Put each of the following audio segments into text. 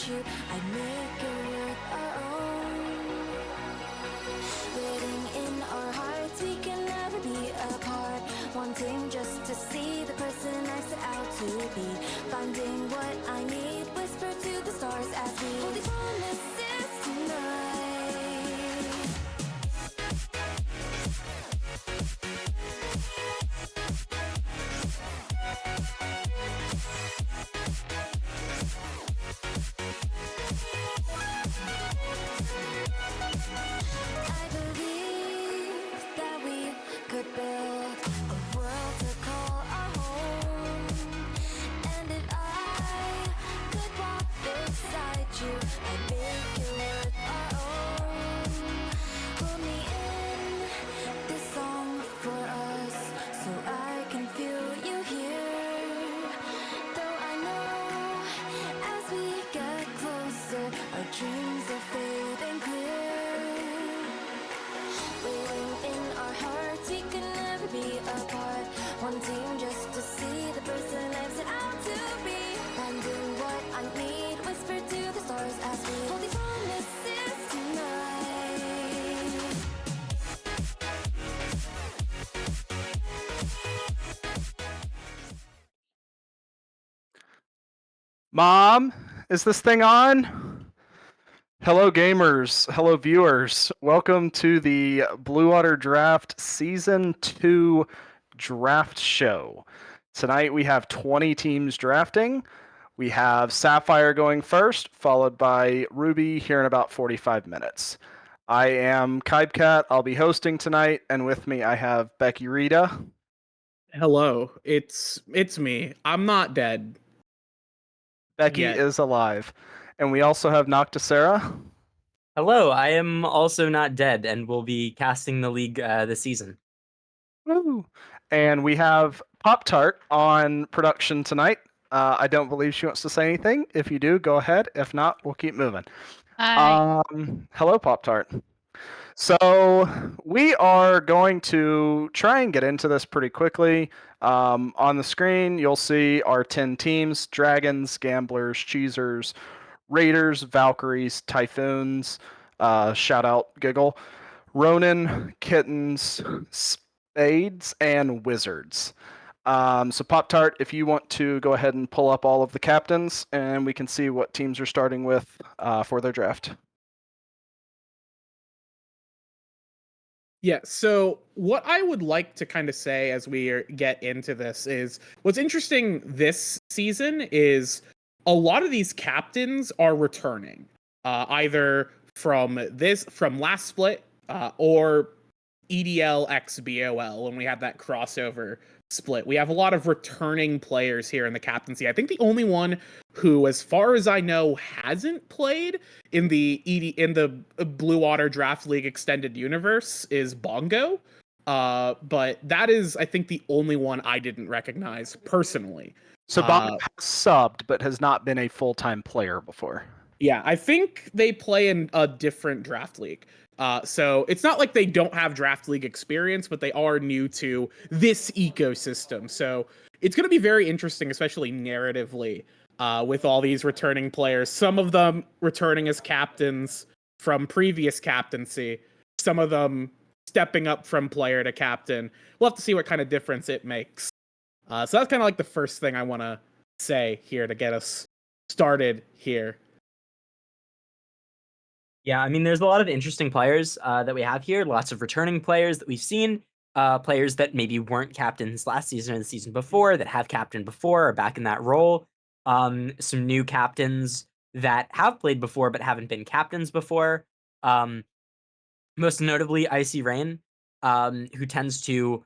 you, I'd make it worth our own. Written in our hearts, we can never be apart. Wanting just to see the person I set out to be. Finding what I need, whisper to the stars as we hold these promises tonight. I believe that we could build a world to call our home. And if I could walk beside you, I'd make it worth our own. Pull me in this song for us, so I can feel you here. Though I know as we get closer, our dreams are fading clear. Waiting in our hearts, we can never be apart. Wanting just to see the person I've set out to be. Finding what I need, whisper to the stars as we hold these promises tonight. Mom, is this thing on? Hello, gamers. Hello, viewers. Welcome to the Blue Otter Draft Season 2 Draft Show. Tonight we have 20 teams drafting. We have Sapphire going first, followed by Ruby here in about 45 minutes. I am Kybcat. I'll be hosting tonight, and with me I have Becky Rita. Hello, it's me. I'm not dead. Becky Yet. is alive. And we also have Noctisera. Hello, I am also not dead and will be casting the league this season. Woo. And we have Pop Tart on production tonight. I don't believe she wants to say anything. If you do, go ahead. If not, we'll keep moving. Hi. Hello, Pop Tart. So we are going to try and get into this pretty quickly. On the screen, you'll see our 10 teams: Dragons, Gamblers, Cheesers, Raiders, Valkyries, Typhoons, shout out Giggle, Ronin, Kittens, Spades, and Wizards. So Pop Tart, if you want to go ahead and pull up all of the captains, and we can see what teams are starting with for their draft. Yeah, so what I would like to kind of say as we get into this is what's interesting this season is a lot of these captains are returning, either from last split or EDL x BOL when we had that crossover split. We have a lot of returning players here in the captaincy. I think the only one who, as far as I know, hasn't played in the Blue Water Draft League Extended Universe is Bongo. But that is, I think, the only one I didn't recognize personally. So Bongo has subbed, but has not been a full-time player before. Yeah, I think they play in a different draft league. So it's not like they don't have draft league experience, but they are new to this ecosystem. So it's going to be very interesting, especially narratively, with all these returning players. Some of them returning as captains from previous captaincy, some of them stepping up from player to captain. We'll have to see what kind of difference it makes. So that's kind of like the first thing I want to say here to get us started here. Yeah, I mean, there's a lot of interesting players that we have here. Lots of returning players that we've seen. Players that maybe weren't captains last season or the season before that have captained before are back in that role. Some new captains that have played before but haven't been captains before. Most notably, Icy Rain, who tends to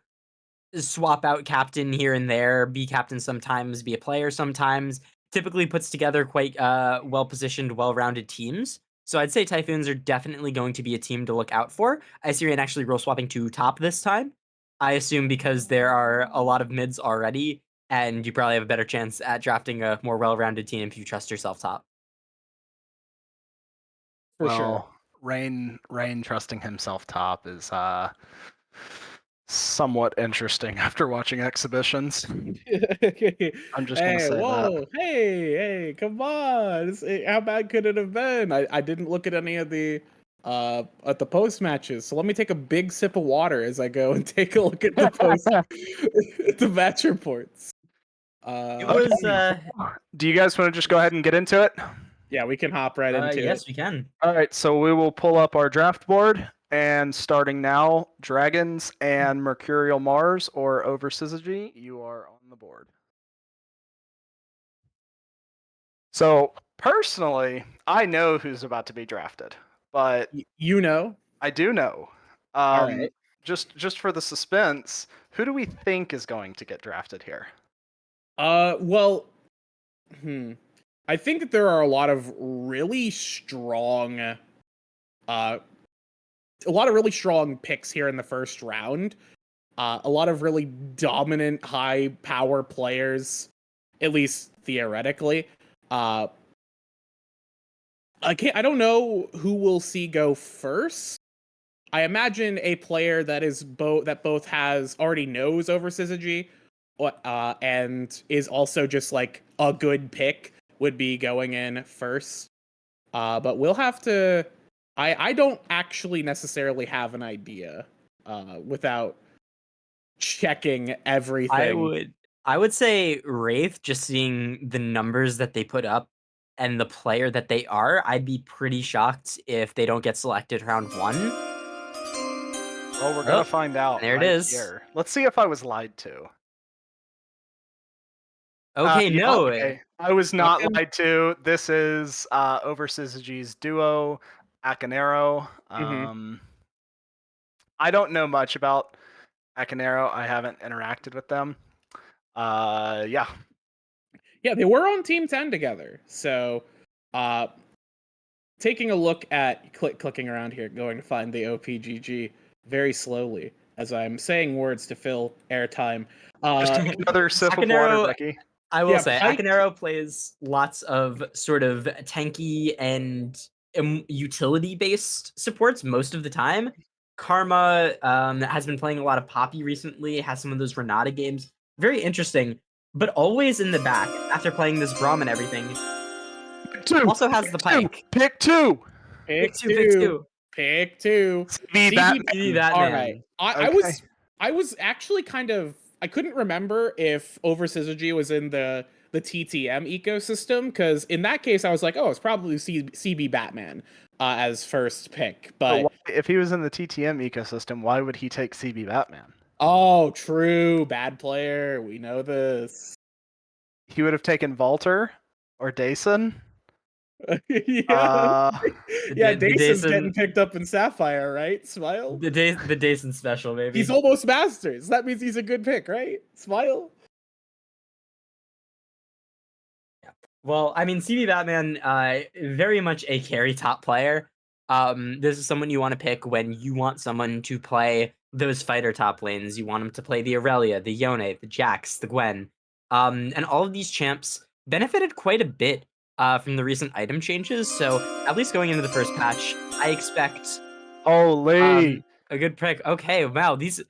swap out captain here and there, be captain sometimes, be a player sometimes. Typically puts together quite well-positioned, well-rounded teams. So I'd say Typhoons are definitely going to be a team to look out for. Icy Rain actually role swapping to top this time. I assume because there are a lot of mids already, and you probably have a better chance at drafting a more well-rounded team if you trust yourself top. For sure. Rain trusting himself top is somewhat interesting after watching exhibitions. I'm just gonna Hey, say that. whoa, hey, come on. How bad could it have been? I didn't look at any of the at the post matches. So let me take a big sip of water as I go and take a look at the post at the match reports. It was Do you guys want to just go ahead and get into it? Yeah, we can hop right into yes, it. we can. All right, so we will pull up our draft board, and starting now, Dragons and Mercurial Mars or over Syzygy, you are on the board. So personally, I know who's about to be drafted, but You know. I do know. All right. Just for the suspense, who do we think is going to get drafted here? Well, I think that there are a lot of really strong picks here in the first round. A lot of really dominant high power players, at least theoretically. I don't know who we'll see go first. I imagine a player that is both has already knows over Syzygy, and is also just like a good pick would be going in first. But we'll have to. I don't actually necessarily have an idea without checking everything. I would say Wraith, just seeing the numbers that they put up and the player that they are, I'd be pretty shocked if they don't get selected round 1. Well, we're gonna find out there it right is. here. Let's see if I was lied to. Okay, no. Okay. I was not Okay. lied to. This is over Syzygy's duo, Akinero. I don't know much about Akinero. I haven't interacted with them. Yeah. Yeah, they were on Team 10 together. So, taking a look at clicking around here, going to find the OPGG very slowly as I'm saying words to fill airtime. Just take another sip of water, Becky. I will Yeah, say, Pike- Akinero plays lots of sort of tanky and utility-based supports most of the time. Karma has been playing a lot of Poppy recently, has some of those Renata games. Very interesting, but always in the back after playing this Braum and everything. Two. Also has the Pike. Pick two. Pick Pick two. Pick two. CB Batman. All right. Okay. I was actually kind of I couldn't remember if Over Syzygy was in the TTM ecosystem, because in that case I was like, oh, it's probably CB Batman as first pick. But if he was in the TTM ecosystem, why would he take CB Batman? oh, true, bad player. We know this. He would have taken Valter or Dason. Yeah, the Dason's Dason- getting picked up in Sapphire, right? Smile. The Dason special, maybe. He's almost Masters. That means he's a good pick, right? Smile. Well, I mean, CB Batman, very much a carry top player. This is someone you want to pick when you want someone to play those fighter top lanes. You want him to play the Aurelia, the Yone, the Jax, the Gwen. And all of these champs benefited quite a bit from the recent item changes. So at least going into the first patch, I expect Holy. a good pick. Okay, wow, these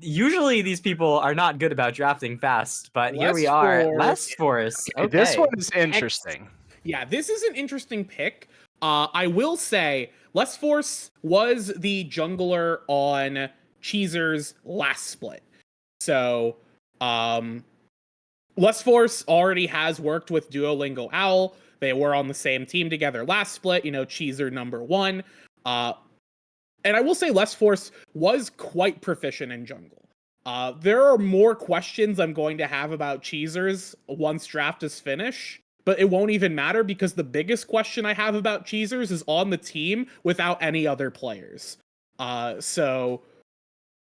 usually these people are not good about drafting fast, but here we are. Less Force. Okay. This one is interesting. Yeah, this is an interesting pick. I will say, Less Force was the jungler on Cheezer's last split. So, Less Force already has worked with Duolingo Owl. They were on the same team together last split, Cheezer #1. And I will say Less Force was quite proficient in jungle. There are more questions I'm going to have about Cheezers once draft is finished, but it won't even matter because the biggest question I have about Cheezers is on the team without any other players. So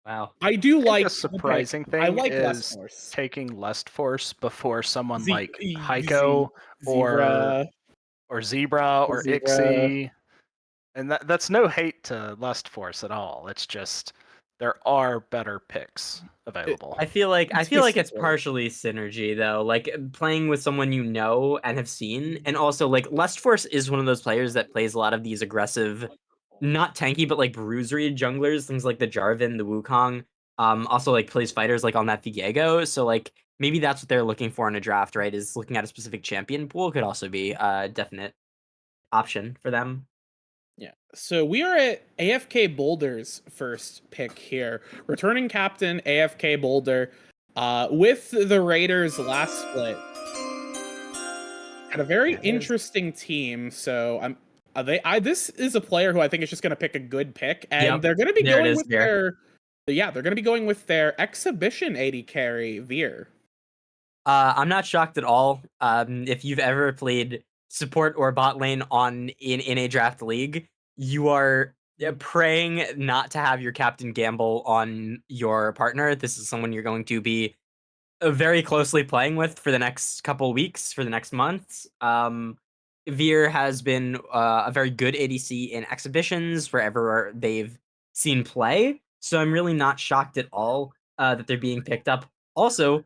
wow. I do like the surprising thing I like is Less Force. taking Lust Force before someone like Heiko or Zebra or Ixie. And that's no hate to Lust Force at all. It's just there are better picks available. I feel like it's partially synergy though, like playing with someone you know and have seen, and also like Lust Force is one of those players that plays a lot of these aggressive not tanky, but like bruisery junglers, things like the Jarvan, the Wukong. Also like plays fighters like on that Viego. So like maybe that's what they're looking for in a draft, right? Is looking at a specific champion pool could also be a definite option for them. Yeah. So we are at AFK Boulder's first pick here. Returning captain AFK Boulder with the Raiders last split. Had a very interesting team. So I'm this is a player who I think is just going to pick a good pick, and Yep. they're going to be There it going is with here. they're going to be going with their exhibition AD carry Veer. I'm not shocked at all. If you've ever played support or bot lane in a draft league, you are praying not to have your captain gamble on your partner. This is someone you're going to be very closely playing with for the next couple weeks, for the next months. Veer has been a very good ADC in exhibitions wherever they've seen play, so I'm really not shocked at all that they're being picked up. Also,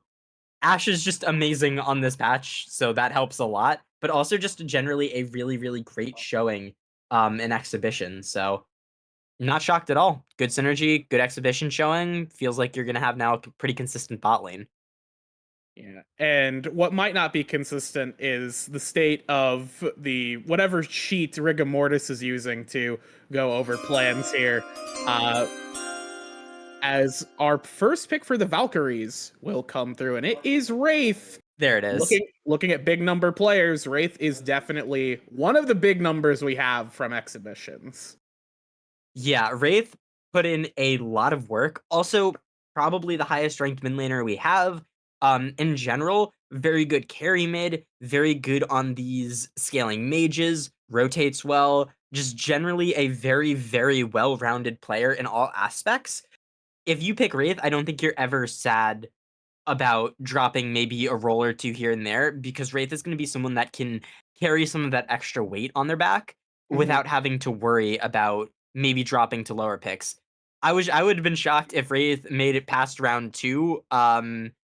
Ash is just amazing on this patch, so that helps a lot. But also just generally a really, really great showing in exhibition. So not shocked at all. Good synergy, good exhibition showing. Feels like you're gonna have now a pretty consistent bot lane. Yeah. And what might not be consistent is the state of the whatever sheet Rigor Mortis is using to go over plans here. As our first pick for the Valkyries will come through, and it is Wraith. There it is. Looking at big number players, Wraith is definitely one of the big numbers we have from exhibitions. Yeah, Wraith put in a lot of work. Also, probably the highest ranked mid laner we have. In general, very good carry mid, very good on these scaling mages, rotates well, just generally a very, very well-rounded player in all aspects. If you pick Wraith, I don't think you're ever sad about dropping maybe a roll or two here and there, because Wraith is going to be someone that can carry some of that extra weight on their back without having to worry about maybe dropping to lower picks. I would have been shocked if Wraith made it past round 2.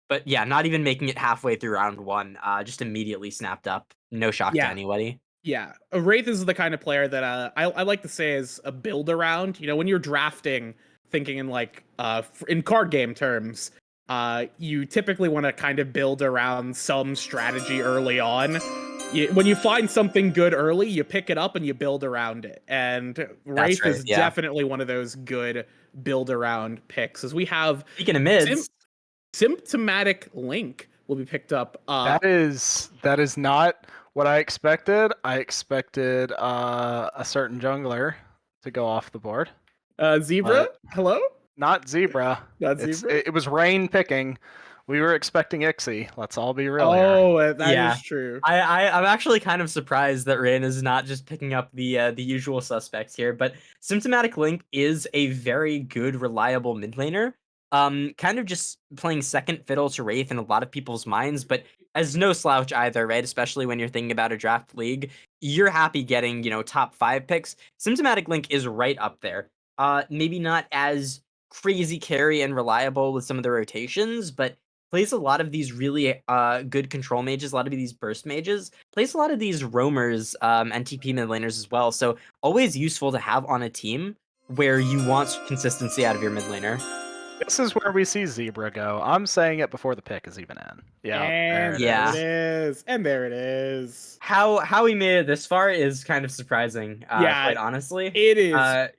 But yeah, not even making it halfway through round 1, just immediately snapped up. No shock to Yeah. anybody. Yeah, a Wraith is the kind of player that I like to say is a build around. You know, when you're drafting, thinking in like in card game terms, you typically want to kind of build around some strategy early on. When you find something good early, you pick it up and you build around it. And Wraith right, is yeah. definitely one of those good build around picks. As we have Speaking of mids, Symptomatic Link will be picked up. That is not what I expected. I expected a certain jungler to go off the board. Zebra, hello? Not Zebra. Not Zebra? It was Rain picking. We were expecting Ixie. Let's all be real here. Oh, that yeah. is true. I'm actually kind of surprised that Rain is not just picking up the usual suspects here, but Symptomatic Link is a very good, reliable mid laner. Kind of just playing second fiddle to Wraith in a lot of people's minds, but as no slouch either, right? Especially when you're thinking about a draft league, you're happy getting, top 5 picks. Symptomatic Link is right up there. Maybe not as crazy carry and reliable with some of the rotations, but plays a lot of these really good control mages, a lot of these burst mages, plays a lot of these roamers and TP mid laners as well. So always useful to have on a team where you want consistency out of your mid laner. This is where we see Zebra go. I'm saying it before the pick is even in. Yeah, And Yeah. there it is. And there it is. How he made it this far is kind of surprising, Yeah, quite honestly. It is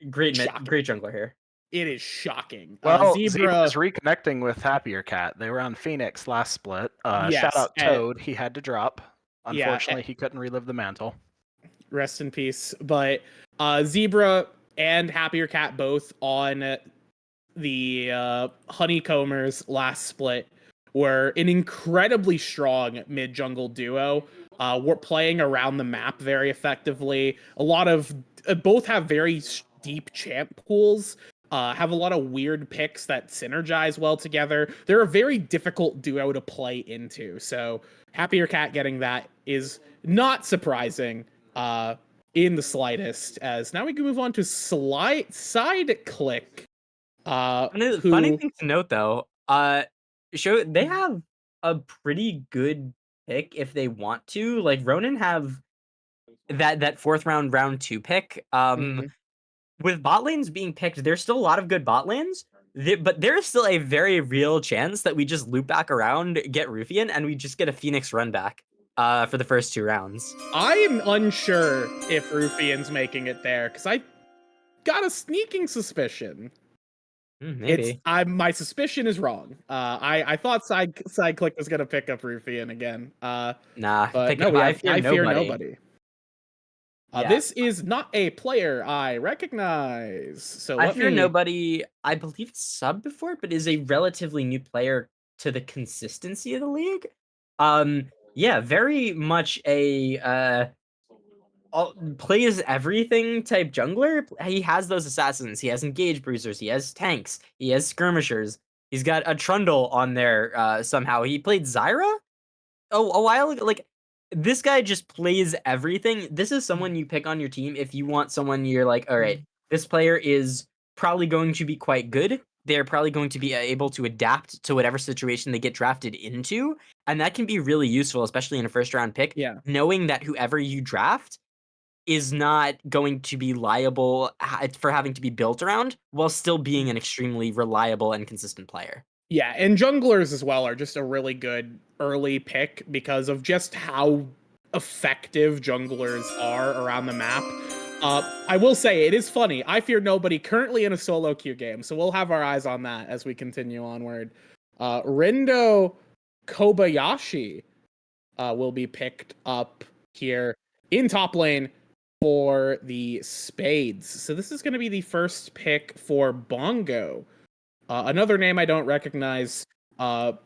Great shocking. great jungler here. It is shocking. well, Zebra Zebra's reconnecting with Happier Cat. They were on Phoenix last split. Yes, Shout out and- Toad. He had to drop. Yeah, Unfortunately, he couldn't relive the mantle. rest in peace. But Zebra and Happier Cat both on the Honeycombers last split were an incredibly strong mid jungle duo. We're playing around the map very effectively. A lot of both have very deep champ pools. Have a lot of weird picks that synergize well together. They're a very difficult duo to play into. So Happier Cat getting that is not surprising in the slightest. As now we can move on to Side Click. Funny thing to note though, they have a pretty good pick if they want to. Like Ronin have that 4th round 2 pick. with bot lanes being picked, there's still a lot of good bot lanes, but there is still a very real chance that we just loop back around, get Rufian, and we just get a Phoenix run back for the first 2 rounds. I am unsure if Rufian's making it there, because I got a sneaking suspicion. Maybe. My suspicion is wrong. I thought SideClick was gonna pick up Rufian again. Nah, But no, we have I fear nobody. Yeah. This is not a player I recognize. So I fear nobody, I believe it's subbed before, but is a relatively new player to the consistency of the league. Yeah, very much a plays everything type jungler. He has those assassins. He has engage bruisers. He has tanks. He has skirmishers. He's got a Trundle on there somehow. He played Zyra a while ago. Like, this guy just plays everything. This is someone you pick on your team if you want someone you're like, all right, this player is probably going to be quite good. They're probably going to be able to adapt to whatever situation they get drafted into. And that can be really useful, especially in a first round pick. Yeah. Knowing that whoever you draft is not going to be liable for having to be built around while still being an extremely reliable and consistent player. Yeah, and junglers as well are just a really good early pick because of just how effective junglers are around the map. I will say, it is funny. I fear nobody currently in a solo queue game, so we'll have our eyes on that as we continue onward. Rindo Kobayashi will be picked up here in top lane for the Spades. So this is going to be the first pick for Bongo. Another name I don't recognize. Don't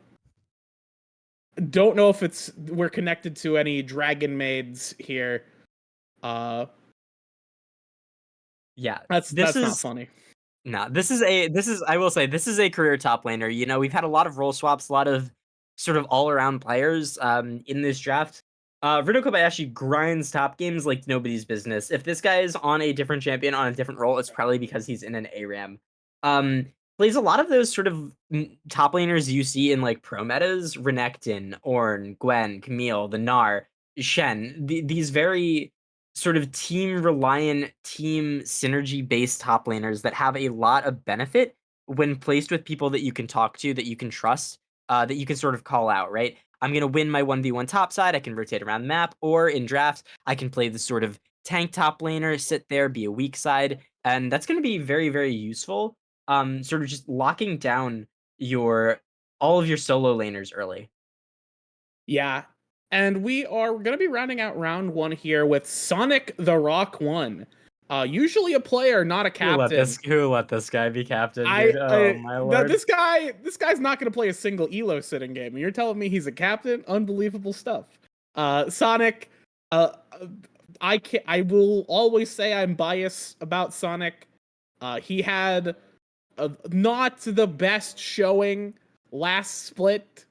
know if we're connected to any dragon maids here. Yeah, That's not funny. No, this is I will say, this is a career top laner. You know, we've had a lot of role swaps, a lot of sort of all around players in this draft. Rindo Kobayashi grinds top games like nobody's business. If this guy is on a different champion on a different role, it's probably because he's in an ARAM. Plays a lot of those sort of top laners you see in like pro metas: Renekton, Ornn, Gwen, Camille, the Gnar, Shen. These very sort of team reliant, team synergy based top laners that have a lot of benefit when placed with people that you can talk to, that you can trust, that you can sort of call out, right? I'm going to win my 1v1 top side. I can rotate around the map, or in drafts, I can play the sort of tank top laner, sit there, be a weak side. And that's going to be very, very useful. Sort of just locking down all of your solo laners early. Yeah. And we are going to be rounding out round 1 here with Sonic the Rock 1. Usually a player, not a captain. Who let this guy be captain, dude? My lord. This guy's not going to play a single elo sitting game. You're telling me he's a captain? Unbelievable stuff. Sonic, I will always say I'm biased about Sonic. He had not the best showing last split.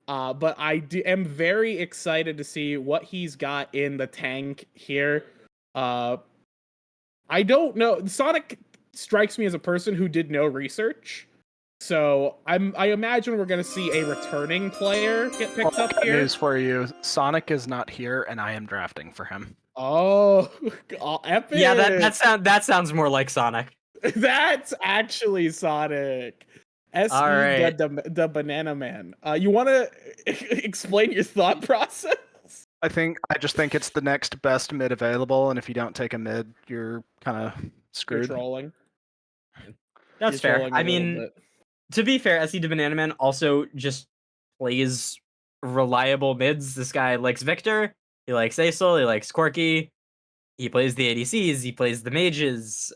But I am very excited to see what he's got in the tank here. I don't know. Sonic strikes me as a person who did no research. So I imagine we're going to see a returning player get picked up here. News for you. Sonic is not here, and I am drafting for him. Oh, epic. Yeah, that sounds more like Sonic. That's actually Sonic. All right. The Banana Man. You want to explain your thought process? I just think it's the next best mid available, and if you don't take a mid, you're kind of screwed. You're trolling. That's fair. I mean, to be fair, SC the Banana Man also just plays reliable mids. This guy likes Victor. He likes Aesol. He likes Corki. He plays the ADCs. He plays the mages.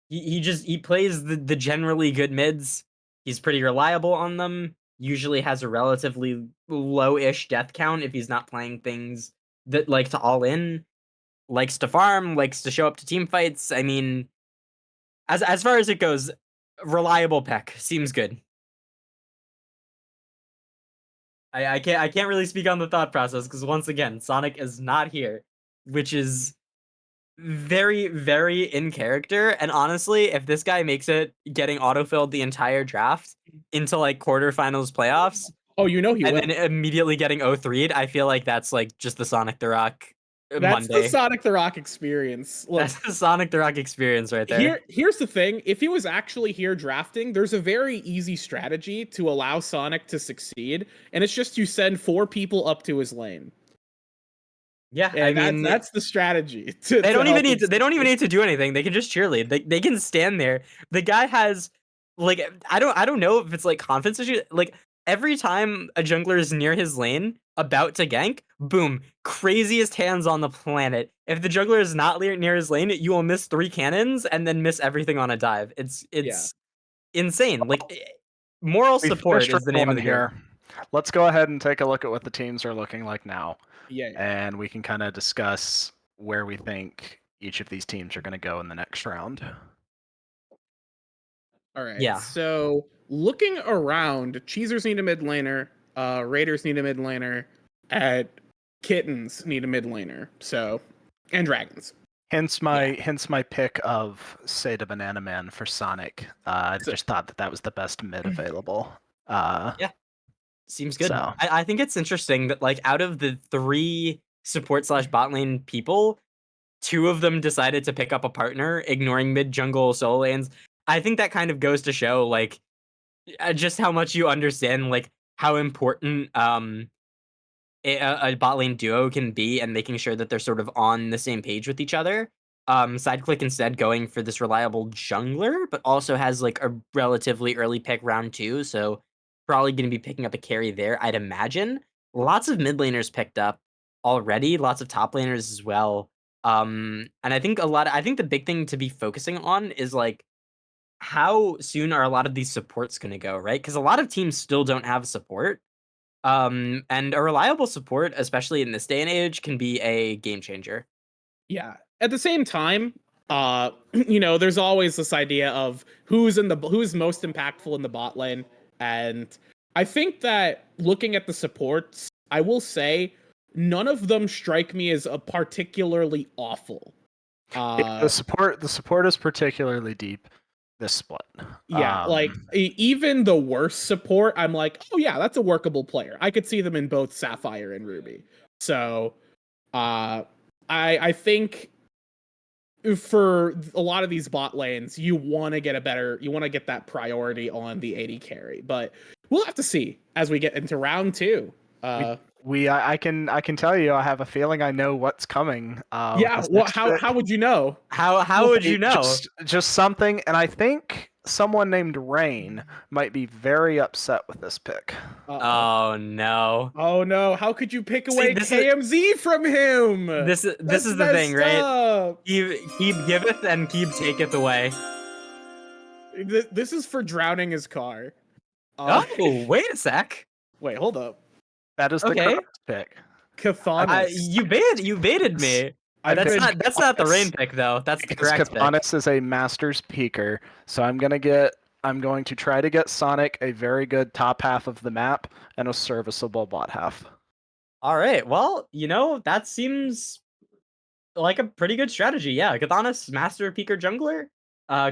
He plays the generally good mids. He's pretty reliable on them. Usually has a relatively low-ish death count if he's not playing things that like to all in. Likes to farm, likes to show up to team fights. I mean, as far as it goes, reliable pick. Seems good. I can't really speak on the thought process because once again, Sonic is not here, which is very, very in character. And honestly, if this guy makes it getting autofilled the entire draft into like quarterfinals playoffs, oh, you know he will. And then immediately getting 0-3'd, I feel like that's like just the Sonic the Rock That's the Monday. Sonic the Rock experience. Look, That's the Sonic the Rock experience right there. here's the thing. If he was actually here drafting, there's a very easy strategy to allow Sonic to succeed, and it's just you send 4 people up to his lane. Yeah, And I mean, that's the strategy. they don't even need to. They don't even need to do anything. They can just cheerlead. They can stand there. The guy has like I don't know if it's like confidence issue. Like every time a jungler is near his lane about to gank, boom, craziest hands on the planet. If the jungler is not near his lane, you will miss 3 cannons and then miss everything on a dive. It's insane. Like moral We support finished is the round name of one the here. game. Let's go ahead and take a look at what the teams are looking like now, Yeah. and we can kind of discuss where we think each of these teams are going to go in the next round. All right. Yeah. So looking around, Cheesers need a mid laner, Raiders need a mid laner, and Kittens need a mid laner. So, and Dragons. Hence my pick of say the Banana Man for Sonic. I So- just thought that was the best mid available. Seems good. So. I think it's interesting that like out of the 3 support / bot lane people, 2 of them decided to pick up a partner, ignoring mid jungle solo lanes. I think that kind of goes to show like just how much you understand like how important a bot lane duo can be, and making sure that they're sort of on the same page with each other. Sideclick instead going for this reliable jungler, but also has like a relatively early pick round 2, so probably going to be picking up a carry there, I'd imagine. Lots of mid laners picked up already, lots of top laners as well. And I think I think the big thing to be focusing on is like how soon are a lot of these supports going to go, right? Because a lot of teams still don't have support. And a reliable support, especially in this day and age, can be a game changer. Yeah. At the same time, there's always this idea of who's most impactful in the bot lane, and I think that looking at the supports, I will say none of them strike me as a particularly awful. The support is particularly deep this split. Yeah, like even the worst support, I'm like, oh yeah, that's a workable player. I could see them in both Sapphire and Ruby. So, I think for a lot of these bot lanes, you want to get that priority on the AD carry. But we'll have to see as we get into round 2. I can tell you, I have a feeling I know what's coming. Yeah, how would you know? How would you know? Just something, and I think someone named Rain might be very upset with this pick. Oh no! Oh no! How could you pick See, away this KMZ from him? This is the thing, right? Keep giveth and keep taketh away. This is for drowning his car. Oh, wait a sec. Wait, hold up. That is the Okay. correct pick. Cathanas. You baited me. That's not the Rain pick though. That's the correct pick. Cathanas is a Masters peaker, so I'm going to try to get Sonic a very good top half of the map and a serviceable bot half. All right. Well, that seems like a pretty good strategy. Yeah, Cathanas, Master Peaker Jungler,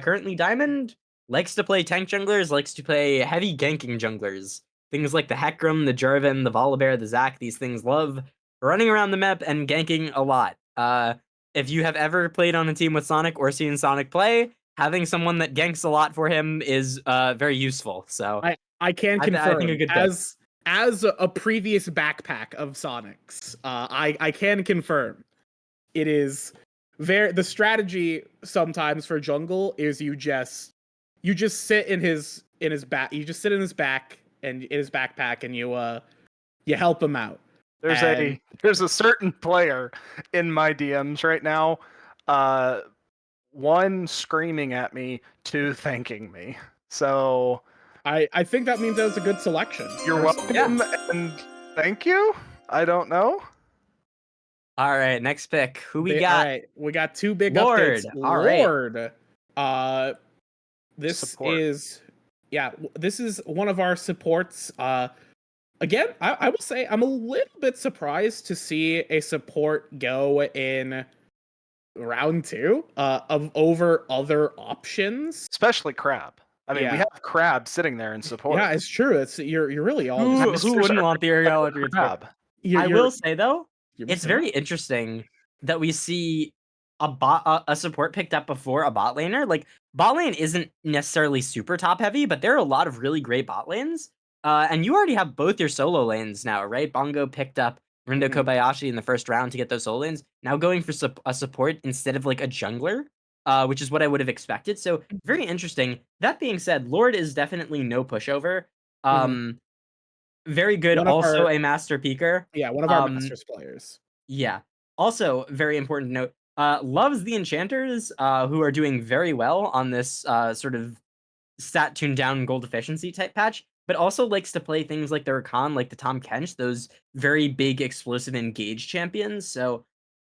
currently Diamond, likes to play tank junglers, likes to play heavy ganking junglers. Things like the Hecarim, the Jarvan, the Volibear, the Zac, these things love running around the map and ganking a lot. If you have ever played on a team with Sonic or seen Sonic play, having someone that ganks a lot for him is very useful. So I can confirm, I think a good as a previous backpack of Sonic's, I can confirm it is the strategy sometimes for jungle is you just sit in his back, you just sit in his back and in his backpack, and you help him out. There's a certain player in my DMs right now, 1 screaming at me, 2 thanking me. So I think that means that was a good selection. You're welcome, and thank you. I don't know. All right, next pick. Who we got? All right, we got 2 big Lord. updates. All right. Lord. This Support. this is one of our supports. Again, I will say I'm a little bit surprised to see a support go in round 2 over other options, Especially Crab. I mean, we have Crab sitting there in support. Yeah, it's true. It's you're really all Who wouldn't want the Argyle Crab? I will say though, it's missing very out. interesting that we see a support picked up before a bot laner. Like, bot lane isn't necessarily super top heavy, but there are a lot of really great bot lanes. And you already have both your solo lanes now, right? Bongo picked up Rindo Mhm. Kobayashi in the first round to get those solo lanes. Now going for a support instead of like a jungler, which is what I would have expected. So very interesting. That being said, Lord is definitely no pushover. Mhm. Very good. One of Also our a master peaker. one of our Um, Masters players. yeah. Also, very important note. Loves the enchanters, who are doing very well on this sort of stat tuned down gold efficiency type patch, but also likes to play things like the Rakan, like the Tom Kench, those very big explosive engage champions. So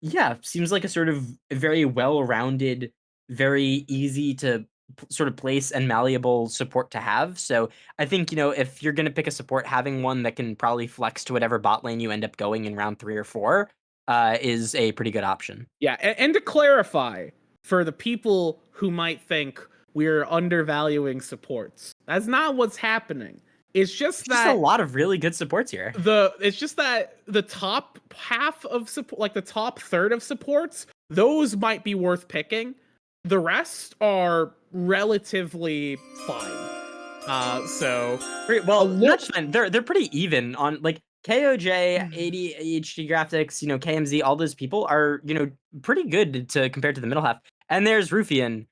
yeah, seems like a sort of very well-rounded, very easy to sort of place and malleable support to have. So I think, if you're going to pick a support, having one that can probably flex to whatever bot lane you end up going in round 3 or 4 is a pretty good option. Yeah, and to clarify, for the people who might think we're undervaluing supports, that's not what's happening. It's just Just a that lot of really good supports here. the top half of support, like the top third of supports, those might be worth picking. The rest are relatively fine. So Great. Well, lo- not just fine. They're pretty even on like KOJ, 80 HD graphics, KMZ, all those people are, pretty good to compared to the middle half. And there's Rufian.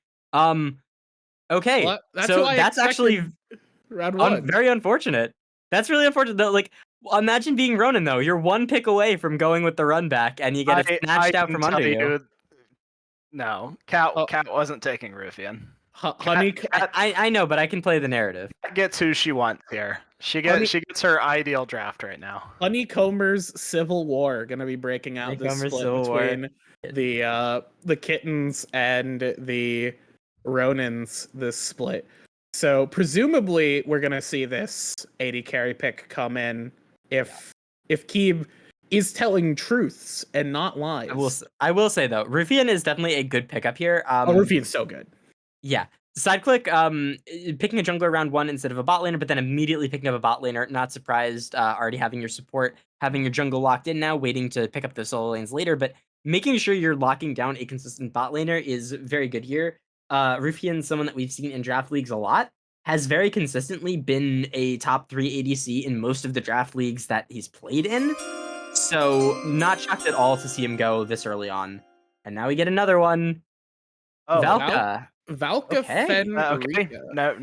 Okay. that's who So I that's actually expected round one. very unfortunate. That's really unfortunate though. Like, imagine being Ronan though. You're one pick away from going with the run back and you get it I snatched out can from tell under you. you, no, Cat Oh, wasn't taking Rufian. honey, I know, but I can play the narrative. Cat gets who she wants here. She Honey- gets her ideal draft right now. Honeycomber's Civil War gonna be breaking out this Honeycomber's split Civil War. between the kittens and the Ronins this split. So presumably we're gonna see this 80 carry pick come in if Keeb is telling truths and not lies. I will say though, Rufian is definitely a good pickup here. Rufian's so good. Yeah. Side click, picking a jungler round 1 instead of a bot laner, but then immediately picking up a bot laner. Not surprised, already having your support, having your jungle locked in now, waiting to pick up the solo lanes later, but making sure you're locking down a consistent bot laner is very good here. Rufian, someone that we've seen in draft leagues a lot, has very consistently been a top 3 ADC in most of the draft leagues that he's played in. So not shocked at all to see him go this early on. And now we get another one. Oh, Valka. Valka Okay. okay. Fenrica. No,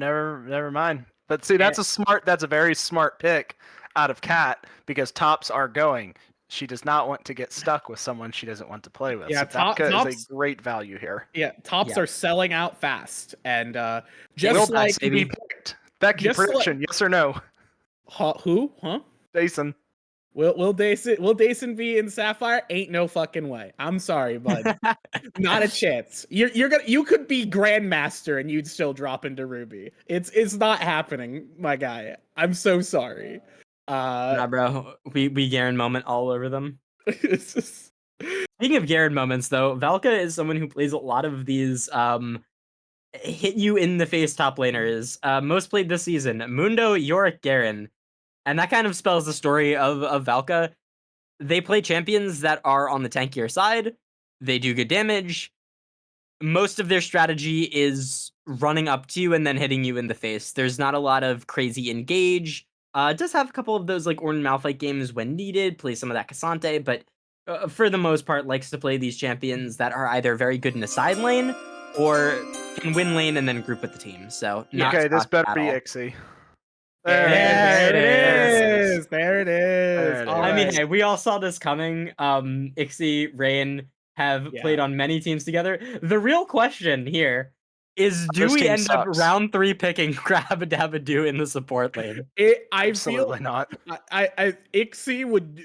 never mind. But see, that's a very smart pick out of Cat because tops are going. She does not want to get stuck with someone she doesn't want to play with. Yeah, so Valka is tops a great value here. Yeah, tops Yeah. are selling out fast, and Will just like Becky be picked? Becky just prediction, yes or no? who? Huh? Jason. Will Dason be in Sapphire? Ain't no fucking way. I'm sorry, bud. Not a chance. You could be Grandmaster and you'd still drop into Ruby. It's not happening, my guy. I'm so sorry. Nah, bro. We Garen moment all over them. It's just, Speaking of Garen moments, though, Valka is someone who plays a lot of these hit you in the face top laners. Most played this season: Mundo, Yorick, Garen, and that kind of spells the story of Valka. They play champions that are on the tankier side. They do good damage. Most of their strategy is running up to you and then hitting you in the face. There's not a lot of crazy engage. It does have a couple of those like Ornn Malphite games when needed, play some of that Cassante, but for the most part likes to play these champions that are either very good in a side lane or can win lane and then group with the team. So not Okay, this shocked better at be all. Ixie. there it is. is. There it is. There it All is. I mean, right. hey, we all saw this coming. Ixie, Rain have Yeah. played on many teams together. The real question here is, do This we team end up sucks. round 3 picking Grabadabadoo in the support lane? I Absolutely feel not. Ixie would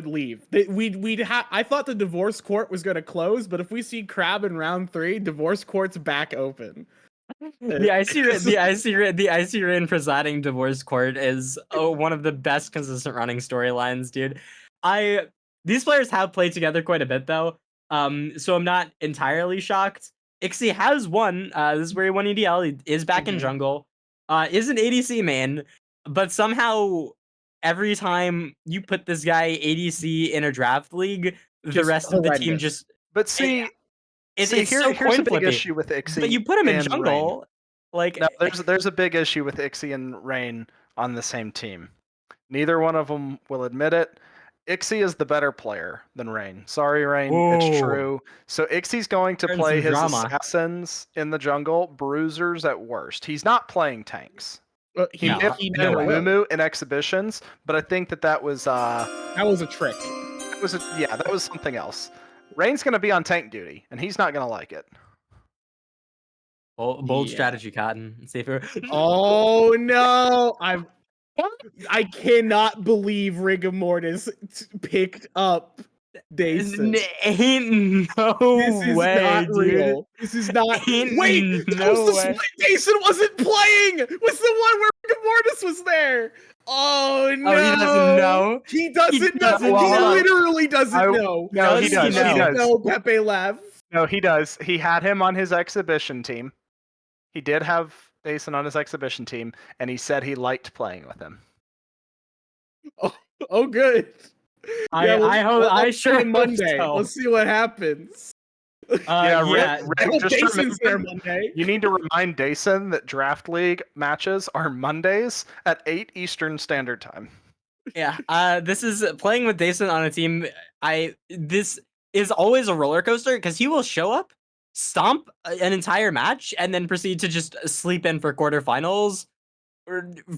leave. I thought the divorce court was going to close, but if we see Crab in round 3, divorce court's back open. The IC Rain presiding divorce court is one of the best consistent running storylines, dude. These players have played together quite a bit though, so I'm not entirely shocked. Ixie has won. This is where he won EDL. He is back in jungle. Is an ADC main, but somehow every time you put this guy ADC in a draft league, the Just rest of the team horrendous. just But see, it's here's so a coin big flippy. issue with But Ixie you put him in and Rain. jungle, like No, there's a big issue with Ixie and Rain on the same team. Neither one of them will admit it. Ixie is the better player than Rain. Sorry, Rain, it's Whoa. true. So Ixie's going to Turn play some his drama. assassins in the jungle, bruisers at worst. He's not playing tanks. He No, may have He been never a will. Mumu in exhibitions, but I think that was That was a trick. that was something else. Rain's going to be on tank duty, and he's not going to like it. bold Yeah. strategy, Cotton. See if it... Oh no! I cannot believe Rigamortis picked up Dason. Ain't no This is way, not dude. real. This is not. Ain't Wait, that no was the way. split Dason wasn't playing. Was the one where Rigamortis was there? Oh no! Oh, he doesn't know. He doesn't know. doesn't He know. literally doesn't know. No, he Does he does. He know? does. No, Pepe laughs. No, he does. He had him on his exhibition team. He did have Dason on his exhibition team, and he said he liked playing with him. Oh, good. I hope. I sure hope Monday. so. Let's see what happens. Yeah, yeah. I hope just Dason's there remember, Monday. you need to remind Dason that Draft League matches are Mondays at 8 Eastern Standard Time. Yeah, this is playing with Dason on a team. This is always a roller coaster because he will show up, stomp an entire match, and then proceed to just sleep in for quarterfinals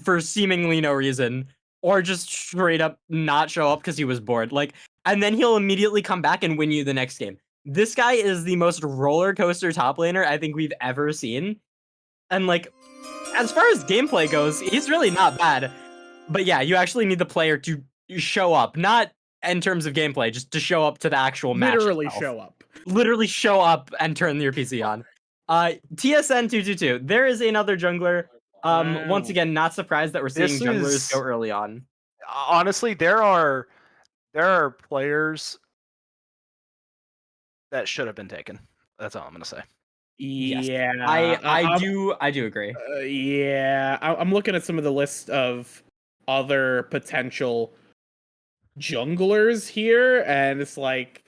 for seemingly no reason, or just straight up not show up because he was bored. Like, and then he'll immediately come back and win you the next game. This guy is the most roller coaster top laner I think we've ever seen, and like, as far as gameplay goes, he's really not bad. But yeah, you actually need the player to show up, not in terms of gameplay, just to show up to the actual match. Literally itself. show up. Literally show up and turn your PC on. TSN 222. There is another jungler. Once again, not surprised that we're seeing This junglers is- go early on. Honestly, there are players that should have been taken. That's all I'm gonna say. Yes. Yeah, I do agree. Yeah, I'm looking at some of the list of other potential junglers here, and it's like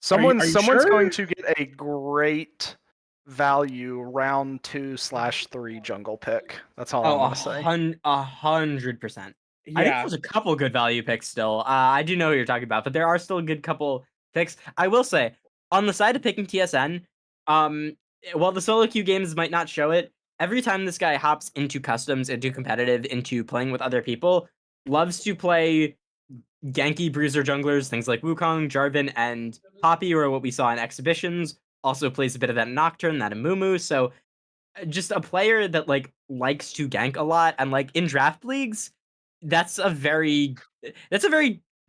Someone's sure? going to get a great value round 2/3 jungle pick. That's all I'm gonna say. 100%. I think yeah. there's a couple good value picks still. I do know what you're talking about, but there are still a good couple picks. I will say, on the side of picking TSN, while the solo queue games might not show it, every time this guy hops into customs, into competitive, into playing with other people, loves to play ganky bruiser junglers, things like Wukong, Jarvan, and Poppy, or what we saw in exhibitions. Also plays a bit of that Nocturne, that Amumu. So just a player that like likes to gank a lot, and like in draft leagues, that's a very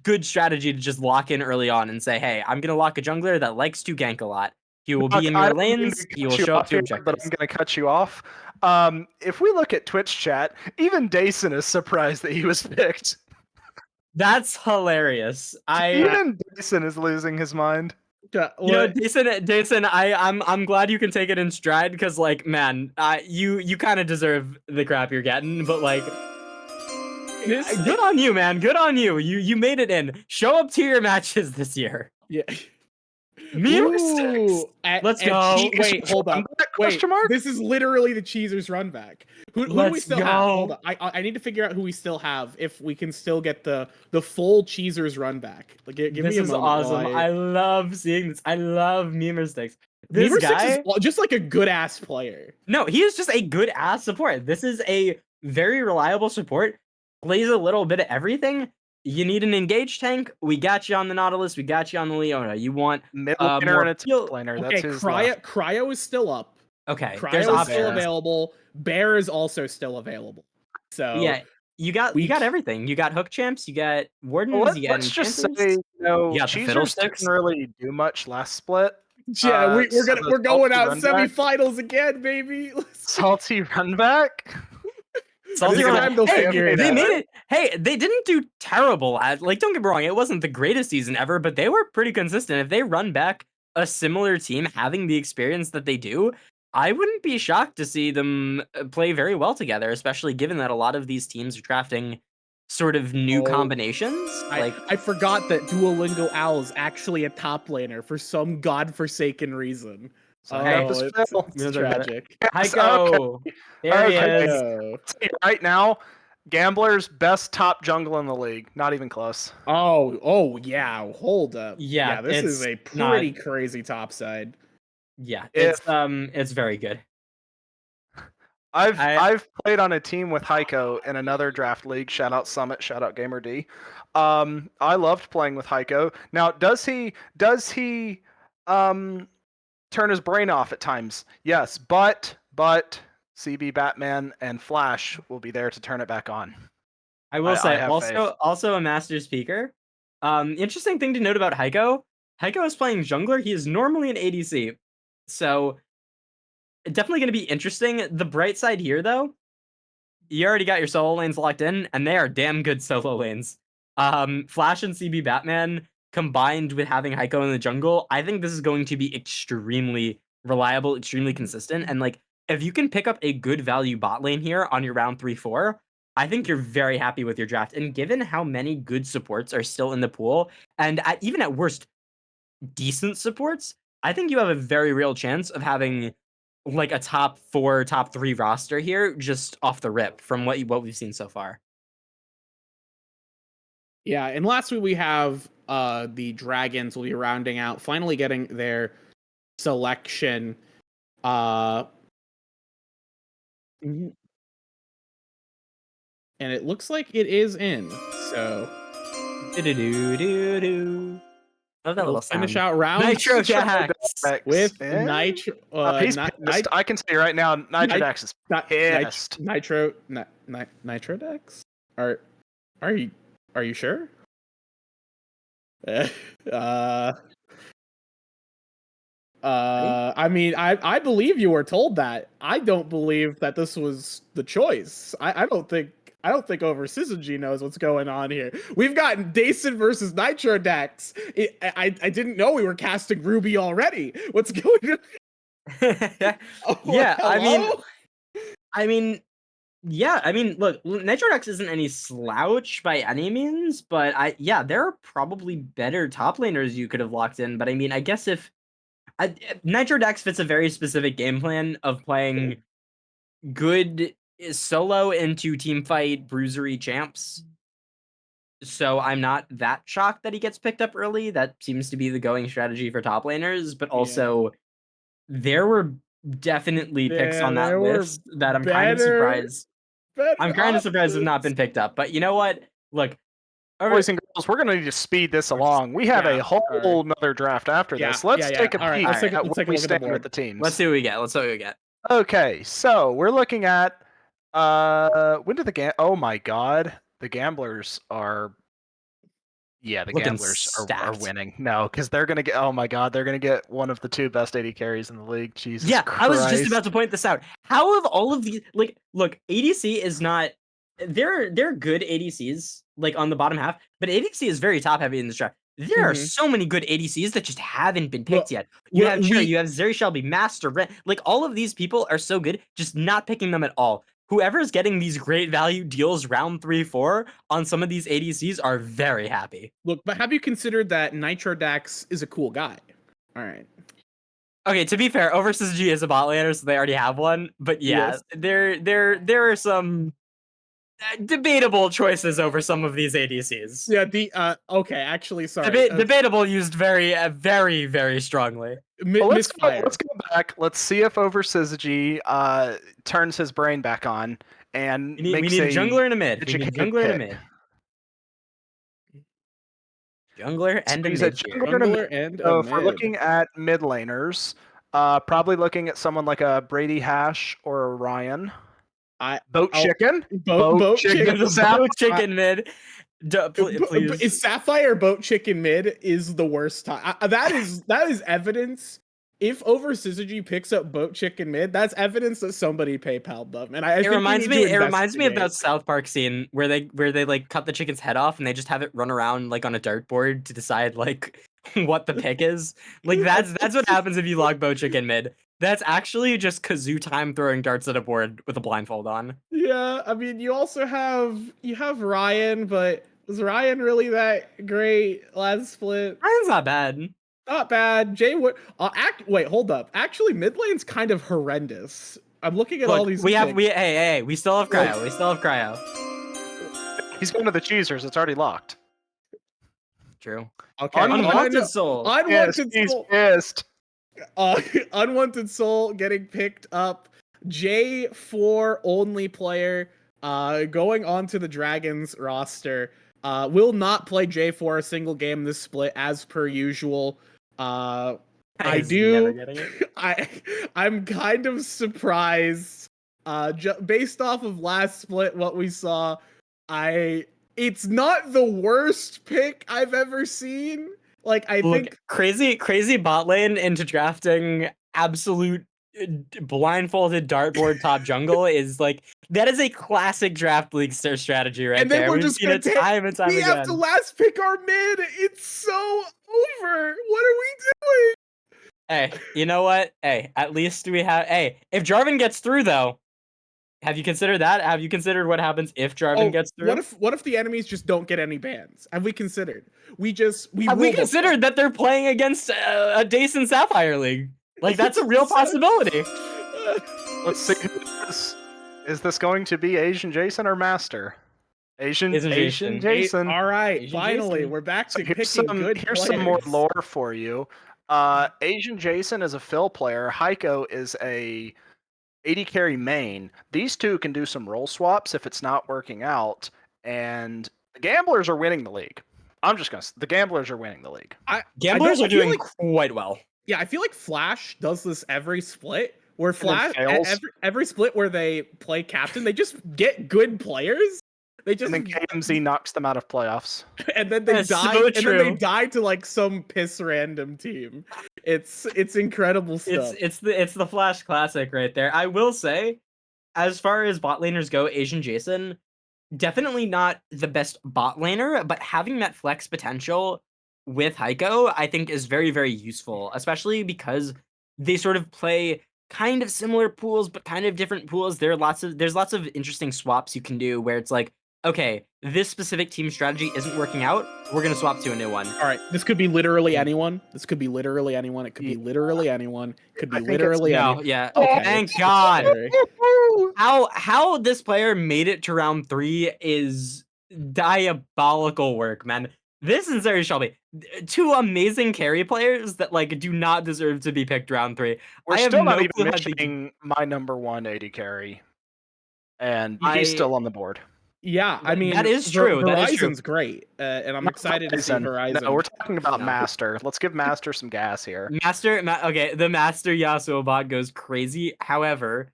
good strategy to just lock in early on and say, hey, I'm gonna lock a jungler that likes to gank a lot. He will be in I your don't mean to lanes. He will cut you show up off to here, objectives. but I'm going to cut you off. If we look at Twitch chat, even Dason is surprised that he was picked. That's hilarious. Even Dason is losing his mind. You know, Dason, I'm glad you can take it in stride because, like, man, you kind of deserve the crap you're getting, but like, good on you, man. Good on you. You made it in. Show up to your matches this year. Yeah. Meme Ooh, Let's go. Wait, hold up. Wait, Question mark? this is literally the Cheezers run back. Who do we Let's still have? Hold go. on. I need to figure out who we still have if we can still get the full Cheezers run back. Like, give This me a is moment. awesome. I love seeing this. I love Memer Sticks. This Memer guy, Six is just like a good ass player. no, he is just a good ass support. This is a very reliable support. Plays a little bit of everything. You need an engaged tank. We got you on the Nautilus. We got you on the Leona. You want Mid laner more and a top laner. Okay, That's his left. Cryo is still up. okay. There's Cryo is still options. available. Bear is also still available. So Yeah, you got everything. You got hook champs. You got wardens. Well, you got let's just say, enchanters. you know, You got the Cheezers fiddlesticks. didn't really do much last split. yeah, we're so gonna the we're going salty out run back- semifinals again, baby. Salty run back. Salty This run- time they'll hey, figure it they out. made it. Hey, they didn't do terrible at, like, don't get me wrong, it wasn't the greatest season ever, but they were pretty consistent. If they run back a similar team having the experience that they do, I wouldn't be shocked to see them play very well together, especially given that a lot of these teams are drafting sort of new Oh, combinations. Like, I forgot that Duolingo Owl is actually a top laner for some godforsaken reason. So hey, Oh, just it's, Phil. it's we don't talk about it. tragic. Yes, Heiko, there he Okay. is. Oh. Right now, Gambler's best top jungle in the league. Not even close. Oh, yeah. Hold up. Yeah, This is it's a not- pretty crazy top side. Yeah, If- it's very good. I've played on a team with Heiko in another draft league. Shout out Summit. Shout out Gamer D. I loved playing with Heiko. Now, does he turn his brain off at times? Yes, but CB, Batman, and Flash will be there to turn it back on. I will say have faith. also a master speaker. Interesting thing to note about Heiko. Heiko is playing jungler. He is normally an ADC, so definitely going to be interesting. The bright side here, though, you already got your solo lanes locked in, and they are damn good solo lanes. Flash and CB Batman combined with having Heiko in the jungle, I think this is going to be extremely reliable, extremely consistent, and like if you can pick up a good value bot lane here on your round 3-4, I think you're very happy with your draft. And given how many good supports are still in the pool, and even at worst, decent supports, I think you have a very real chance of having like a top 4, top 3 roster here just off the rip from what we've seen so far. Yeah, and lastly we have the Dragons will be rounding out, finally getting their selection. And it looks like it is in. So Love that we'll little finish sound. out round Nitro six Jax with Eh? Nitro. He's pissed. I can tell you right now, Nitrodex is pissed. Nitrodex? Are you sure? I mean, I believe you were told that. I don't believe that this was the choice. I don't think over Syzygy knows what's going on here. We've got Dason versus Nitrodex. I didn't know we were casting Ruby already. What's going on? Oh, yeah, hello? I mean, look, Nitrodex isn't any slouch by any means, but there are probably better top laners you could have locked in. But I mean, I guess if Nitrodex fits a very specific game plan of playing good solo into team fight bruisery champs. So I'm not that shocked that he gets picked up early. That seems to be the going strategy for top laners, but also there were definitely picks on that list that I'm kind of surprised. I'm kind of surprised have not been picked up. But you know what? Look, boys and girls, we're gonna need to speed this along. We have a whole nother draft after this. Let's take a peek at where we stand with the teams. Let's see what we get. Okay, so we're looking at when did oh my god, the Gamblers are the Gamblers are winning. No, because they're gonna get they're gonna get one of the 2 best AD carries in the league. Jesus Christ. I was just about to point this out. How have all of these look ADC is not they're good ADCs like on the bottom half, but ADC is very top heavy in this draft. There are so many good ADCs that just haven't been picked yet. You have Zeri Shelby, Master, Ren, like all of these people are so good, just not picking them at all. Whoever's getting these great value deals round 3-4 on some of these ADCs are very happy. Look, but have you considered that Nitrodex is a cool guy? All right. Okay, to be fair, Syzygy is a bot laner, so they already have one. But yeah, there are some debatable choices over some of these ADCs. Yeah, okay, actually, sorry. Debatable used very, very, very strongly. Let's go back. Let's see if Syzygy turns his brain back on and we need a jungler and a mid. Jungler and a mid. Jungler and a mid. If we're looking at mid laners, probably looking at someone like a Brady Hash or a Ryan. Boat chicken mid. Please. Is Sapphire Boat Chicken mid is the worst time. That is evidence. If Syzygy picks up Boat Chicken mid, that's evidence that somebody PayPal'd them. And it reminds me of that South Park scene where they like cut the chicken's head off and they just have it run around like on a dartboard to decide like what the pick is. Like that's what happens if you log Bochick in mid. That's actually just Kazoo time throwing darts at a board with a blindfold on. Yeah, I mean, you also have Ryan, but was Ryan really that great last split? Ryan's not bad. Not bad. Jay Wood. Wait, hold up. Actually, mid lane's kind of horrendous. I'm looking at all Look, these. we still have Cryo. We still have Cryo. He's going to the cheesers. It's already locked. True. Okay. Unwanted Soul. Unwanted He's Soul. pissed. Unwanted Soul getting picked up. J4 only player going onto the Dragons roster. Will not play J4 a single game this split as per usual. I He's do. never getting it. I'm kind of surprised. Based off of last split, what we saw, it's not the worst pick I've ever seen. Like I Look, think crazy bot lane into drafting absolute blindfolded dartboard top jungle is like that is a classic draft league strategy right and then there. we're We've just seen gonna it time and time we again. have to last pick our mid. It's so over. What are we doing? Hey, you know what? Hey, at least we have. Hey, if Jarvan gets through though, have you considered that? Have you considered what happens if Jarvan gets through? What if the enemies just don't get any bans? Have we considered? Have we rolled considered that they're playing against a decent Sapphire League? Like that's a real possibility. Let's see. Is this going to be Asian Jason or Master? Asian Jason. All right, Asian finally, Jason. we're back to So picking good here's some more players. lore for you. Asian Jason is a fill player. Heiko is a AD carry main. These two can do some role swaps if it's not working out, and the gamblers are winning the league. The gamblers are winning the league. Gamblers I are feel doing like- quite well. Yeah, I feel like Flash does this every split. Where Flash fails. every split where they play captain, they just get good players. They just And then KMZ knocks them out of playoffs. and then they That's die so and then they true. die to like some piss random team. It's incredible stuff. It's the Flash classic right there. I will say, as far as bot laners go, Asian Jason definitely not the best bot laner, but having that flex potential with Heiko, I think is very, very useful, especially because they sort of play kind of similar pools, but kind of different pools. There's lots of interesting swaps you can do where it's like, okay, this specific team strategy isn't working out. We're gonna swap to a new one. All right, this could be literally anyone. It could be literally anyone. It could be literally anyone. It could be literally anyone. No, yeah. Okay. Thank God. Sorry. How this player made it to round 3 is diabolical work, man. This is very Shelby. Two amazing carry players that like do not deserve to be picked round 3. We're I have still not no even clue how they mentioning my number one AD carry, and I- he's still on the board. Yeah, I mean that is true. That is true. Verizon's great, and I'm excited to see Verizon. Verizon. No, we're talking about No. Master. Let's give Master some gas here. Okay, the Master Yasuo bot goes crazy. However,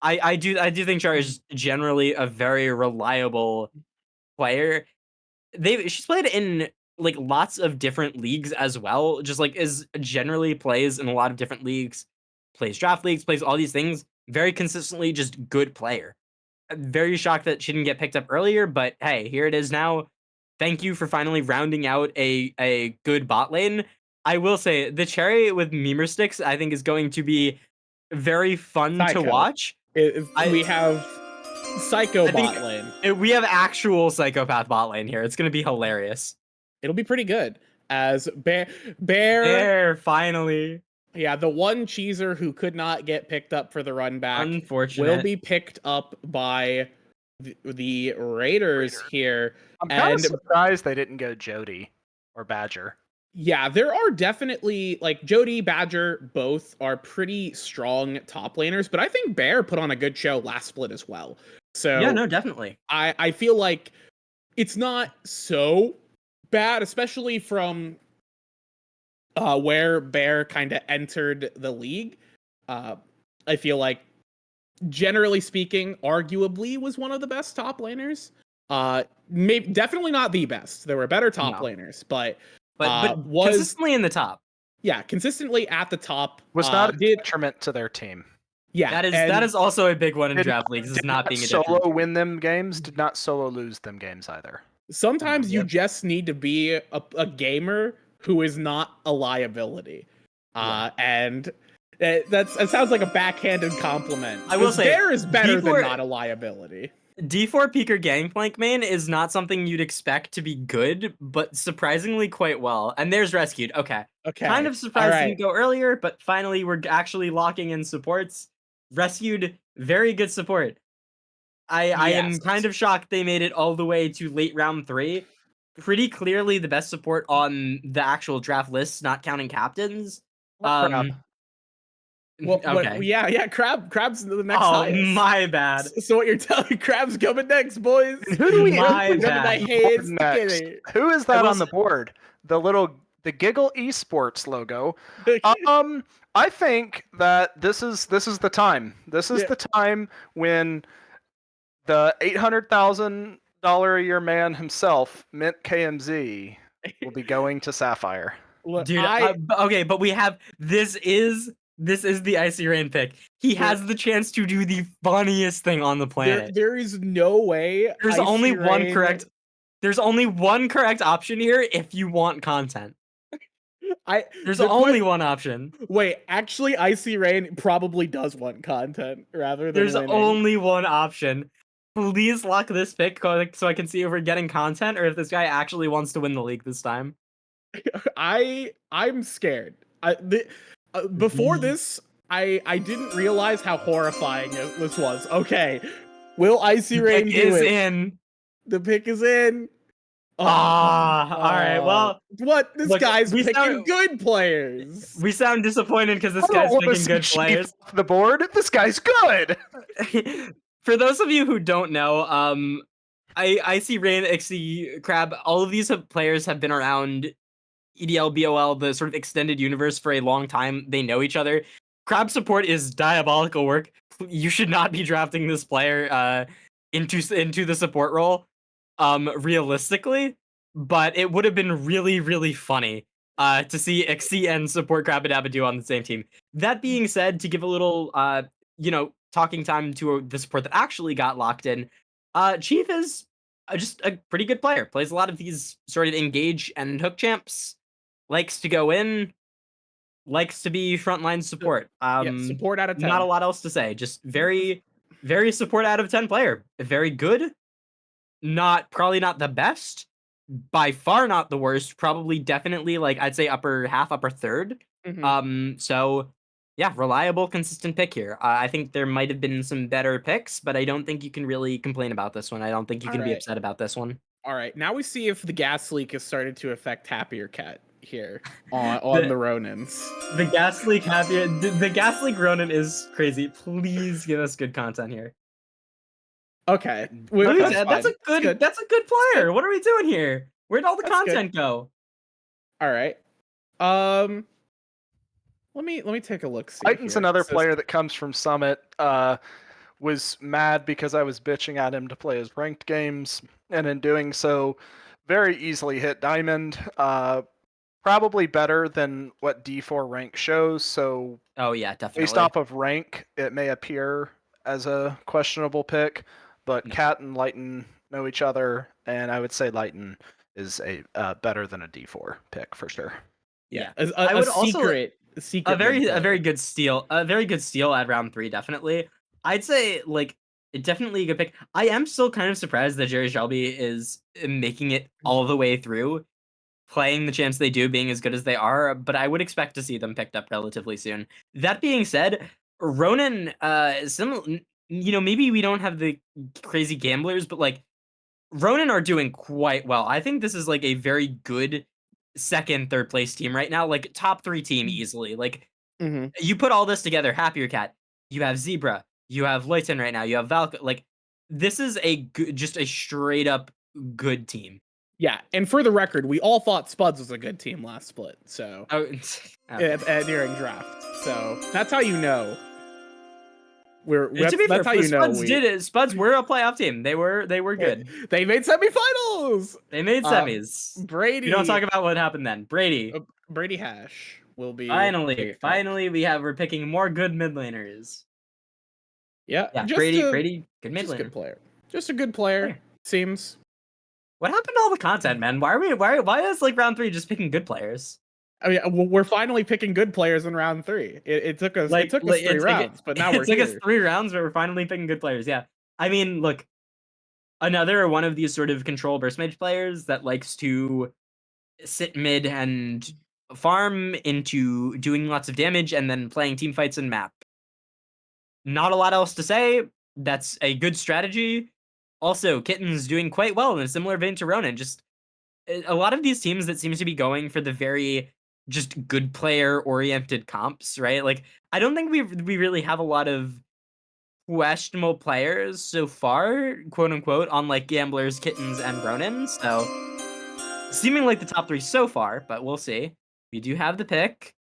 I do think Char is generally a very reliable player. She's played in like lots of different leagues as well. Just like is generally plays in a lot of different leagues, plays draft leagues, plays all these things very consistently. Just good player. I'm very shocked that she didn't get picked up earlier, but hey, here it is now. Thank you for finally rounding out a good bot lane. I will say the cherry with Memer sticks I think is going to be very fun Psycho. to watch. We have Psycho I think- bot lane. We have actual psychopath bot lane here. It's gonna be hilarious. It'll be pretty good. As Bear, There, finally. yeah, the one cheeser who could not get picked up for the run back Unfortunate. will be picked up by the Raiders here. I'm kind of And- surprised they didn't go Jody or Badger. Yeah, there are definitely like Jody, Badger, both are pretty strong top laners, but I think Bear put on a good show last split as well. So Yeah, no, definitely. I feel like it's not so bad, especially from where Bear kind of entered the league. I feel like, generally speaking, arguably was one of the best top laners. Maybe definitely not the best. There were better top No. laners, but But was consistently in the top. yeah, consistently at the top. Was not a did detriment to their team. yeah That is also a big one in Did draft leagues. Is Did not being a solo detriment. win them games. Did not solo lose them games either. sometimes you Yep. just need to be a gamer who is not a liability. And that sounds like a backhanded compliment. I will say, Bear is better than D4 not a liability. D4 Peeker Gangplank main is not something you'd expect to be good, but surprisingly quite well. And there's Rescued. Okay. Okay. Kind of surprised All didn't go earlier, but finally we're actually locking in supports. Rescued, very good support. I am Yes. kind of shocked they made it all the way to late round 3. Pretty clearly the best support on the actual draft list, not counting captains. Crap. Well, Okay. yeah, Crab's the next Oh, highest. my bad. So what you're telling Crab's coming next, boys? Who do we My who do we bad. have My hands next? together. Who is that will on the board? The Giggle Esports logo. I think that this is the time. This is Yeah. the time when the $800,000 a year man himself, Mint KMZ, will be going to Sapphire. Look, Dude, okay, but we have this is the Icy Rain pick. He has the chance to do the funniest thing on the planet. there is no way. There's Icy only one Rain- correct. There's only one correct option here if you want content. There's the only one option. Wait, actually, Icy Rain probably does want content rather than There's winning. only one option. Please lock this pick so I can see if we're getting content or if this guy actually wants to win the league this time. I'm scared. Before this, I didn't realize how horrifying this was. Okay, will Icy Rain Pick do is it? in. The pick is in. All right. Well, what? This look, guy's we picking sound- good players. we sound disappointed because this I don't guy's wanna picking see good Chief players. off the board. This guy's good. For those of you who don't know, I see Rain, XC, Crab, all of these players have been around EDL, BOL, the sort of extended universe for a long time. They know each other. Crab support is diabolical work. You should not be drafting this player into the support role, realistically, but it would have been really, really funny to see XC and support Crabadabadoo on the same team. That being said, to give a little talking time to the support that actually got locked in, Chief is just a pretty good player. Plays a lot of these sort of engage and hook champs. Likes to go in. Likes to be frontline support. Support out of 10. Not a lot else to say. Just very, very support out of 10 player. Very good. Probably not the best. By far not the worst. Probably definitely I'd say upper half, upper third. Mhm. So yeah, reliable, consistent pick here. I think there might have been some better picks, but I don't think you can really complain about this one. I don't think you can be upset about this one. All right, now we see if the gas leak has started to affect Happier Cat here on the Ronins. The gas leak happier. The gas leak Ronin is crazy. Please give us good content here. Okay, That's a good. That's a good player. good. What are we doing here? Where'd all the That's content go? All right. Let me take a look. Titan's another player that comes from Summit. Was mad because I was bitching at him to play his ranked games, and in doing so, very easily hit Diamond. Probably better than what D4 rank shows. So Oh yeah, definitely. based off of rank, it may appear as a questionable pick, but No. Cat and Lighten know each other, and I would say Lighten is a better than a D4 pick for sure. Yeah, I would also secret a very good steal. A very good steal at round 3, definitely. I'd say definitely a good pick. I am still kind of surprised that Jerry Shelby is making it all the way through, playing the champs they do, being as good as they are, but I would expect to see them picked up relatively soon. That being said, Ronin, maybe we don't have the crazy gamblers, but Ronin are doing quite well. I think this is a very good second, third place team right now, top 3 team easily. Mhm. You put all this together, Happier Cat, you have Zebra, you have Leighton right now, you have Valk. This is just a straight up good team. Yeah, and for the record, we all thought Spuds was a good team last split. So during draft, so that's how you know. That's how you know. Spuds were a playoff team. They were good. They made semifinals. They made semis. Brady. We don't talk about what happened then. Brady. Brady Hash will be Finally, we're picking more good mid laners. Yeah, Brady, good mid just a laner. good player. Just a good player. Seems. What happened to all the content, man? Why is like round 3 just picking good players? I mean, we're finally picking good players in round 3. It took us Like, 3 rounds, but now it we're took us here. 3 rounds, but we're finally picking good players. Yeah, I mean, look, another one of these sort of control burst mage players that likes to sit mid and farm into doing lots of damage and then playing team fights and map. Not a lot else to say. That's a good strategy. Also, Kitten's doing quite well in a similar vein to Ronan. Just a lot of these teams that seems to be going for the very just good player oriented comps, right? Like, I don't think we really have a lot of questionable players so far, quote unquote, on like Gamblers, Kittens, and Ronin. So seeming like the top 3 so far, but we'll see. We do have the pick.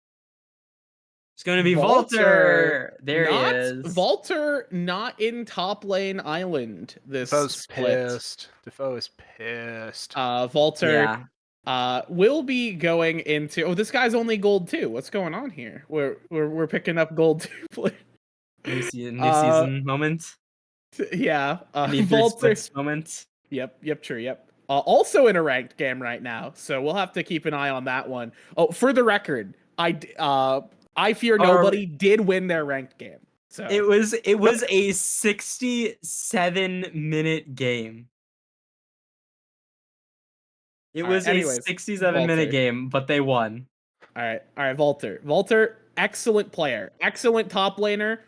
It's going to be Volter. There he is. Volter not in top lane island this Defoe's split. pissed. Defoe is pissed. Volter Yeah. will be going into. Oh, this guy's only gold 2. What's going on here? We're picking up gold 2 players. New season moment. Yeah, Need 3 Volter. splits moment. Yep, true, yep. Also in a ranked game right now, so we'll have to keep an eye on that one. Oh, for the record, I Fear Nobody did win their ranked game. So it was a 67-minute game. It was a 67-minute game, but they won. All right, Volter. Volter, excellent player, excellent top laner.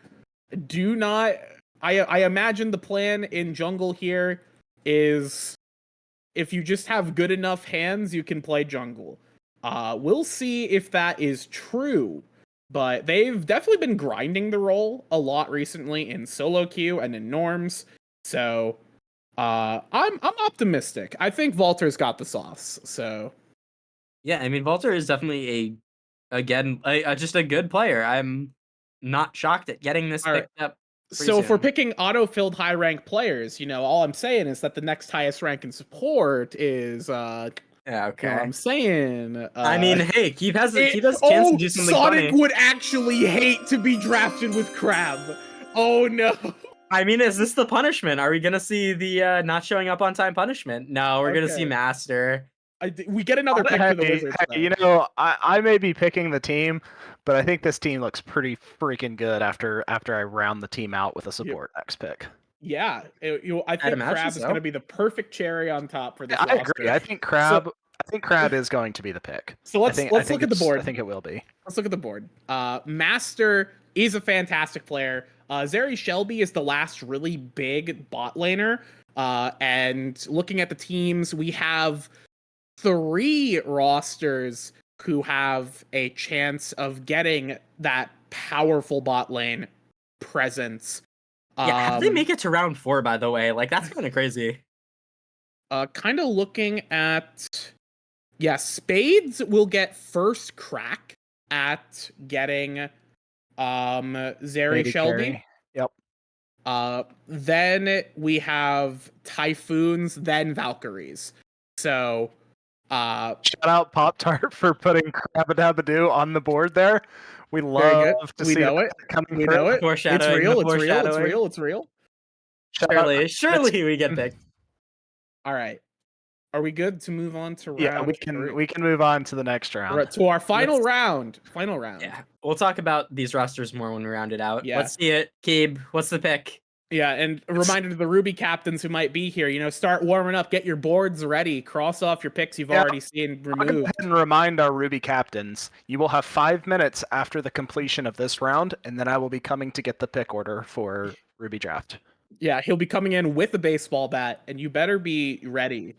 Do not. I imagine the plan in jungle here is if you just have good enough hands, you can play jungle. We'll see if that is true, but they've definitely been grinding the role a lot recently in solo queue and in norms. So I'm optimistic. I think Volter's got the sauce. So yeah, I mean, Volter is definitely just a good player. I'm not shocked at getting this picked up. So if we're picking auto-filled high-rank players, all I'm saying is that the next highest rank in support is yeah, okay. You know what I'm saying? I mean, hey, Keep has a chance to do something Sonic funny. would actually hate to be drafted with Crab. Oh no. I mean, is this the punishment? Are we gonna see the not showing up on time punishment? No, we're gonna see Master. We get another pick for the Wizards. Hey, I may be picking the team, but I think this team looks pretty freaking good after I round the team out with a support X pick. Yeah, I think Crab is going to be the perfect cherry on top for this roster. I agree. I think Crab is going to be the pick. So let's look at the board. I think it will be. Let's look at the board. Master is a fantastic player. Zeri Shelby is the last really big bot laner. And looking at the teams, we have 3 rosters who have a chance of getting that powerful bot lane presence. Yeah, how did they make it to round 4, by the way? Like, that's kind of crazy. Kind of looking at... Yeah, Spades will get first crack at getting Zeri Lady Shelby. Carey. Yep. Then we have Typhoons, then Valkyries. So... shout out Pop Tart for putting Crabadabadoo on the board there. We love to see it coming. We know it. Foreshadowing. It's real. Surely we get picked. All right. Are we good to move on to round? Yeah, we can move on to the next round. To our final round. Yeah, we'll talk about these rosters more when we round it out. Yeah. Let's see it. Keeb, what's the pick? Yeah, and a reminder to the Ruby captains who might be here, start warming up, get your boards ready, cross off your picks you've already seen removed. Go ahead and remind our Ruby captains, you will have 5 minutes after the completion of this round, and then I will be coming to get the pick order for Ruby draft. Yeah, he'll be coming in with a baseball bat, and you better be ready.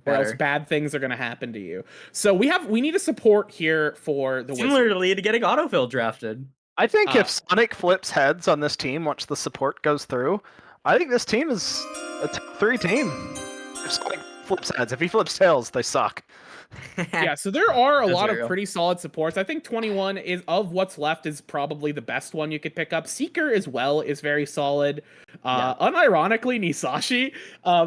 Or else bad things are going to happen to you. So we need a support here for the Similarly to getting autofill drafted. I think if Sonic flips heads on this team once the support goes through, I think this team is a top 3 team. If Sonic flips heads, if he flips tails, they suck. Yeah, so there are a lot of pretty solid supports. I think 21 is of what's left is probably the best one you could pick up. Seeker as well is very solid. Unironically, Nisashi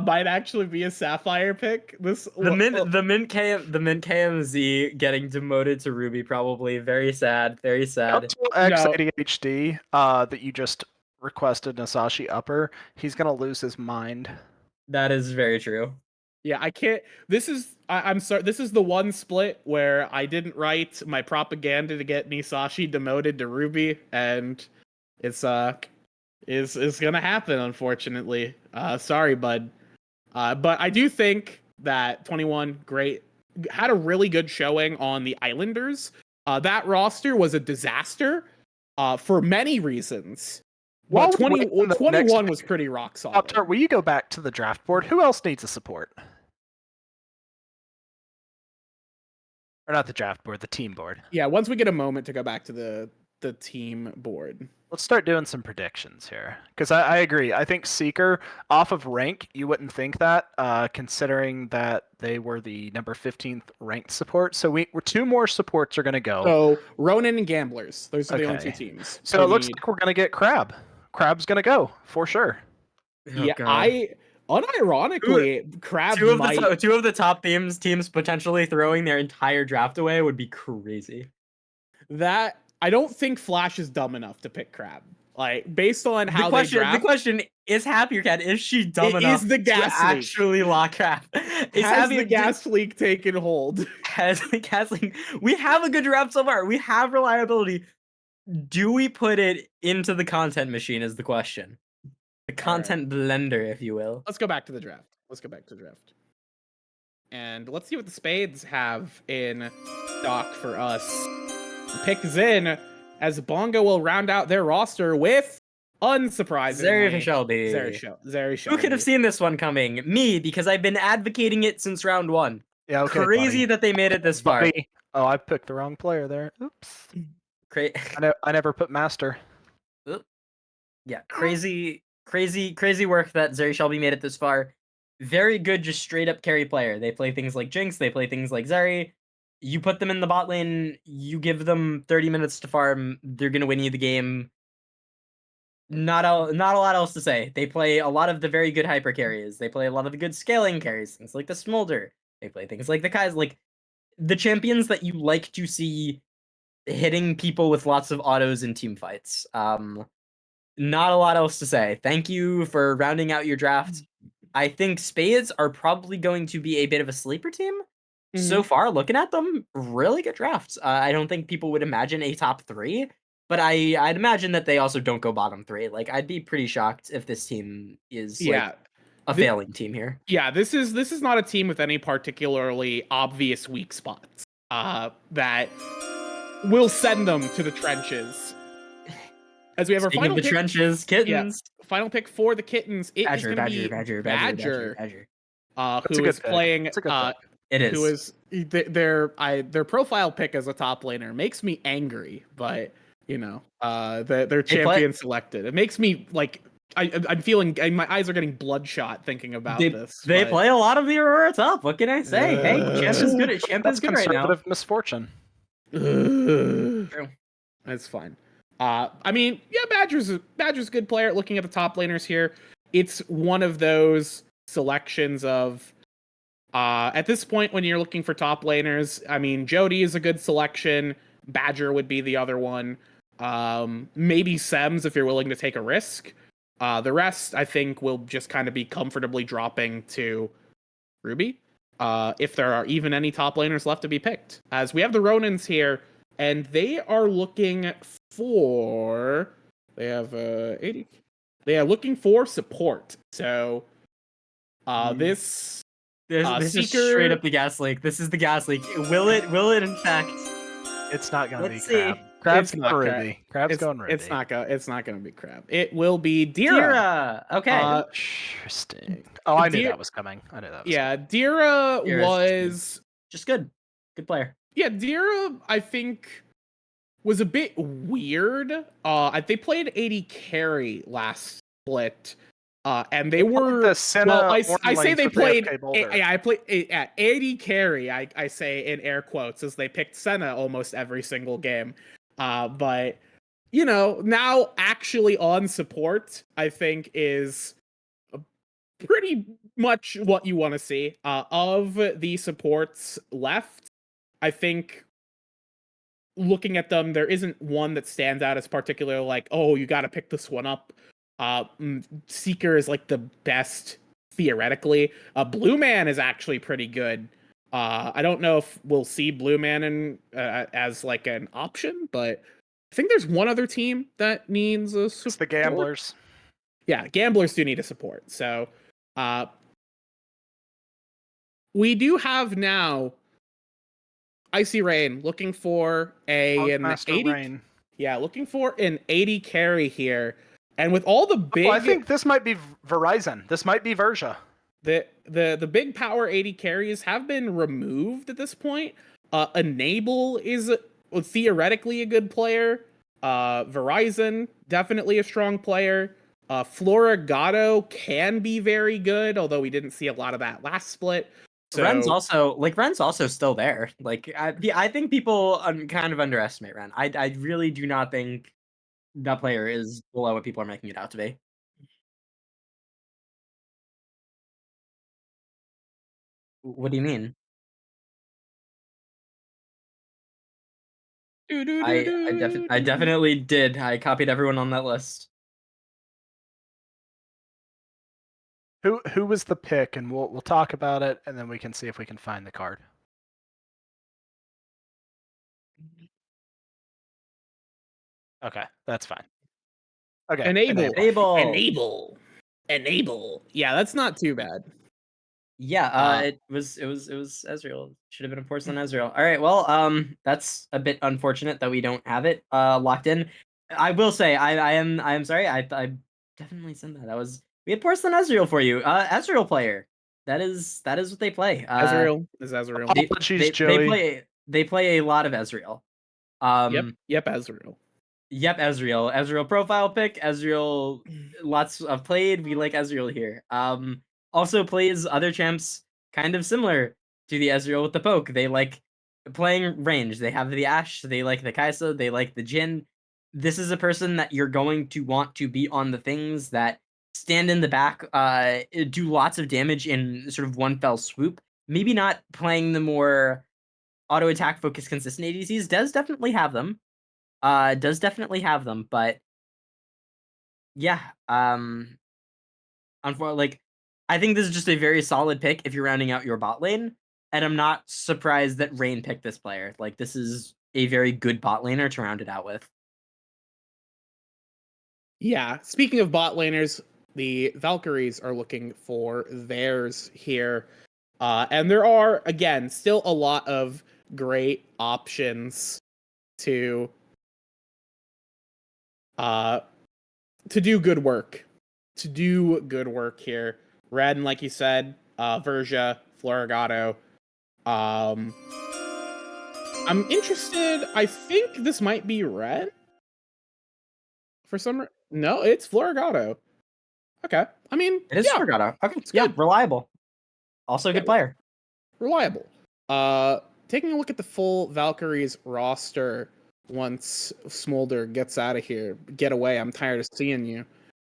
might actually be a Sapphire pick. The mint KMZ getting demoted to Ruby probably very sad. Very sad. X80HD that you just requested Nisashi upper. He's gonna lose his mind. That is very true. Yeah, I can't. I'm sorry. This is the one split where I didn't write my propaganda to get Nisashi demoted to Ruby, and it's is gonna happen, unfortunately. Sorry, bud. But I do think that 21 great had a really good showing on the Islanders. That roster was a disaster for many reasons. While But we wait on the next 21 was pretty rock solid. Otter, will you go back to the draft board? Who else needs a support? Or not the draft board, the team board. Yeah, once we get a moment to go back to the team board. Let's start doing some predictions here. Because I agree. I think Seeker, off of rank, you wouldn't think that, considering that they were the number 15th ranked support. So we're 2 more supports are going to go. So Ronin and Gamblers, those are the only 2 Okay. teams. So it looks like we're going to get Crab. Crab's going to go, for sure. Yeah, unironically, Crab two of might. the top teams potentially throwing their entire draft away would be crazy. That I don't think Flash is dumb enough to pick Crab. Like based on how they draft. The question is, Happier Cat, is she dumb enough is the gas to leak. actually lock Crab? Has the gas leak taken hold? Has the gas leak? We have a good draft so far. We have reliability. Do we put it into the content machine? Is the question. The content blender, if you will. Let's go back to the draft. And let's see what the Spades have in stock for us. Pick Zin, as Bongo will round out their roster with, unsurprisingly, Zeri Shelby. Who could have seen this one coming? Me, because I've been advocating it since round 1. Yeah, okay, crazy buddy. that they made it this far. Buddy. Oh, I picked the wrong player there. Oops. I never put Master. Yeah, crazy work that Zeri Shelby made it this far. Very good, just straight up carry player. They play things like Jinx, they play things like Zeri. You put them in the bot lane, you give them 30 minutes to farm, they're gonna win you the game. Not a lot else to say. They play a lot of the very good hyper carries. They play a lot of the good scaling carries, things like the Smolder. They play things like the Kai's, like the champions that you like to see hitting people with lots of autos in team fights. Not a lot else to say. Thank you for rounding out your draft. I think Spades are probably going to be a bit of a sleeper team. So far, looking at them, really good drafts. I don't think people would imagine a top 3, but I'd imagine that they also don't go bottom 3. Like, I'd be pretty shocked if this team is like a failing team here. Yeah, this is not a team with any particularly obvious weak spots that will send them to the trenches. As we have our final pick, trenches, kittens. Yeah, final pick for the kittens. It is going to be Badger. Who is playing? It is. Who is their profile pick as a top laner makes me angry, but you know, their champion selected. It makes me like I'm feeling my eyes are getting bloodshot thinking about this. They play a lot of the Aurora top. What can I say? Hey, Champ is good. Champ is good right now. Conservative misfortune. True. That's fine. I mean, yeah, Badger's a good player. Looking at the top laners here, it's one of those selections of at this point when you're looking for top laners. I mean, Jody is a good selection. Badger would be the other one. Maybe Sems if you're willing to take a risk. The rest, I think, will just kind of be comfortably dropping to Ruby. If there are even any top laners left to be picked, as we have the Ronins here, and they are looking for. They have 80. They are looking for support. So, this is straight up the gas leak. This is the gas leak. Will it in fact? It's not gonna be Crab. Crab's going Ruby. Crab's going Ruby. It's not gonna be Crab. It will be Dira. Okay. Interesting. Oh, I knew that was coming. Yeah, Dira was just good. Good player. Yeah, Dira, I think, was a bit weird. They played 80 carry last split. And they were the Senna. Well, I say they played. I played 80 carry. I say in air quotes as they picked Senna almost every single game. But you know, now actually on support, I think is pretty much what you want to see. Of the supports left, I think looking at them, there isn't one that stands out as particularly like, oh, you got to pick this one up. Seeker is like the best theoretically. Blue Man is actually pretty good. I don't know if we'll see Blue Man in as like an option, but I think there's one other team that needs a support. It's the Gamblers. Yeah, Gamblers do need a support. So we do have now Icy Rain looking for an Master 80. Rain. Yeah, looking for an 80 carry here. And with all the big Oh, I think this might be Verizon. This might be Verja. the big power 80 carries have been removed at this point. Enable is theoretically a good player. Verizon, definitely a strong player. Florigato can be very good, although we didn't see a lot of that last split. So, Ren's also still there. Like I think people kind of underestimate Ren. I really do not think that player is below what people are making it out to be. What do you mean? I definitely did. I copied everyone on that list. Who was the pick, and we'll talk about it, and then we can see if we can find the card. Okay, that's fine. Okay, Enable. Yeah, that's not too bad. Yeah, it was Ezreal. Should have been a porcelain Ezreal. All right, well, that's a bit unfortunate that we don't have it locked in. I will say I am sorry. I definitely sent that. We had porcelain Ezreal for you. Ezreal player. That is what they play. Ezreal is Ezreal. Apologies, Joey. They play a lot of Ezreal. Yep, Ezreal. Yep, Ezreal. Ezreal profile pick. Ezreal, lots of played. We like Ezreal here. Also plays other champs kind of similar to the Ezreal with the poke. They like playing range. They have the Ashe. They like the Kai'Sa. They like the Jhin. This is a person that you're going to want to be on the things that stand in the back, do lots of damage in sort of one fell swoop. Maybe not playing the more auto attack focused consistent ADCs. Does definitely have them. But yeah, like I think this is just a very solid pick if you're rounding out your bot lane, and I'm not surprised that Rain picked this player. Like this is a very good bot laner to round it out with. Yeah, speaking of bot laners, the Valkyries are looking for theirs here. And there are, again, still a lot of great options to do good work. To do good work here. Red, like you said, Verja, Florigato. I'm interested. I think this might be Red. For some no, it's Florigato. Okay. I mean, It is yeah. Forgotta. Okay, it's Yeah. good. Reliable. Also a good player. Reliable. Taking a look at the full Valkyries roster once Smolder gets out of here. Get away. I'm tired of seeing you.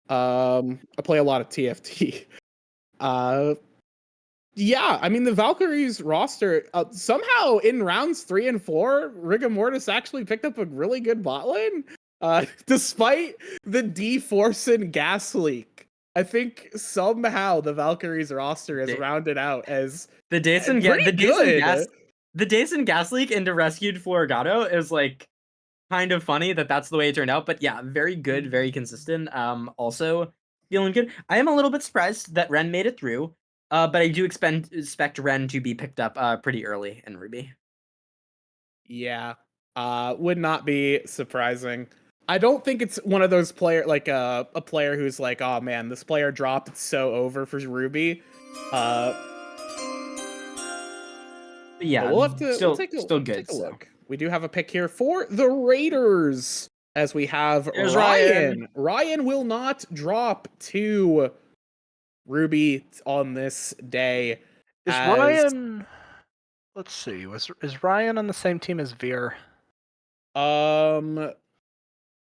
I play a lot of TFT. Yeah, I mean the Valkyries roster somehow in rounds 3 and 4, Rigor Mortis actually picked up a really good bot lane. Despite the D-Force and gas leak. I think somehow the Valkyries roster is rounded out as the Dason gas leak into rescued Florigato is like kind of funny that's the way it turned out. But yeah, very good, very consistent. Also feeling good. I am a little bit surprised that Ren made it through. But I do expect Ren to be picked up pretty early in Ruby. Yeah. Would not be surprising. I don't think it's one of those player like a player who's like, oh man, this player dropped, it's so over for Ruby. Yeah, we'll have to still take a good. look. We do have a pick here for the Raiders, as we have There's Ryan. Ryan will not drop to Ruby on this day. Is Ryan? Let's see. Is Ryan on the same team as Veer?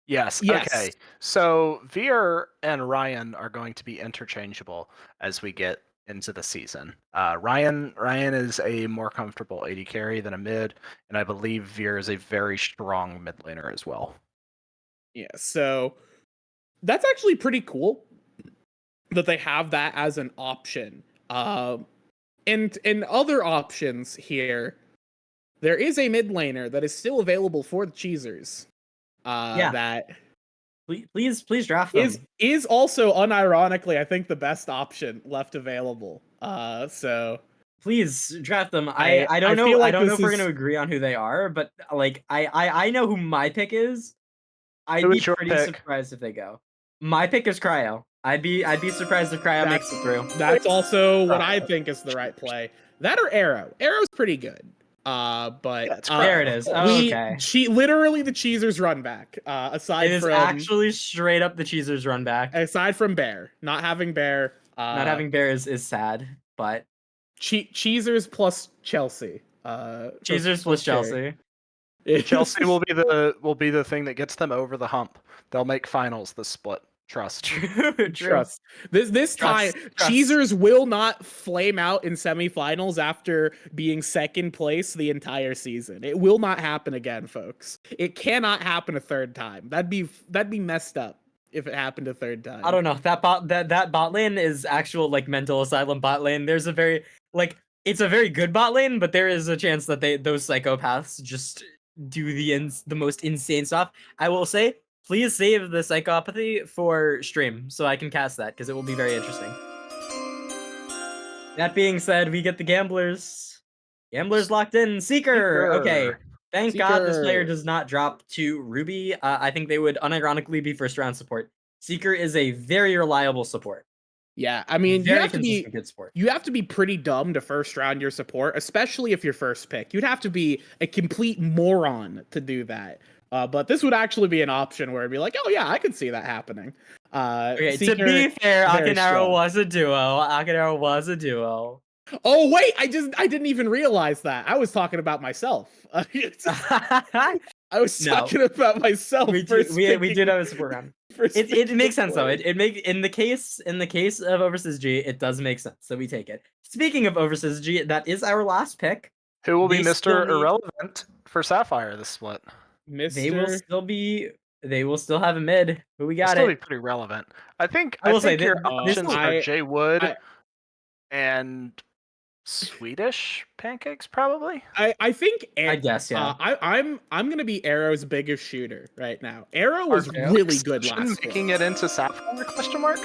Yes. Okay. So Veer and Ryan are going to be interchangeable as we get into the season. Ryan is a more comfortable AD carry than a mid, and I believe Veer is a very strong mid laner as well. Yeah. So that's actually pretty cool. that they have that as an option. And other options here, there is a mid laner that is still available for the Cheesers. Yeah. That Please draft them. is also unironically, I think, the best option left available. So Please draft them. I I don't know. feel I like don't know this if we're is- gonna agree on who they are, but like I know who my pick is. I'd Who be is your pretty pick? surprised if they go. My pick is Cryo. I'd be surprised if Cryo makes it through. That's also what I think is the right play. That or Arrow. Arrow's pretty good. But Yeah, it's There it is. Oh, okay. Literally the Cheesers run back. Aside It is from actually straight up the Cheesers run back. aside from Bear, not having Bear, Not having Bear is sad, but Cheesers plus Chelsea. Cheesers plus Chelsea. Chelsea will be the thing that gets them over the hump. They'll make finals this split. Trust. True. Trust. This time, Trust. Cheesers will not flame out in semifinals after being second place the entire season. It will not happen again, folks. It cannot happen a third time. That'd be messed up if it happened a third time. I don't know. That bot lane is actual like mental asylum bot lane. There's a very like it's a very good bot lane, but there is a chance that those psychopaths just do the most insane stuff. I will say, please save the psychopathy for stream so I can cast that because it will be very interesting. That being said, we get the gamblers. Gamblers locked in. Seeker. Okay. Thank God this player Seeker. does not drop to Ruby. I think they would unironically be first round support. Seeker is a very reliable support. Yeah, I mean, Very consistent good support. you have to be pretty dumb to first round your support, especially if you're first pick. You'd have to be a complete moron to do that. But this would actually be an option where it'd be like, oh yeah, I could see that happening. Okay, Seeker, to be fair, very Akinaro strong. was a duo. Akinaro was a duo. Oh wait, I didn't even realize that. I was talking about myself. I was No. talking about myself. we did have a support round. It makes sense though. It make in the case of Oversys G, it does make sense. So we take it. Speaking of Oversys G, that is our last pick. Who will be They still Mr. need- Irrelevant for Sapphire this split? They will still have a mid. But we They'll got still it. be pretty relevant. I think I will say your that this options will- are Jay Wood I- and Swedish pancakes, probably. I think I guess, yeah. I'm gonna be Arrow's biggest shooter right now. Arrow Are was really good Exception last making split. it into Sapphire? Question mark.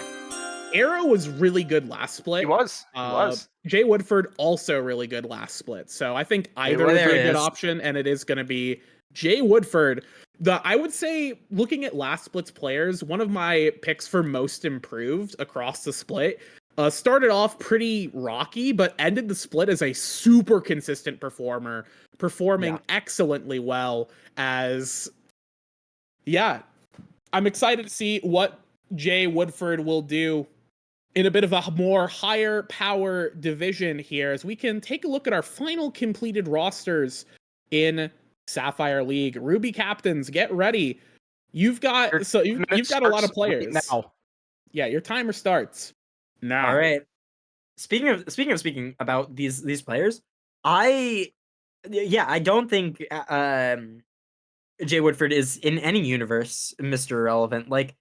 Arrow was really good last split. He was. He was. Jay Woodford also really good last split. So I think either Wood- is There a it good is. option, and it is going to be Jay Woodford. I would say, looking at last split's players, one of my picks for most improved across the split. Started off pretty rocky, but ended the split as a super consistent performer, performing excellently well. I'm excited to see what Jay Woodford will do in a bit of a more higher power division here, as we can take a look at our final completed rosters in Sapphire League. Ruby captains, get ready. You've got you've got a lot of players now. Yeah, your timer starts now. All right. Speaking about these players, I don't think Jay Woodford is in any universe Mr. Irrelevant. Like,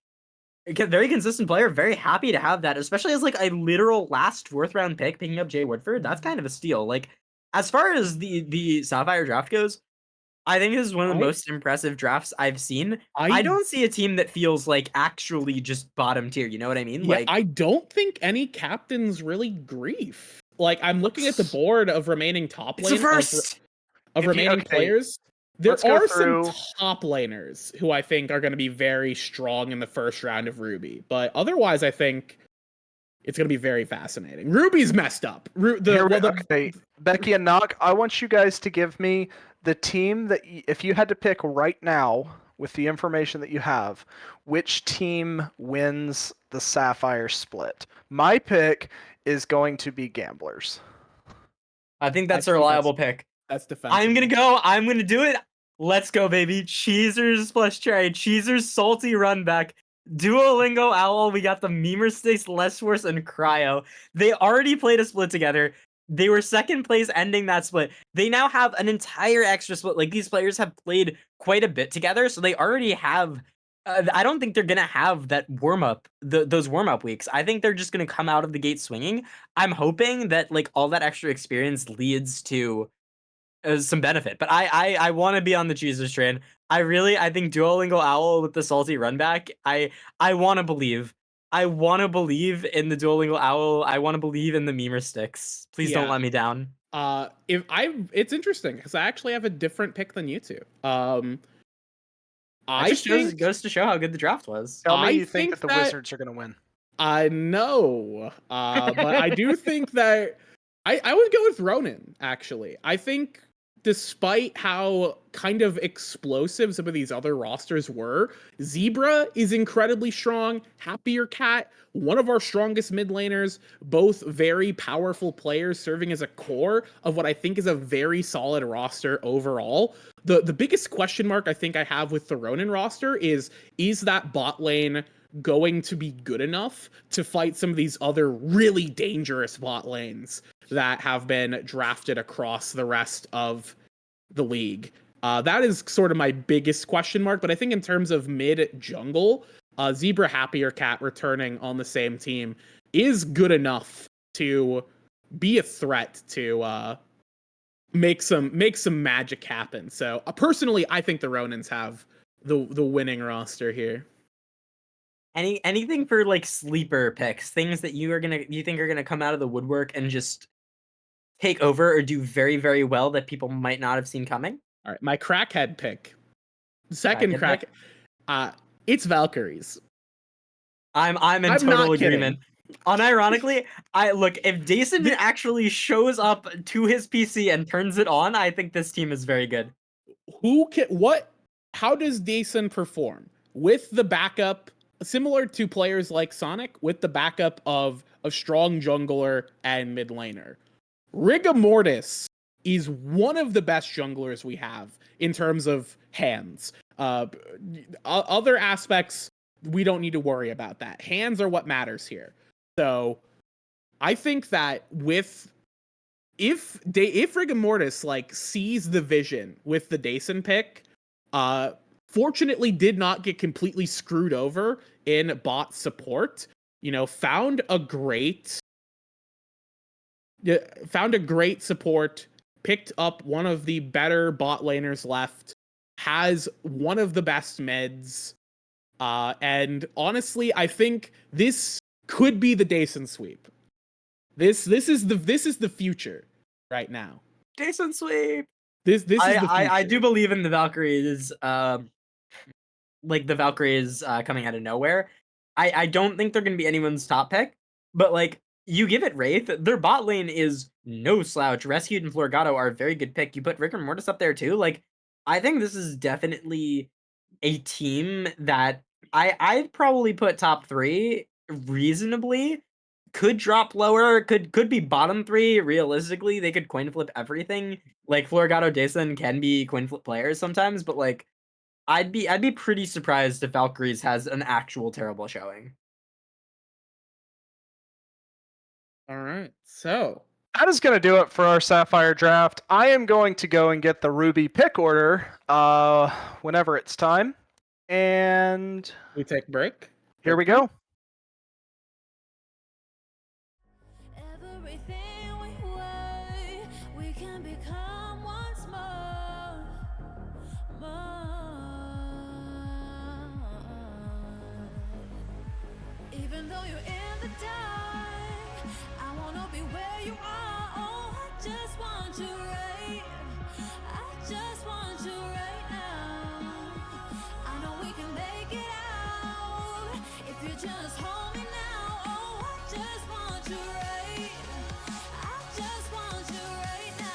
very consistent player. Very happy to have that, especially as like a literal last fourth round pick. Picking up Jay Woodford, that's kind of a steal. Like, as far as the Sapphire draft goes, I think this is one of the most impressive drafts I've seen. I don't see a team that feels like actually just bottom tier. You know what I mean? Yeah, Like, I don't think any captains really grief. Like, I'm looking at the board of remaining top it's the lane first. of remaining players. There let's go are through- some top laners who I think are going to be very strong in the first round of Ruby, but otherwise, I think it's going to be very fascinating. Ruby's messed up. Okay, Becky and Knock, I want you guys to give me the team that if you had to pick right now with the information that you have, which team wins the Sapphire split. My pick is going to be Gamblers. I think that's I a think reliable pick. That's defensive. I'm gonna go. I'm gonna do it. Let's go, baby. Cheesers plus Cherry. Cheesers salty run back. Duolingo Owl. We got the Memer Sticks, Less Worse, and Cryo. They already played a split together. They were second place ending that split. They now have an entire extra split. Like, these players have played quite a bit together, so they already have I don't think they're gonna have that warm up, those warm up weeks. I think they're just gonna come out of the gate swinging. I'm hoping that like all that extra experience leads to some benefit, but I want to be on the Jesus train. I think Duolingo Owl with the salty run back. I want to believe. I want to believe in the Duolingo Owl. I want to believe in the memer sticks. Please don't Yeah. let me down. It's interesting because I actually have a different pick than you two. That I just think goes to show how good the draft was. Tell me I you think think that the that- Wizards are going to win. I know, but I do think that I would go with Ronan. Actually, I think despite how kind of explosive some of these other rosters were, Zebra is incredibly strong. Happier Cat, one of our strongest mid laners, both very powerful players serving as a core of what I think is a very solid roster overall. The biggest question mark I think I have with the Ronan roster is that bot lane going to be good enough to fight some of these other really dangerous bot lanes that have been drafted across the rest of the league? That is sort of my biggest question mark. But I think in terms of mid jungle, Zebra Happier Cat returning on the same team is good enough to be a threat to make some magic happen. So personally, I think the Ronins have the winning roster here. Anything for like sleeper picks, things that you think are gonna come out of the woodwork and just take over or do very, very well that people might not have seen coming? All right, my crackhead pick. Second Crackhead crack. It's Valkyries. I'm in I'm total not kidding. agreement. Unironically, I look, if Dason actually shows up to his PC and turns it on, I think this team is very good. How does Dason perform with the backup, similar to players like Sonic, with the backup of a strong jungler and mid laner? Rigamortis is one of the best junglers we have in terms of hands. Other aspects, we don't need to worry about that. Hands are what matters here. So I think that if Rigamortis like sees the vision with the Dason pick, fortunately did not get completely screwed over in bot support, found a great support, picked up one of the better bot laners left, has one of the best meds, and honestly, I think this could be the Dason sweep. This is the future right now. Dason sweep. This is the future. I do believe in the Valkyries. Like the Valkyries coming out of nowhere. I don't think they're gonna be anyone's top pick, but like you give it Wraith, their bot lane is no slouch. Rescued and Florgato are a very good pick. You put Rigor Mortis up there too. Like I think this is definitely a team that I'd probably put top 3 reasonably. Could drop lower, could be bottom 3 realistically. They could coin flip everything. Like Florgato Dason can be coin flip players sometimes, but like I'd be pretty surprised if Valkyries has an actual terrible showing. All right. So That is going to do it for our Sapphire draft. I am going to go and get the Ruby pick order whenever it's time. And we take a break. here we go. Everything we were, we can become once more. Even though you're in the dark, I wanna be where you are. Oh, I just want you right. I just want you right now. I know we can make it out if you just hold me now. Oh, I just want you right. I just want you right now.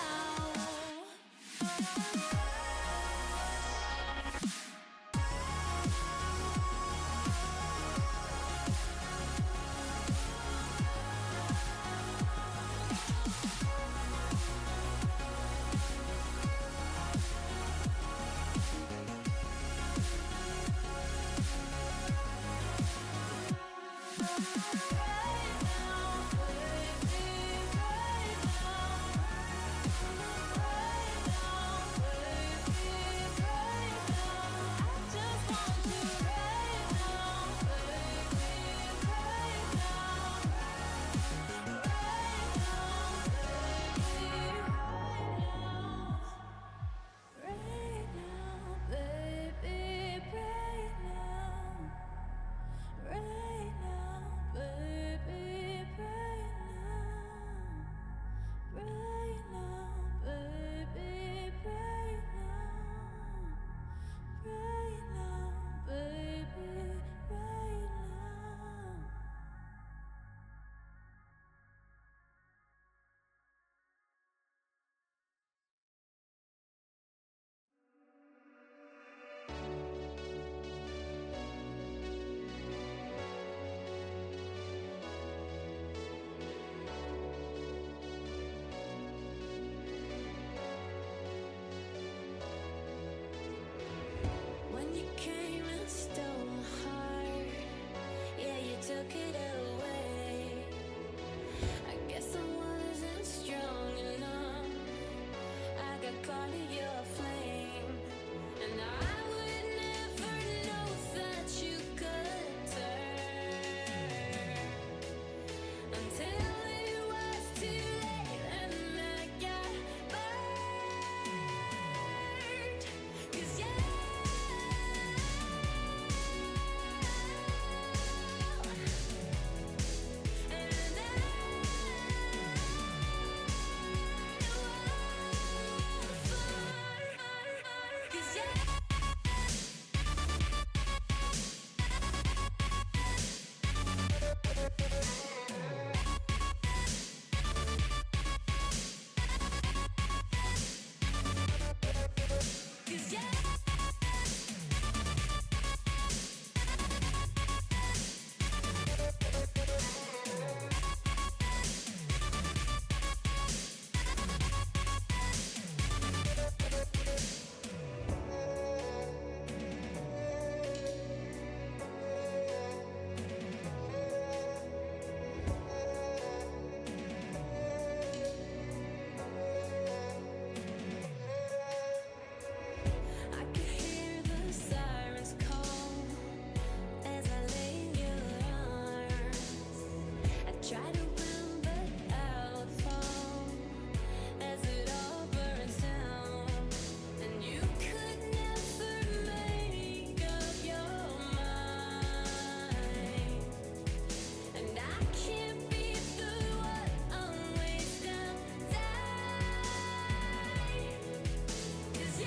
part of your flame. And I would never know that you could turn until it was too late and I got burned. 'Cause I could hear the sirens call as I lay in your arms. I try to run, but I'll fall as it all burns down. And you could never make up your mind. And I can't be through what I'm wasting time. 'Cause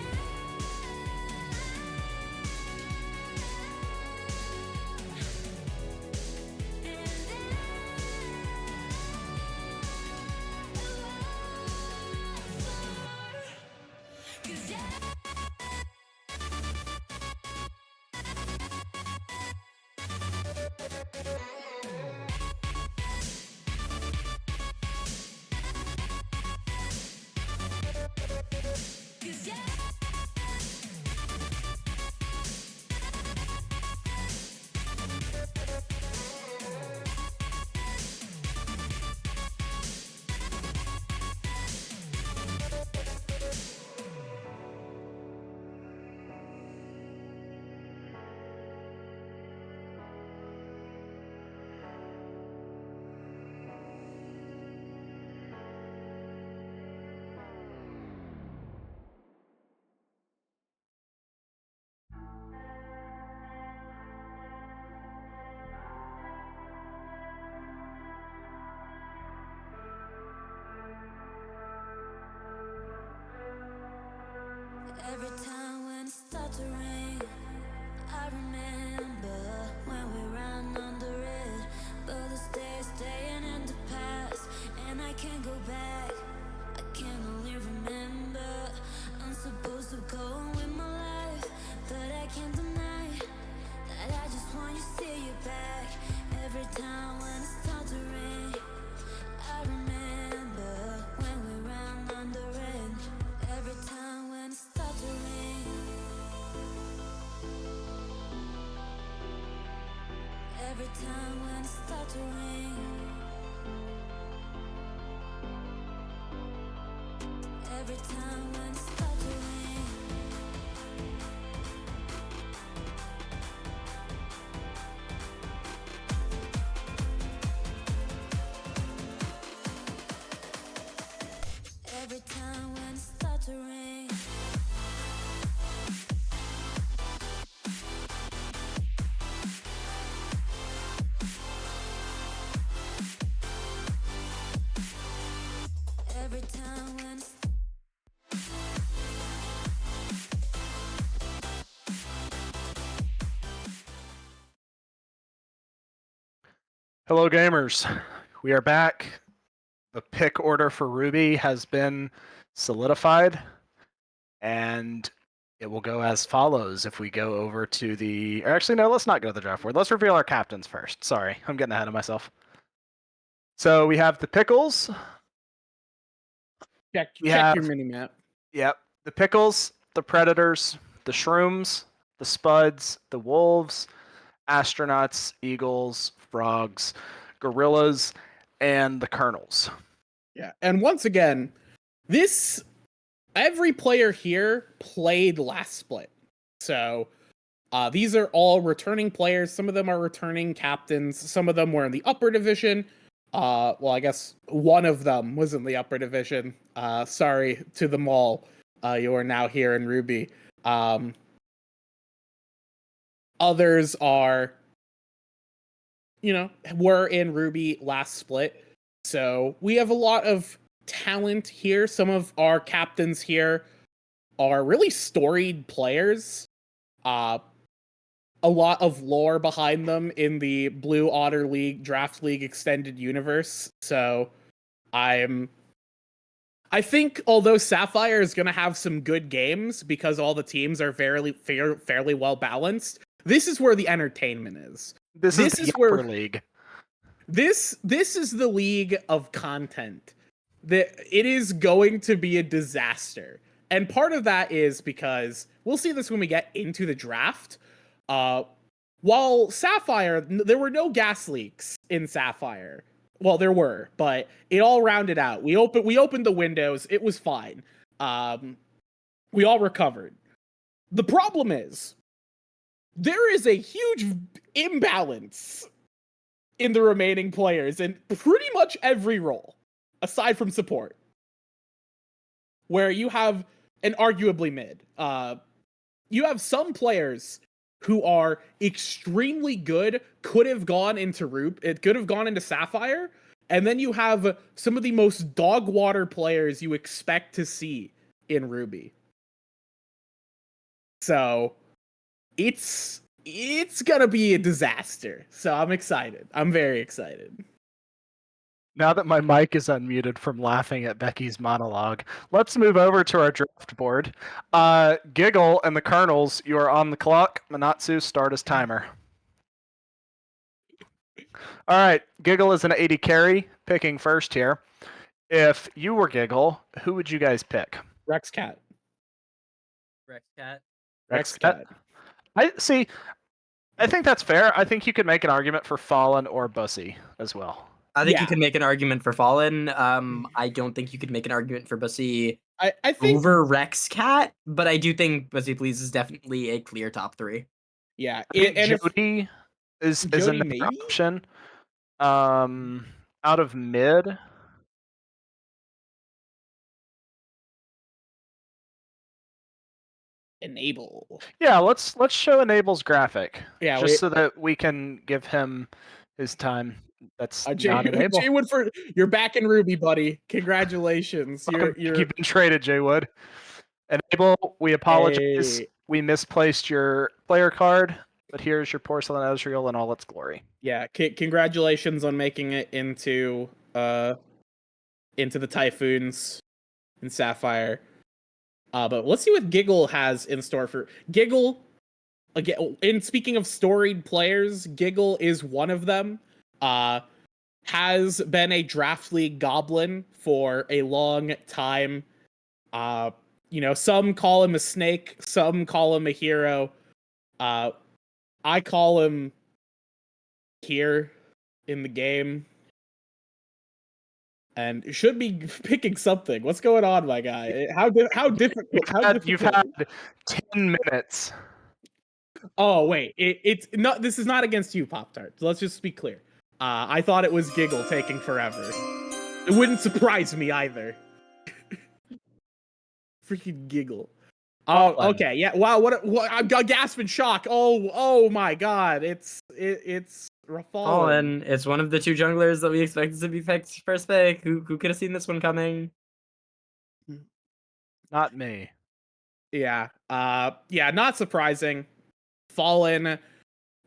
every time when it starts to rain, I remember when we ran under it. But the days staying in the past, and I can't go back. I can only remember. I'm supposed to go on with my life, but I can't deny that I just want to see you back. Every time when it starts to rain, I remember when we ran under it. Every time when it starts to rain, every time when it starts to rain, every time when it starts to rain. Every time when it starts to rain. Every time when it's Hello, gamers. We are back. The pick order for Ruby has been solidified, and it will go as follows. If we go over to the... Or actually, no, let's not go to the draft board. Let's reveal our captains first. Sorry, I'm getting ahead of myself. So we have the Pickles. Check We your have- mini map. Yep. The Pickles, the Predators, the Shrooms, the Spuds, the Wolves, Astronauts, Eagles, Frogs, Gorillas, and the Colonels. Yeah, and once again, this every player here played last split. So these are all returning players. Some of them are returning captains. Some of them were in the upper division. Well, I guess one of them was in the upper division. Sorry to them all. You are now here in Ruby. Others are, were in Ruby last split. So we have a lot of talent here. Some of our captains here are really storied players. A lot of lore behind them in the Blue Otter League Draft League extended universe. So I think although Sapphire is going to have some good games because all the teams are fairly well balanced, this is where the entertainment is. This is the upper league. This is the league of content. It is going to be a disaster. And part of that is because we'll see this when we get into the draft. While Sapphire, there were no gas leaks in Sapphire. Well, there were, but it all rounded out. We opened the windows. It was fine. We all recovered. The problem is there is a huge imbalance in the remaining players in pretty much every role, aside from support, where you have an arguably mid. You have some players who are extremely good, could have gone into Sapphire, and then you have some of the most dog water players you expect to see in Ruby. So it's gonna be a disaster. So I'm excited. I'm very excited. Now that my mic is unmuted from laughing at Becky's monologue, let's move over to our draft board. Giggle and the Colonels, you are on the clock. Manatsu, start his timer. All right, Giggle is an 80 carry, picking first here. If you were Giggle, who would you guys pick? Rex Cat. Rex Cat. I think that's fair. I think you could make an argument for Fallen or Bussy as well. I think you can make an argument for Fallen. I don't think you could make an argument for Bussy I think over Rex Cat, but I do think Bussy Please is definitely a clear top 3. Yeah, and Jody is Jody another option. Out of mid. Enable. Yeah, let's show Enable's graphic. Yeah, so that we can give him his time. That's not Enable. Jay Woodford, you're back in Ruby, buddy. Congratulations. You've been traded, Jay Wood. Enable, we apologize. Hey. We misplaced your player card, but here's your Porcelain Ezreal in all its glory. Yeah, congratulations on making it into the Typhoons in Sapphire. But let's see what Giggle has in store for Giggle. Again, and speaking of storied players, Giggle is one of them. Has been a draft league goblin for a long time. Some call him a snake, some call him a hero. I call him here in the game. And should be picking something. What's going on, my guy? How difficult? You've had 10 minutes. Oh wait, it's not. This is not against you, Pop-Tart. Let's just be clear. I thought it was Giggle taking forever. It wouldn't surprise me either. Freaking Giggle. Oh, okay, yeah. Wow, what? I'm gasping shock. Oh my God! It's Fallen. It's one of the 2 junglers that we expected to be picked first pick. Who could have seen this one coming? Not me. Yeah. Not surprising. Fallen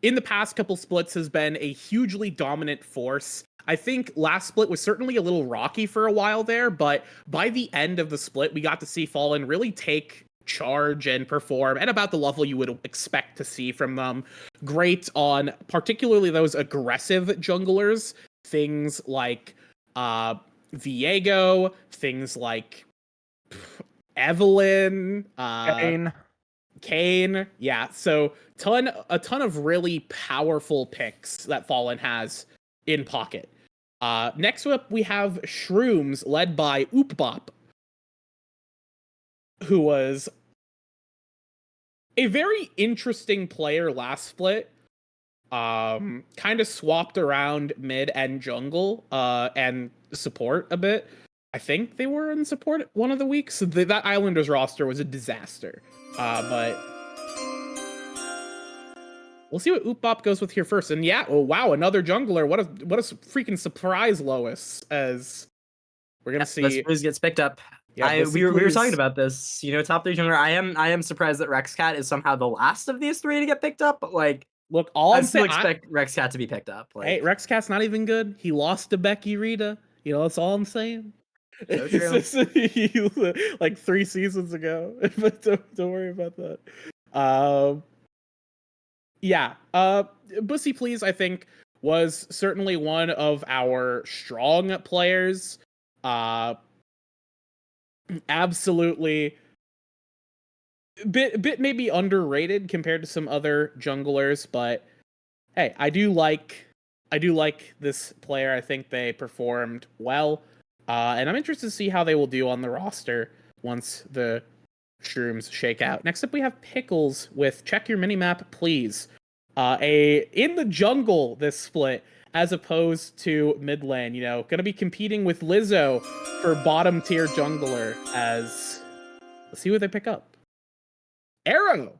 in the past couple splits has been a hugely dominant force. I think last split was certainly a little rocky for a while there, but by the end of the split, we got to see Fallen really take charge and perform at about the level you would expect to see from them. Great on particularly those aggressive junglers, things like Viego, things like Evelyn, Kane. Yeah, so a ton of really powerful picks that Fallen has in pocket. Next up, we have Shrooms, led by Oopbop. who was a very interesting player last split. Kind of swapped around mid and jungle, and support a bit. I think they were in support one of the weeks. So that Islanders roster was a disaster. But we'll see what Oopbop goes with here first. And yeah, oh wow, another jungler. What a freaking surprise, Lois, as we're gonna see. Buzz gets picked up. Yeah, we were talking please. about this. You know, top 3 jungler. I am surprised that Rexcat is somehow the last of these 3 to get picked up. But like, Look, all I I'm still saying, expect Rexcat to be picked up. Like, hey, Rexcat's not even good. He lost to Becky Rita. You know, that's all I'm saying. So It's true. just, like 3 seasons ago. But don't worry about that. Yeah. Bussy Please, I think, was certainly one of our strong players. Absolutely bit maybe underrated compared to some other junglers, but hey, I do like this player. I think they performed well. And I'm interested to see how they will do on the roster once the shrooms shake out. Next up, we have Pickles with Check Your Minimap, Please. In the jungle this split, as opposed to mid lane, you know, gonna be competing with Lizzo for bottom tier jungler. As let's see what they pick up. Arrow,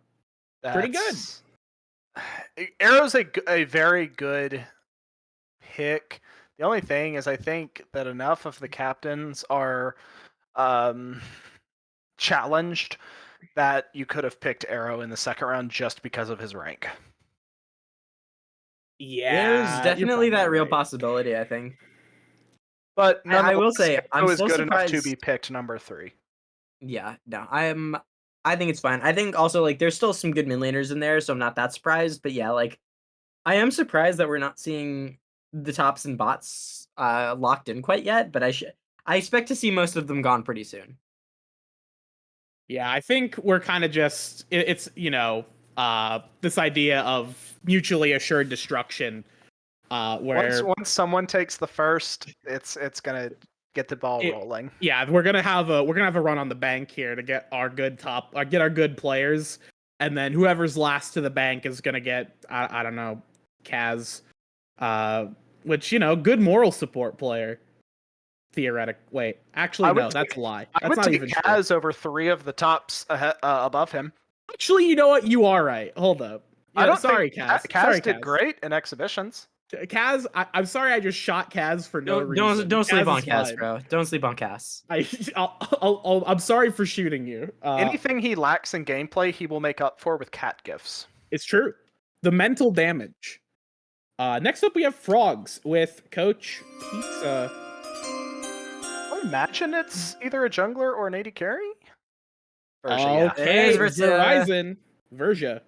pretty good. Arrow's a very good pick. The only thing is, I think that enough of the captains are challenged that you could have picked Arrow in the second round just because of his rank. Yeah, there's you're definitely that probably real right. possibility. I think. But I will nonetheless, say, I'm Arrow is still good enough to surprised. be picked number 3. Yeah, no, I think it's fine. I think also like there's still some good mid laners in there, so I'm not that surprised. But yeah, like I am surprised that we're not seeing the tops and bots locked in quite yet. But I expect to see most of them gone pretty soon. Yeah, I think we're kind of just it's you know this idea of mutually assured destruction, where Once someone takes the first, it's gonna get the ball rolling. Yeah, we're gonna have a run on the bank here to get our get our good players, and then whoever's last to the bank is gonna get I don't know, Kaz, which you know, good moral support player. Theoretic. Wait, actually no, that's a lie. I That's would not take even true. Kaz over 3 of the tops above him. Actually, you know what? You are right. Hold up. I don't sorry, think Kaz. Kaz Sorry, did Kaz. great in exhibitions. Kaz, I'm sorry I just shot Kaz for no reason. Don't sleep Kaz on is Cass, fine. bro. Don't sleep on Cass. I'm sorry for shooting you. Anything he lacks in gameplay, he will make up for with cat gifts. It's true. The mental damage. Next up, we have Frogs with Coach Pizza. I imagine it's either a jungler or an AD carry. Okay, There's Versa. Verizon. Verja.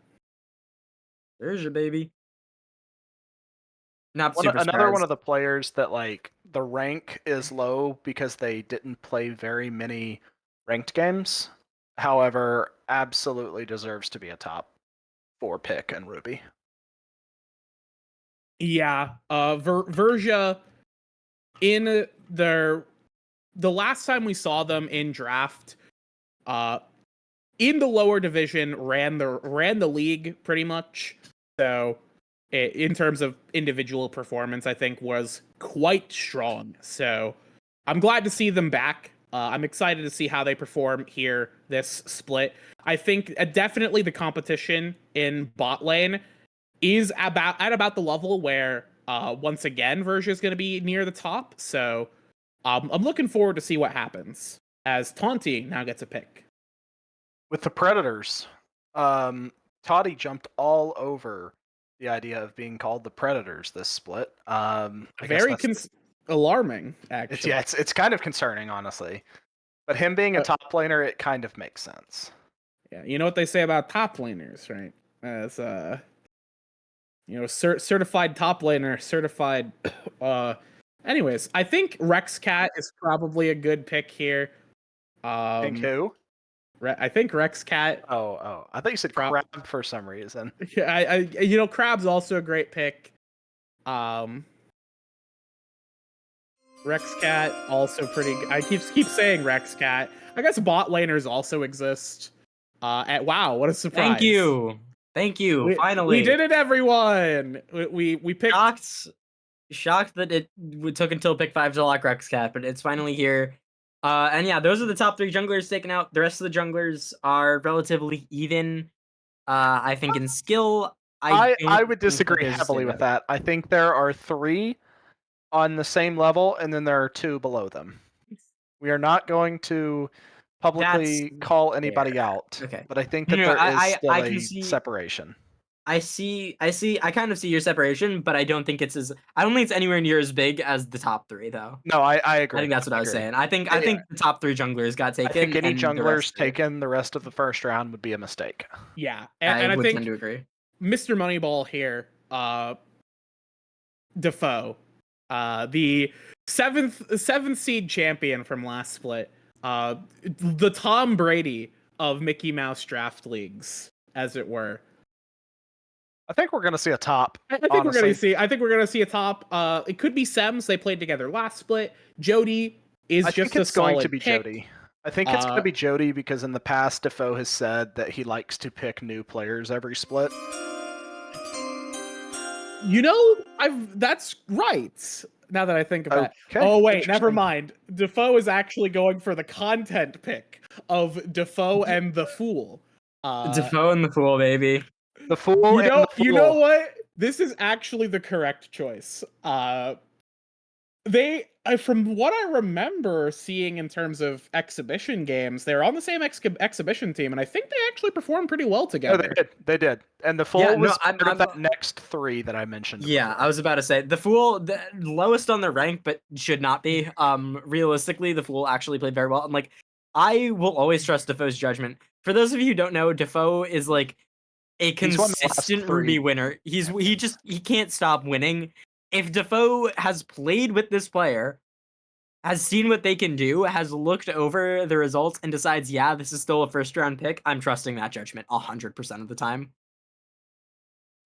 There's your baby. Not super Another surprised. one of the players that like the rank is low because they didn't play very many ranked games. However, absolutely deserves to be a top 4 pick in Ruby. Yeah, Verja in the last time we saw them in draft, in the lower division, ran the league pretty much. So, in terms of individual performance, I think was quite strong. So, I'm glad to see them back. I'm excited to see how they perform here this split. I think definitely the competition in bot lane is at about the level where once again Verge is going to be near the top. So I'm looking forward to see what happens as Taunty now gets a pick. With the Predators, Toddy jumped all over the idea of being called the Predators this split. Very alarming, actually. It's kind of concerning, honestly. But him being a top laner, it kind of makes sense. Yeah, you know what they say about top laners, right? As you know, certified top laner, certified. Anyways, I think Rexcat is probably a good pick here. Think who? I think Rexcat. Oh! I thought you said Crab for some reason. Yeah, you know, Crab's also a great pick. Rexcat also pretty. I keep saying Rexcat. I guess bot laners also exist. Wow, what a surprise! Thank you. We, Finally, we did it, everyone. We picked. Shocked that it took until pick 5 to lock Rexcat, but it's finally here. And yeah, those are the top 3 junglers taken out. The rest of the junglers are relatively even. I think in skill, I don't would think that disagree there's a heavily with standout. that. I think there are 3 on the same level, and then there are 2 below them. We are not going to publicly That's call anybody fair. out, Okay. but I think No, that no, there is I still can a see. separation. I kind of see your separation, but I don't think it's anywhere near as big as the top 3 though. No, I I agree. think that's what I was agree. saying. I think the top 3 junglers got I taken. think any and the rest junglers taken the rest of the first round would be a mistake. Yeah, I and I would think tend to agree. Mr. Moneyball here, Defoe, the seventh seed champion from last split, the Tom Brady of Mickey Mouse draft leagues, as it were. I think we're going to see a top. I think honestly. we're gonna see. I think we're gonna see a top. It could be Sems. They played together last split. Jody is I just think it's a going solid to be pick. Jody. I think it's going to be Jody because in the past, Defoe has said that he likes to pick new players every split. You know, that's right. Now that I think of that. Okay, Oh wait, never interesting. mind. Defoe is actually going for the content pick of Defoe and the Fool. Defoe and the Fool, baby. The Fool and the Fool. You know what? This is actually the correct choice. From what I remember seeing in terms of exhibition games, they're on the same exhibition team, and I think they actually performed pretty well No, together. they did. And the Fool Yeah, no, was I'm- part of I'm- that next 3 that I mentioned. Yeah, before. I was about to say the Fool, the lowest on the rank, but should not be. Realistically, the Fool actually played very well. I'm like, I will always trust Defoe's judgment. For those of you who don't know, Defoe is like a He's won the last consistent 3. Ruby winner. He can't stop winning. If Defoe has played with this player, has seen what they can do, has looked over the results, and decides, yeah, this is still a first round pick, I'm trusting that judgment 100% of the time.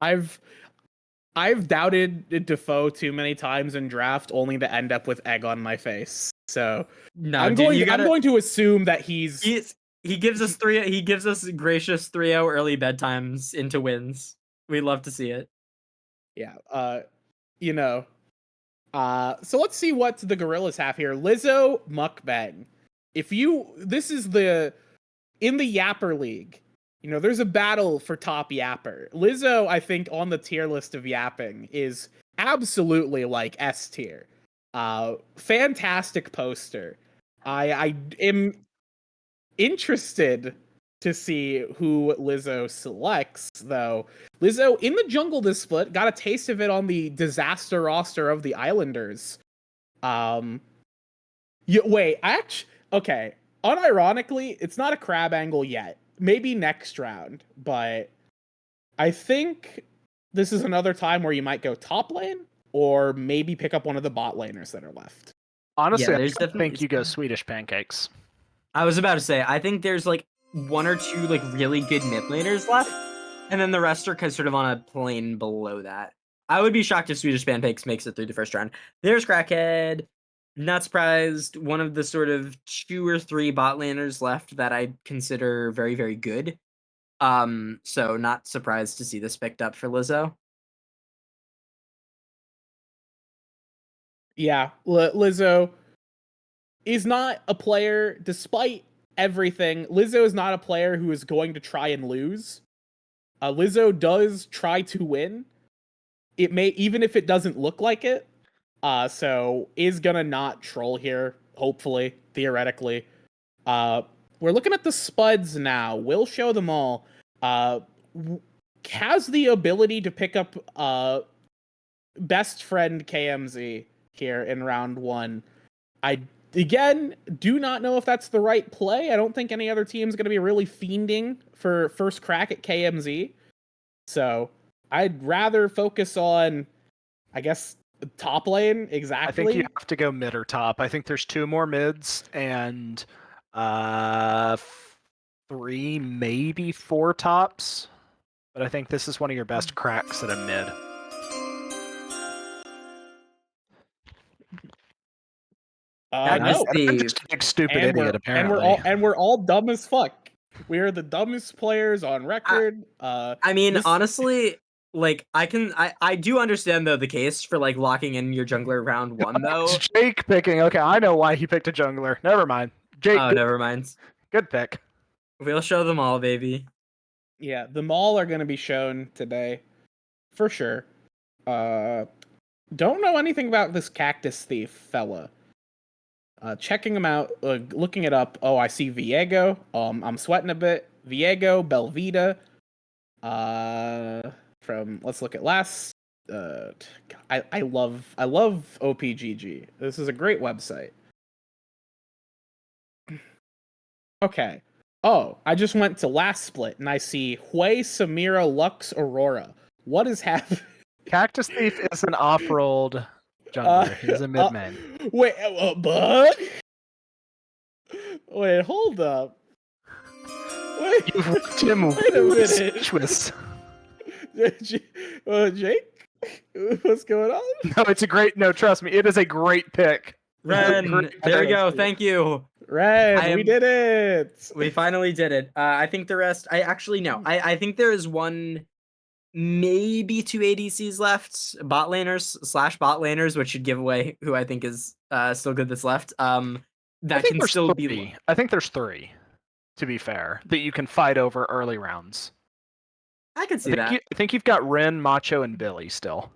I've doubted Defoe too many times in draft, only to end up with egg on my face. So No, I'm dude, going to assume that he gives us gracious 3-0 early bedtimes into wins. We'd love to see it. Yeah. So let's see what the gorillas have here. Lizzo mukbang. This is in the Yapper League. You know, there's a battle for top yapper. Lizzo, I think, on the tier list of yapping is absolutely like S tier. Fantastic poster. I am interested to see who Lizzo selects, though. Lizzo in the jungle this split got a taste of it on the disaster roster of the Islanders. Okay. Unironically, it's not a crab angle yet. Maybe next round, but I think this is another time where you might go top lane or maybe pick up one of the bot laners that are left. Honestly, there's I definitely- think you go Swedish pancakes. I was about to say, I think there's like 1 or 2 like really good mid laners left, and then the rest are kind of sort of on a plane below that. I would be shocked if Swedish Pancakes makes it through the first round. There's Crackhead. Not surprised. One of the sort of 2 or 3 bot laners left that I consider very, very good. So not surprised to see this picked up for Lizzo. Yeah, Lizzo is not a player, despite everything. Lizzo is not a player who is going to try and lose. Lizzo does try to win. It may, even if it doesn't look like it. So is gonna not troll here, hopefully, theoretically. We're looking at the spuds now. We'll show them all. Has the ability to pick up best friend KMZ here in round 1. I again do not know if that's the right play. I don't think any other team's going to be really fiending for first crack at KMZ. So I'd rather focus on, I guess, top lane. Exactly. I think you have to go mid or top. I think there's 2 more mids and 3, maybe 4 tops. But I think this is one of your best cracks at a mid. Cactus No. I'm Thief. just a big stupid And idiot, apparently. we're all dumb as fuck. We are the dumbest players on record. I mean, this- honestly, like I do understand though the case for like locking in your jungler round 1 though. It's Jake picking. Okay, I know why he picked a jungler. Never mind. Jake, Oh, never mind. good pick. We'll show them all, baby. Yeah, the mall are going to be shown today, for sure. Don't know anything about this Cactus Thief fella. Checking him out, looking it up. Oh, I see Viego. I'm sweating a bit. Viego, Belvita. From let's look at last. I love OPGG. This is a great website. Okay. Oh, I just went to last split and I see Hui, Samira, Lux, Aurora. What is happening? Cactus Thief is an off-rolled jungler. He's a mid main. Wait, but wait, hold up. Wait, You've left him wait a minute. speechless. Jake, what's going on? No, it's a great. No, trust me, it is a great pick. Ren, there we go. Thank you. Ren, we did it. We finally did it. I think the rest. I actually no. I think there is one, maybe 2 ADCs left. Bot laners / bot laners, which should give away who I think is still good that's left. That can still be. I think there's 3. To be fair, that you can fight over early rounds. I could see that. I think you've got Ren, Macho, and Billy still.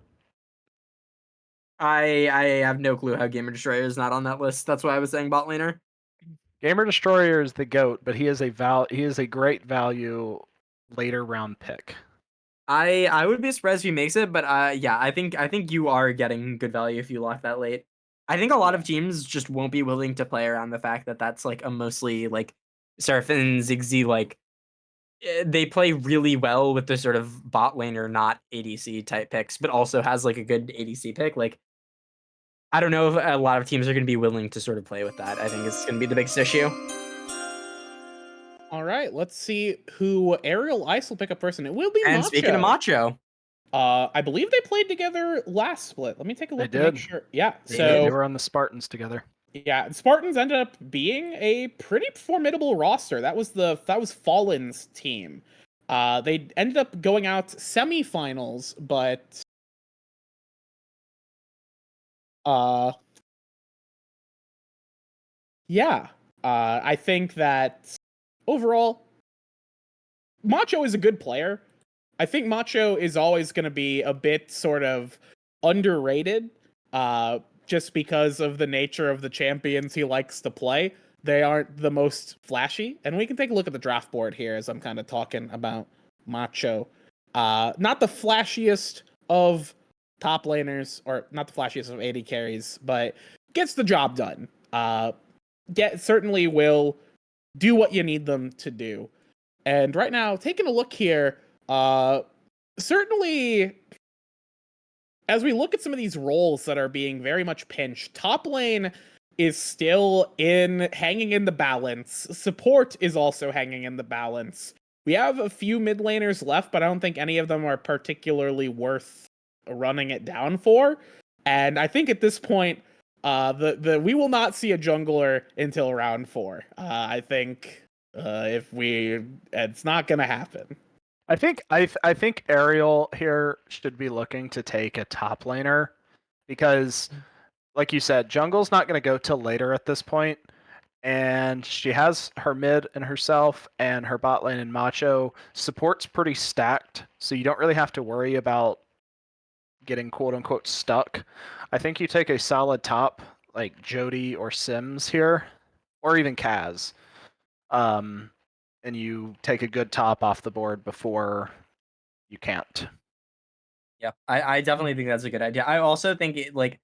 I have no clue how Gamer Destroyer is not on that list. That's why I was saying bot laner. Gamer Destroyer is the GOAT, but he is a great value later round pick. I would be surprised if he makes it, but yeah, I think you are getting good value if you lock that late. I think a lot of teams just won't be willing to play around the fact that that's like a mostly like Seraph and Ziggsy, like they play really well with the sort of bot laner, not ADC type picks, but also has like a good ADC pick. Like, I don't know if a lot of teams are going to be willing to sort of play with that. I think it's going to be the biggest issue. All right, let's see who Aerial Ice will pick up first, and it will be And Macho. speaking of Macho, I believe they played together last split. Let me take a look to make sure. Yeah, They were on the Spartans together. Yeah, Spartans ended up being a pretty formidable roster. That was Fallen's team. They ended up going out semifinals, but yeah. I think that overall Macho is a good player. I think Macho is always going to be a bit sort of underrated. Just because of the nature of the champions he likes to play. They aren't the most flashy. And we can take a look at the draft board here as I'm kind of talking about Macho. Not the flashiest of top laners, or not the flashiest of AD carries, but gets the job done. Certainly will do what you need them to do. And right now, taking a look here, certainly as we look at some of these roles that are being very much pinched, top lane is still hanging in the balance. Support is also hanging in the balance. We have a few mid laners left, but I don't think any of them are particularly worth running it down for. And I think at this point, we will not see a jungler until round 4. I think it's not gonna happen. I think Ariel here should be looking to take a top laner because, like you said, jungle's not going to go till later at this point, and she has her mid and herself, and her bot lane and Macho. Support's pretty stacked, so you don't really have to worry about getting quote unquote stuck. I think you take a solid top like Jody or Sims here, or even Kaz. And you take a good top off the board before you can't. yeah, I definitely think that's a good idea. I also think it, like,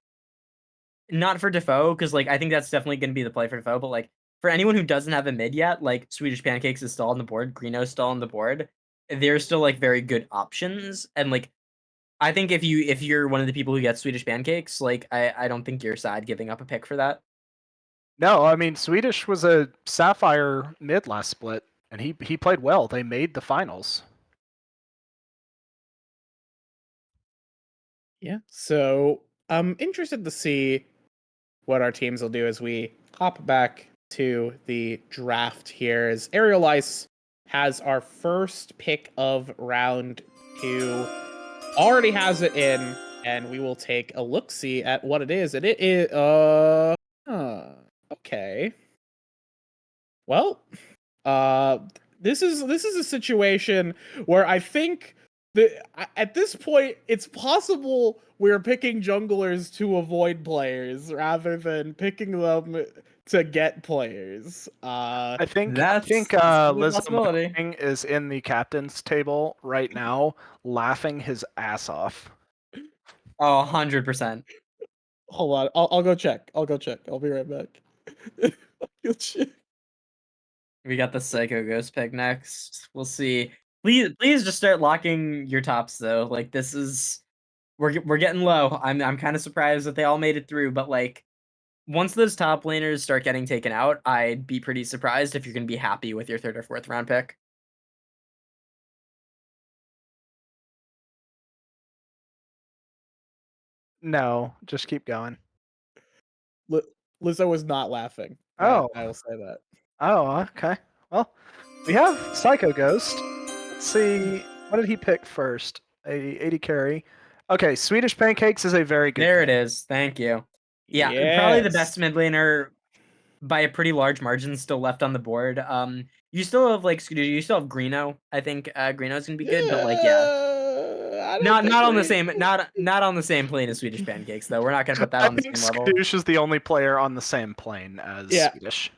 not for Defoe, because like I think that's definitely going to be the play for Defoe, but like for anyone who doesn't have a mid yet, like Swedish Pancakes is still on the board, Greeno's still on the board. They're still like very good options, and like I think if you're one of the people who gets Swedish Pancakes, like I don't think you're sad giving up a pick for that. No, I mean Swedish was a Sapphire mid last split, and he played well. They made the finals. Yeah. So I'm interested to see what our teams will do as we hop back to the draft here. As Aerial Ice has our first pick of round 2, already has it in, and we will take a look-see at what it is. And it is, okay. Well, this is a situation where I think that at this point it's possible we're picking junglers to avoid players rather than picking them to get players. I think That's a good Lizzo possibility. Marketing is in the captain's table right now, laughing his ass off. Oh, 100%. Hold on, I'll go check. I'll be right back. I'll check. We got the Psycho Ghost pick next. We'll see. Please just start locking your tops though. Like this is we're getting low. I'm kind of surprised that they all made it through, but like once those top laners start getting taken out, I'd be pretty surprised if you're going to be happy with your 3rd or 4th round pick. No, just keep going. Lizzo was not laughing. Oh. I will say that. Oh, okay. Well, we have Psycho Ghost. Let's see. What did he pick first? A 80 carry. Okay, Swedish Pancakes is a very good There pick. it is. Thank you. Yeah, probably the best mid laner by a pretty large margin still left on the board. You still have like you still have Greeno. I think Greeno's gonna be good, but like not on the same not on the same plane as Swedish Pancakes though. We're not gonna put that I on the think same level. Skadoosh is the only player on the same plane as Swedish.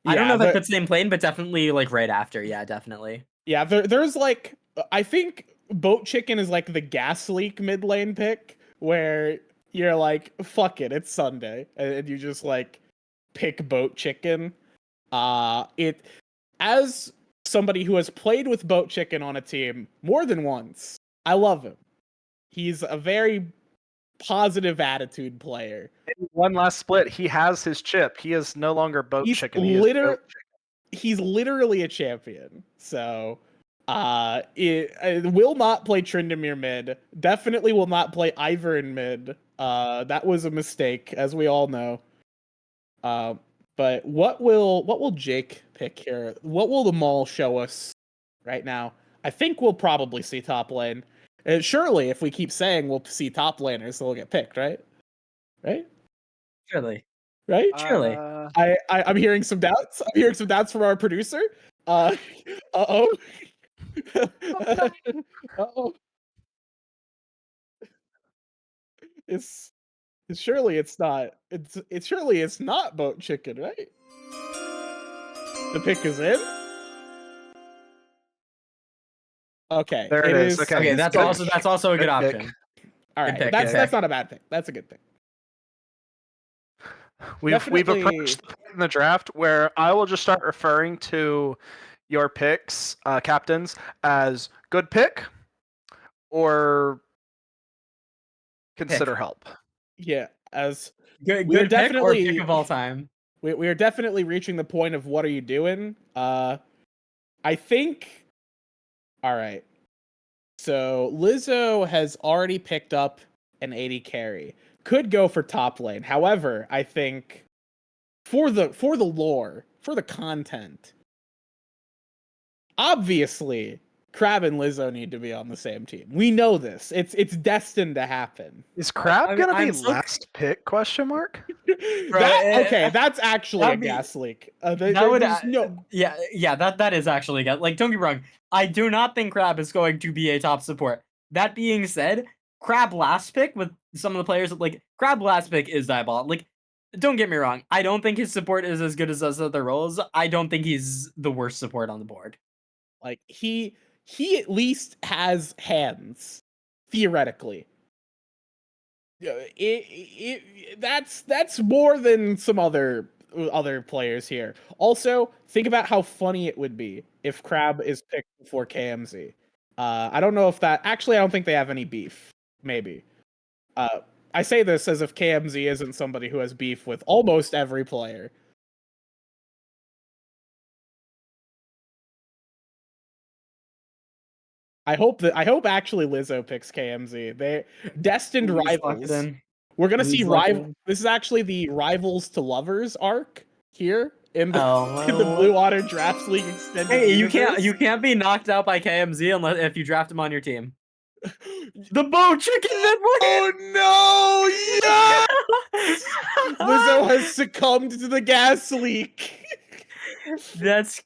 I don't know if I put same plane, but definitely like right after. Yeah, definitely. Yeah, there's like I think Boat Chicken is like the gas leak mid lane pick where you're like, fuck it, it's Sunday, and you just like pick Boat Chicken. It as somebody who has played with Boat Chicken on a team more than once, I love him. He's a very positive attitude player. In one last split, he has his chip. He is no longer Boat Chicken. He is Boat Chicken. He's literally a champion. So, it will not play Tryndamere mid. Definitely will not play Ivern in mid. That was a mistake, as we all know. But what will Jake pick here? What will the mall show us right now? I think we'll probably see top lane. Surely, if we keep saying we'll see top laners, they'll get picked, right? Right? Surely. Right? Surely. I'm hearing some doubts. I'm hearing some doubts from our producer. Uh-oh. Uh-oh. It's surely it's not. It's surely it's not Boat Chicken, right? The pick is in. Okay. There it is. Okay. Okay, that's also a good option. All right. That's not a bad pick. That's a good pick. We've approached the point in the draft where I will just start referring to your picks, captains, as good pick or consider help. Yeah, as good definitely pick of all time. We are definitely reaching the point of what are you doing? I think. All right. So Lizzo has already picked up an 80 carry. Could go for top lane. However, I think for the lore, for the content, obviously Crab and Lizzo need to be on the same team. We know this. It's destined to happen. Is Crab gonna be last pick? Question mark. That's actually a gas leak. That is actually like, don't get me wrong. I do not think Crab is going to be a top support. That being said, Crab last pick with some of the players like Crab last pick is diabolical. Like, don't get me wrong. I don't think his support is as good as those other roles. I don't think he's the worst support on the board. Like he at least has hands, theoretically. That's more than some other players here. Also, think about how funny it would be if Crab is picked before KMZ. I don't know if that actually. I don't think they have any beef. Maybe. I say this as if KMZ isn't somebody who has beef with almost every player. I hope actually Lizzo picks KMZ. They destined rivals. We're gonna see He's like rival. This is actually the rivals to lovers arc here in the Oh, in the Blue Otter Drafts League extended. Hey, universe. you can't be knocked out by KMZ unless if you draft him on your team. The bow chicken Oh no! Yes, Lizzo has succumbed to the gas leak. That's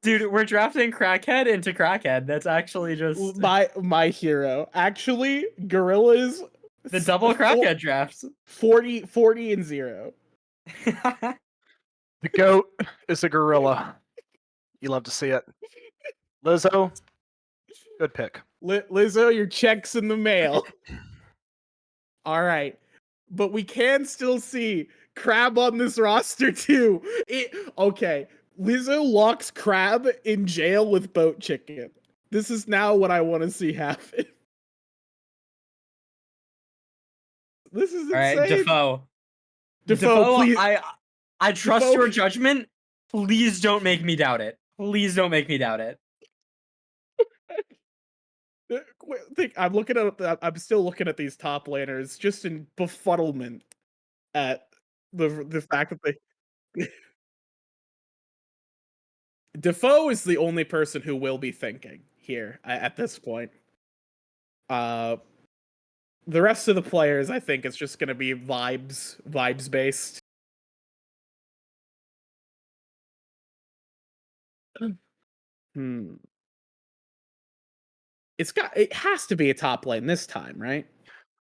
dude. We're drafting Crackhead into Crackhead. That's actually just my hero. Actually, Gorillas the double Crackhead drafts. 40 and 0. The goat is a gorilla. You love to see it. Lizzo, good pick. Lizzo, your check's in the mail. All right. But we can still see Crab on this roster too. Okay. Lizzo locks Crab in jail with Boat Chicken. This is now what I want to see happen. This is insane. All right, Defoe, please. I trust Defoe. your judgment. Please don't make me doubt it. Please don't make me doubt it. I'm still looking at these top laners just in befuddlement at the fact that they Defoe is the only person who will be thinking here at this point. The rest of the players, I think, it's just going to be vibes based. It has to be a top lane this time, right?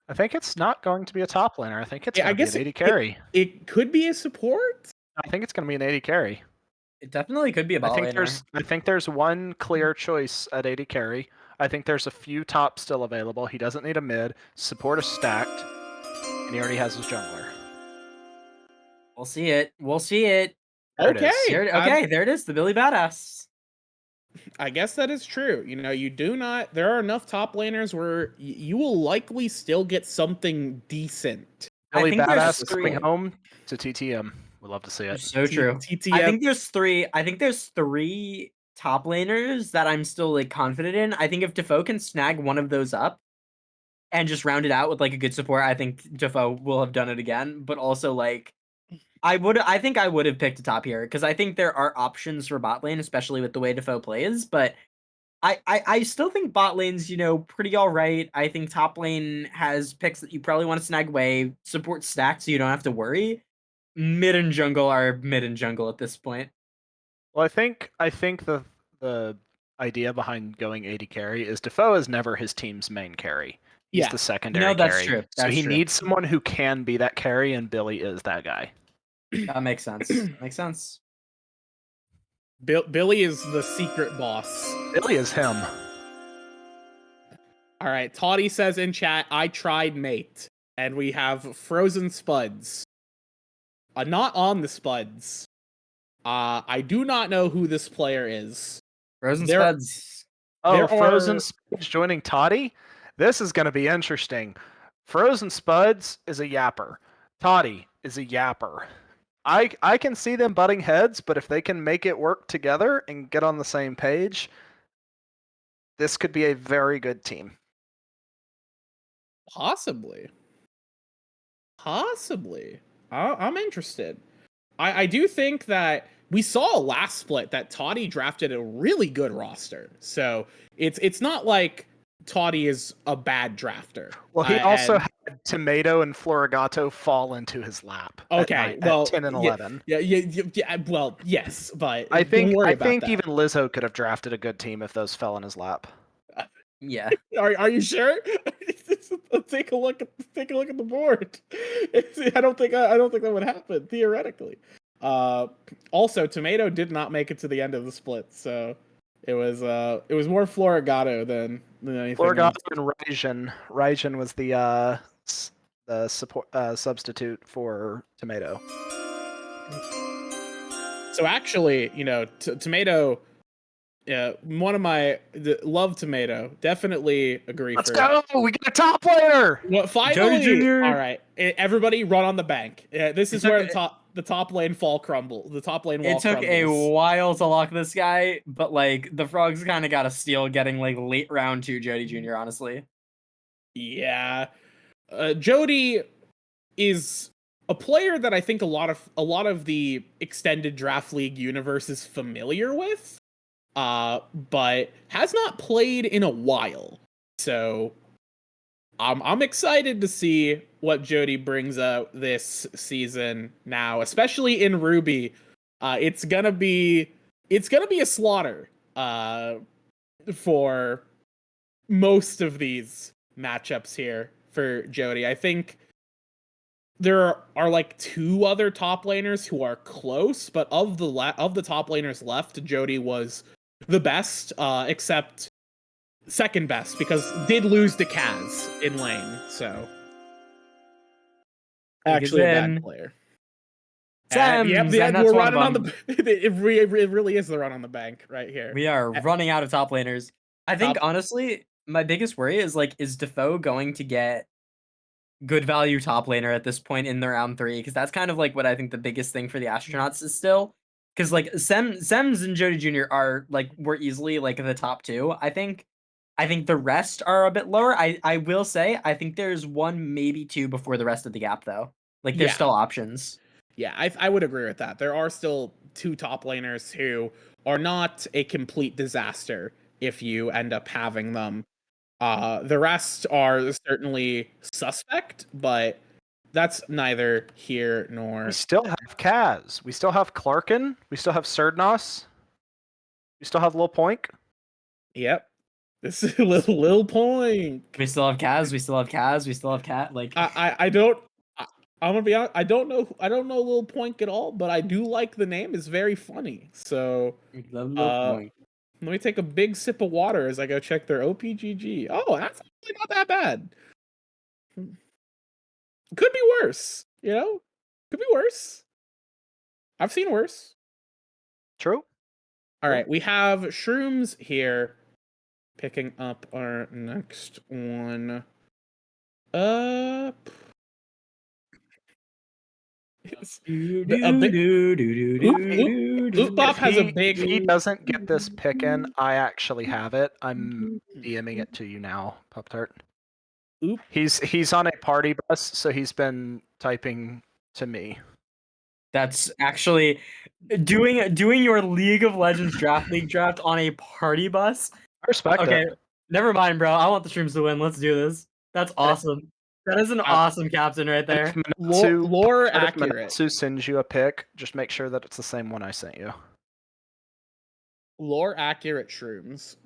I think it's not going to be a top laner. I think it's going to be an AD it, carry. It could be a support. I think it's going to be an AD carry. It definitely could be a bot laner. I think there's one clear choice at AD carry. I think there's a few tops still available. He doesn't need a mid. Support is stacked, and he already has his jungler. We'll see it. We'll see it. There it is. There it is. The Billy Badass. I guess that is true. You know, there are enough top laners where you will likely still get something decent. Billy Badass coming home to TTM. We'd love to see it. So true. TTM. I think there's three top laners that I'm still like confident in. I think if Defoe can snag one of those up and just round it out with like a good support, I think Defoe will have done it again. But also like I think I would have picked a top here because I think there are options for bot lane, especially with the way Defoe plays. But I still think bot lane's, pretty all right. I think top lane has picks that you probably want to snag away, support stacked so you don't have to worry. Mid and jungle are mid and jungle at this point. Well, I think the idea behind going AD carry is Defoe is never his team's main carry. He's the secondary carry. That's true. So he needs someone who can be that carry, and Billy is that guy. That makes sense. Makes sense. Billy is the secret boss. Billy is him. All right. Toddy says in chat, I tried mate. And we have Frozen Spuds. Not on the Spuds. I do not know who this player is. Frozen Spuds. Oh, Frozen Spuds joining Toddy? This is going to be interesting. Frozen Spuds is a yapper. Toddy is a yapper. I can see them butting heads, but if they can make it work together and get on the same page, this could be a very good team. Possibly. I'm interested. I do think that we saw a last split that Toddy drafted a really good roster. So it's not like Toddy is a bad drafter. Well, he also had Tomato and Florigato fall into his lap. Okay, at 10 and 11. Yeah. Well, yes, but I think that. even Lizzo could have drafted a good team if those fell in his lap. Yeah. Are you sure? Take a look at the board. I don't think that would happen theoretically. Also, Tomato did not make it to the end of the split, so it was more Florigato than anything. Florigato and Raijin was the support substitute for Tomato. So actually, Tomato. Yeah, one of my love Tomato. Definitely agree. Let's go! We got a top player. Well, finally, Jr. All right, everybody, run on the bank. This is where the top lane crumble. The top lane wall. It took a while to lock this guy, but like the frogs kind of got a steal, getting like late round 2 Jody Jr. Honestly. Yeah, Jody. is a player that I think a lot of the extended draft league universe is familiar with, but has not played in a while. So I'm excited to see what Jody brings out this season now, especially in Ruby. It's gonna be a slaughter for most of these matchups here for Jody. I think there are like two other top laners who are close, but of the top laners left, Jody was the best, except second best because did lose to Kaz in lane. So actually a bad player. Sems, Yep, and that's we're one of running on them. it really is the run on the bank right here. We are running out of top laners. I think Top- honestly, my biggest worry is like, is Defoe going to get good value top laner at this point in the round 3? Because that's kind of like what I think the biggest thing for the astronauts is still. Because like Sems and Jody Jr. are like were easily like the top 2. I think the rest are a bit lower. I will say I think there's 1, maybe 2 before the rest of the gap though. Like there's Yeah. still options. Yeah, I would agree with that. There are still 2 top laners who are not a complete disaster if you end up having them. The rest are certainly suspect, but that's neither here nor. We still have Kaz. We still have Clarkin. We still have Serdnos. We still have Lil Poink. Yep. This is a little point. We still have Kaz. We still have Kaz. We still have Cat. Like I don't. I'm gonna be honest. I don't know Lil Poink at all, but I do like the name. It's very funny. So, love Lil Poink. let me take a big sip of water as I go check their OPGG. Oh, that's actually not that bad. Could be worse. You know, could be worse. I've seen worse. True. All right, we have Shrooms here, picking up our next one. Oopbop has a big. If he doesn't get this pick in, I actually have it. I'm DMing it to you now, Pup Tart. Oop. He's on a party bus, so he's been typing to me. That's actually doing your League of Legends draft league draft on a party bus. I respect Okay, it. never mind, bro. I want the Shrooms to win. Let's do this. That's awesome. That is an awesome captain right there. Lore If accurate. Manatsu sends you a pick, just make sure that it's the same one I sent you. Lore accurate Shrooms.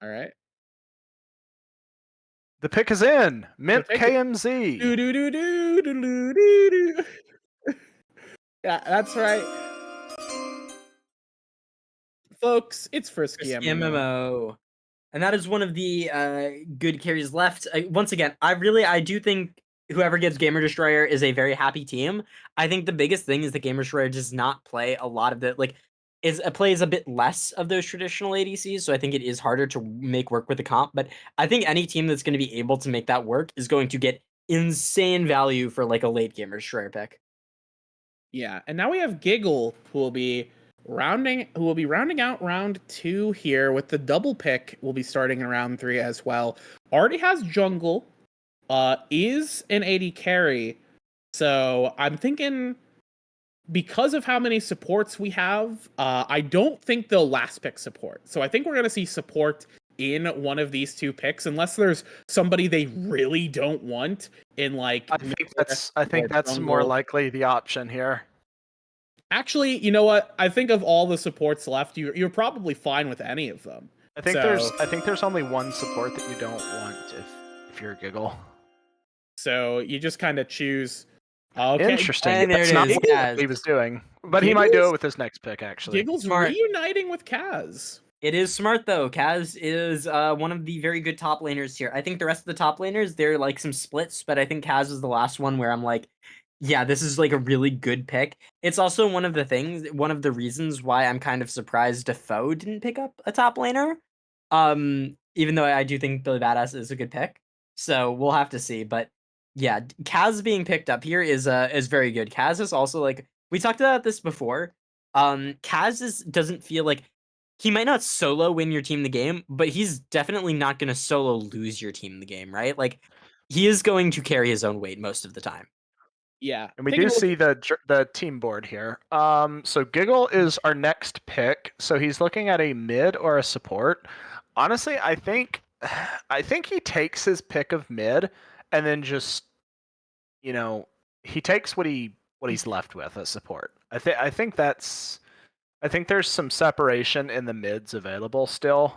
All right. The pick is in. Mint KMZ. Do do do do do do do. Yeah, that's right. Folks, it's Frisky MMO. And that is one of the good carries left. Once again, I do think whoever gets Gamer Destroyer is a very happy team. I think the biggest thing is that Gamer Destroyer does not play a lot of the plays a bit less of those traditional ADCs, so I think it is harder to make work with the comp. But I think any team that's going to be able to make that work is going to get insane value for like a late Gamer Destroyer pick. Yeah, and now we have Giggle, who will be rounding out round 2 here with the double pick. Will be starting in round 3 as well. Already has jungle, is an AD carry, so I'm thinking because of how many supports we have, I don't think they'll last pick support. So I think we're gonna see support in one of these 2 picks, unless there's somebody they really don't want in like. I think that's more likely the option here. Actually, you know what? I think of all the supports left, you're probably fine with any of them. I think there's only one support that you don't want if you're a Giggle. So you just kind of choose. Okay. Interesting. And That's not what he was doing, but he might do it with his next pick. Actually, Giggle's reuniting with Kaz. It is smart though. Kaz is one of the very good top laners here. I think the rest of the top laners, they're like some splits, but I think Kaz is the last one where I'm like, yeah, this is like a really good pick. It's also one of the reasons why I'm kind of surprised Defoe didn't pick up a top laner. Even though I do think Billy Badass is a good pick. So we'll have to see. But yeah, Kaz being picked up here is very good. Kaz is also like we talked about this before. Doesn't feel like he might not solo win your team the game, but he's definitely not going to solo lose your team the game, right? Like he is going to carry his own weight most of the time. Yeah. And we Taking do a look see the team board here. So Giggle is our next pick. So he's looking at a mid or a support. Honestly, I think he takes his pick of mid and then just, you know, he takes what he's left with as support. I think there's some separation in the mids available still.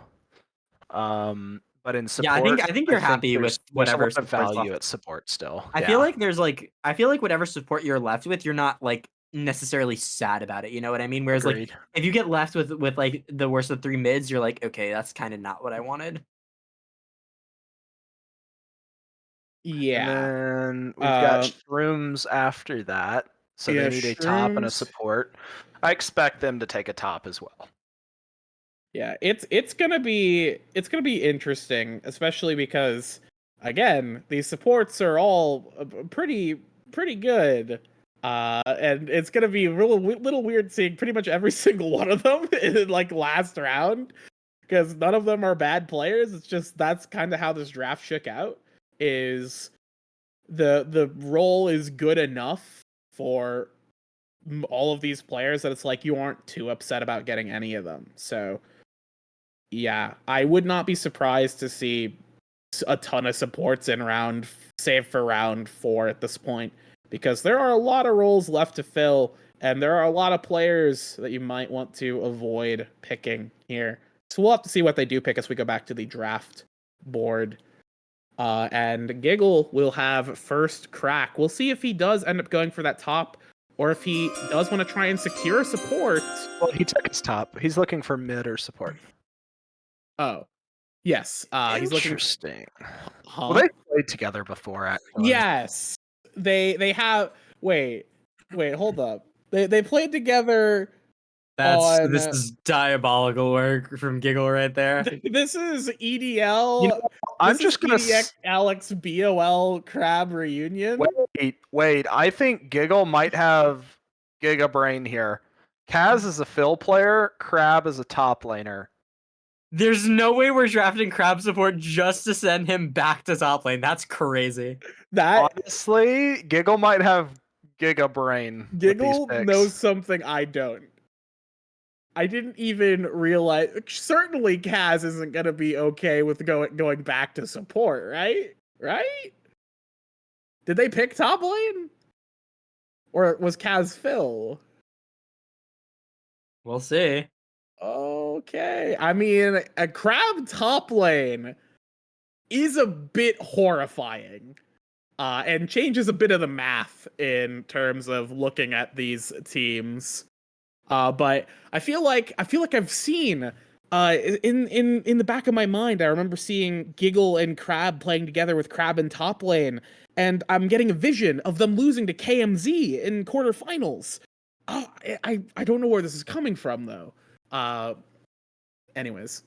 But in Yeah, support, I think you're happy with there's a whatever lot of support's value left. at support still. I feel like whatever support you're left with, you're not like necessarily sad about it. You know what I mean? Whereas like Agreed. if you get left with like the worst of 3 mids, you're like, okay, that's kind of not what I wanted. And Yeah. then we've got Um, shrooms after that. So yeah, they need a top and a shrooms. support. I expect them to take a top as well. Yeah, it's gonna be interesting, especially because again, these supports are all pretty good. And it's gonna be little weird seeing pretty much every single one of them in like last round because none of them are bad players. It's just that's kind of how this draft shook out. Is the role is good enough for all of these players that it's like you aren't too upset about getting any of them. So yeah, I would not be surprised to see a ton of supports in save for round 4 at this point, because there are a lot of roles left to fill, and there are a lot of players that you might want to avoid picking here. So we'll have to see what they do pick as we go back to the draft board. And Giggle will have first crack. We'll see if he does end up going for that top, or if he does want to try and secure support. Well, he took his top. He's looking for mid or support. Oh, yes. He's looking. Interesting. Huh? Well, they played together before, actually. Yes, they have. Wait, hold up. They played together. This On is diabolical work from Giggle right there. this is EDL. You know, I'm just gonna EDX Alex BOL Crab reunion. wait. I think Giggle might have Giga Brain here. Kaz is a fill player. Crab is a top laner. There's no way we're drafting Crab support just to send him back to top lane. That's crazy. That Honestly, Giggle might have Giga Brain. Giggle with these picks. knows something I don't. I didn't even realize. Certainly, Kaz isn't gonna be okay with going back to support, right? Right? Did they pick top lane, or was Kaz Phil? We'll see. Okay, I mean, a crab top lane is a bit horrifying, and changes a bit of the math in terms of looking at these teams. But I feel like I've seen in the back of my mind, I remember seeing Giggle and Crab playing together with Crab in top lane, and I'm getting a vision of them losing to KMZ in quarterfinals. I don't know where this is coming from though. Anyways,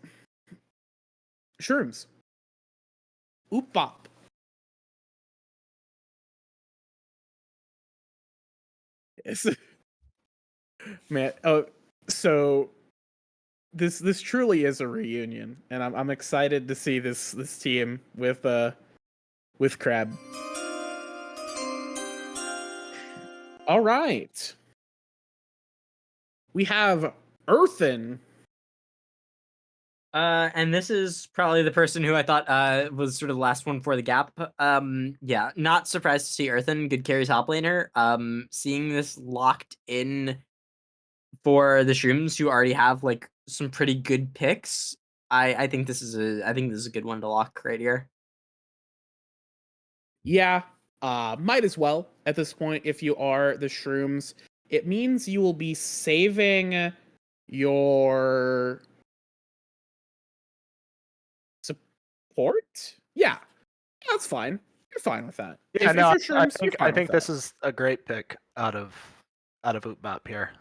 shrooms. Oop bop. Yes. Man, oh, so this truly is a reunion, and I'm excited to see this team with Crab. All right, we have Earthen. And this is probably the person who I thought was sort of the last one for the gap. Yeah, not surprised to see Earthen, good carry top laner. Seeing this locked in for the Shrooms who already have like some pretty good picks. I think this is a good one to lock right here. Yeah, might as well at this point if you are the Shrooms. It means you will be saving your support. Yeah, that's fine. You're fine with that. Yeah, If no, you're Shrooms, you're I fine think with this that. is a great pick out of Ootmap here.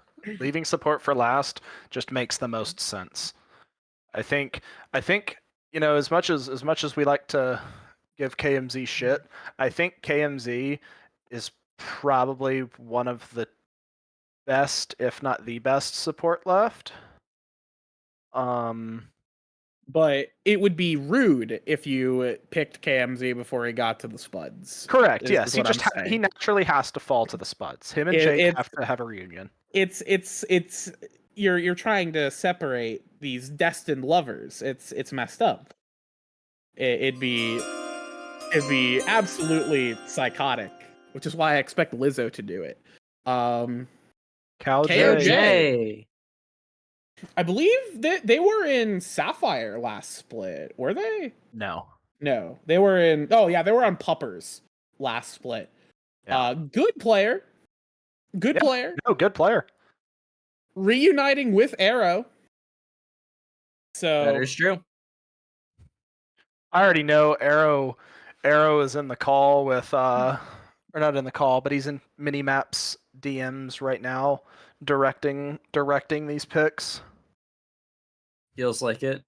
Leaving support for last just makes the most sense. I think as much as we like to give KMZ shit, I think KMZ is probably one of the best, if not the best, support left. But it would be rude if you picked KMZ before he got to the Spuds. Correct. Is Yes, he what I'm just he saying. naturally has to fall to the Spuds. Him and It- Jake it's have to have a reunion. it's you're trying to separate these destined lovers. It's messed up. It'd be absolutely psychotic, which is why I expect Lizzo to do it. Cal KOJ. J. KOJ. I believe that they were in Sapphire last split. Were they? No. No, they were in. Oh yeah, they were on Puppers last split. Yeah. Good player. Good Yeah. player. No, good player. Reuniting with Arrow. So That is true. I already know Arrow is in the call with or not in the call, but he's in Minimaps DMs right now directing these picks. Feels like it.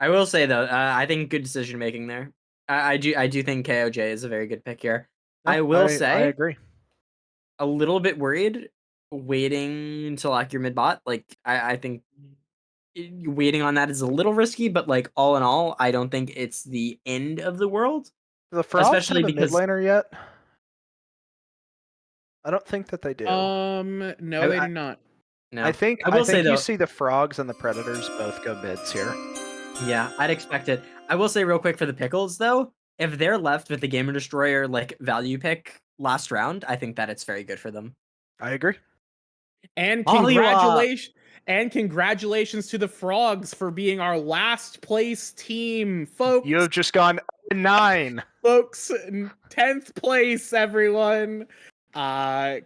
I will say though, I think good decision making there. I do think KOJ is a very good pick here. No, I will I say agree. a little bit worried waiting until like your mid bot. Like I think waiting on that is a little risky, but like all in all, I don't think it's the end of the world. Do the Frogs Especially have a mid because laner yet? I don't think that they do. no, they do not. no, I think will say you though, see the Frogs and the Predators both go mids here. yeah, I'd expect it. I will say real quick for the Pickles though, if they're left with the Gamer Destroyer like value pick last round, I think that it's very good for them. I agree. And Oliwa. congratulations to the Frogs for being our last place team, folks. You have just gone 9. Folks, 10th place, everyone.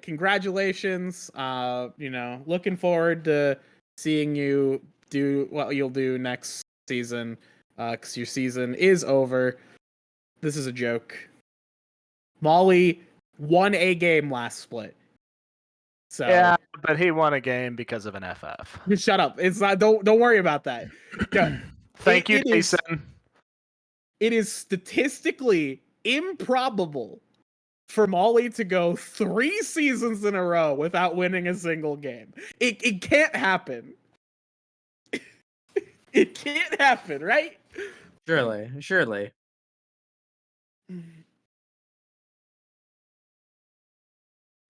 Congratulations. Looking forward to seeing you do what you'll do next season. Because your season is over. This is a joke. Molly won a game last split. So Yeah, but he won a game because of an FF. shut up. It's not. Don't worry about that. No, Thank you, it is- Jason. It is statistically improbable for Molly to go 3 seasons in a row without winning a single game. It can't happen. It can't happen, right? Surely.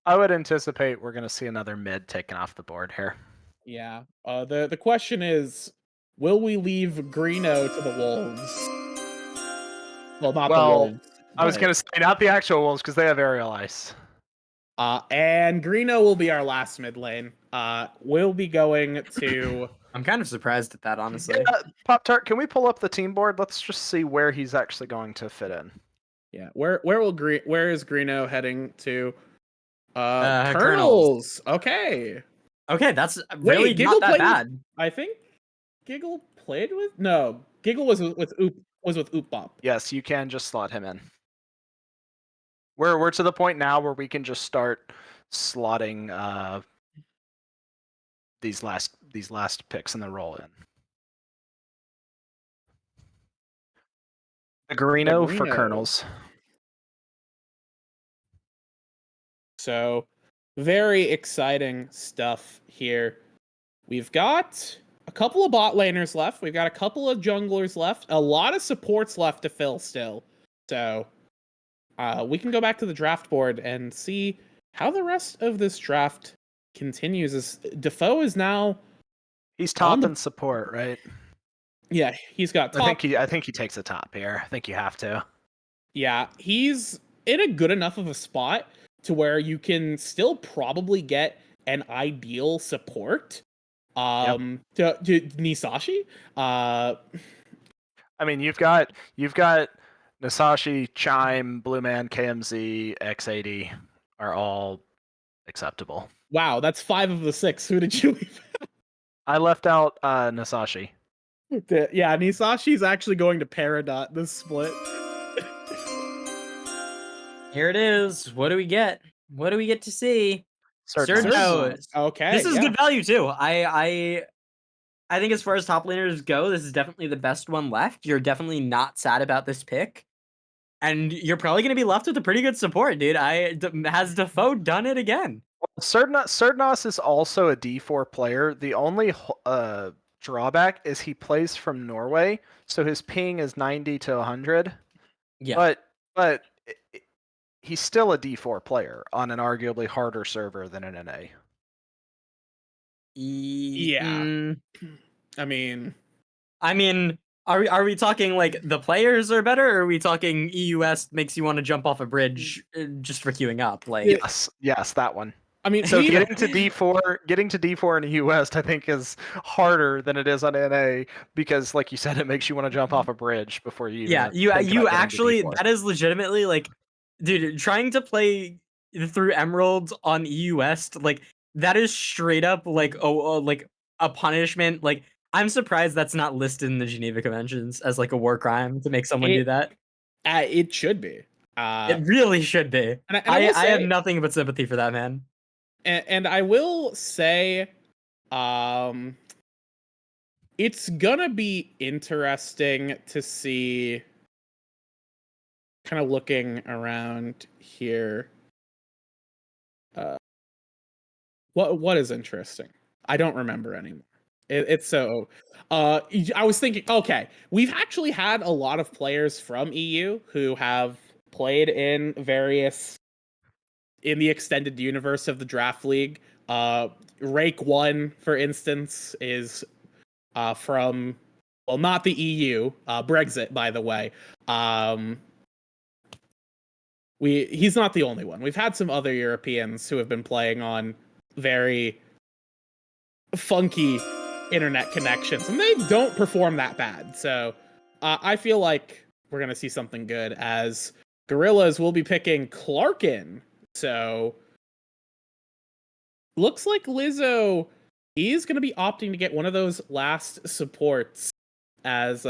I would anticipate we're going to see another mid taken off the board here. Yeah. The question is, will we leave Greeno to the Wolves? Well, not the Wolves. I was but- going to say not the actual Wolves because they have aerial ice. And Greeno will be our last mid lane. We'll be going to. I'm kind of surprised at that, honestly. Pop Tart, can we pull up the team board? Let's just see where he's actually going to fit in. Yeah, where is Greeno heading to? Colonels. Okay. Okay, that's really Giggle not that played with- bad. I think Giggle played with Giggle was with Oop Bop. Yes, you can just slot him in. We're to the point now where we can just start slotting these last picks in the roll in. The Greeno for Greeno. Colonels. So very exciting stuff here. We've got a couple of bot laners left. We've got a couple of junglers left. A lot of supports left to fill still. So we can go back to the draft board and see how the rest of this draft continues. As Defoe is now, He's top in support, right? yeah, he's got top. I think he takes the top here. I think you have to. Yeah, he's in a good enough of a spot to where you can still probably get an ideal support. To Nisashi. I mean, you've got Nisashi, Chime, Blue Man, KMZ, X80 are all acceptable. Wow, that's 5 of the 6. Who did you leave? I left out Nisashi. Yeah, Nisashi's actually going to Peridot this split. Here it is. What do we get? What do we get to see? Certain. Cernos. Okay, This is yeah. good value too. I think as far as top laners go, this is definitely the best one left. You're definitely not sad about this pick. and you're probably going to be left with a pretty good support, dude. Has Defoe done it again? Cernos is also a D4 player. The only drawback is he plays from Norway, so his ping is 90 to 100. Yeah. But he's still a D4 player on an arguably harder server than an NA. Yeah. Mm, I mean, are we talking like the players are better, or are we talking EUS makes you want to jump off a bridge just for queuing up? Like, Yes, that one. I mean, So getting to D4 in EU West, I think, is harder than it is on NA because, like you said, it makes you want to jump off a bridge before you even yeah, think you about getting to actually, D4. that is legitimately like, dude, trying to play through Emeralds on EU West, like that is straight up like like a punishment. Like, I'm surprised that's not listed in the Geneva Conventions as like a war crime to make someone do that. it should be. It really should be. And I will I have say, nothing but sympathy for that man. and I will say, it's gonna be interesting to see. Kind of looking around here. What is interesting? I don't remember anymore. It's so. I was thinking. Okay, we've actually had a lot of players from EU who have played in the extended universe of the draft league. Rake 1, for instance, is from, well, not the EU, Brexit, by the way. He's not the only one. We've had some other Europeans who have been playing on very funky internet connections, and they don't perform that bad. So I feel like we're gonna see something good, as Gorillas will be picking Clarkin. So looks like Lizzo is gonna be opting to get one of those last supports, as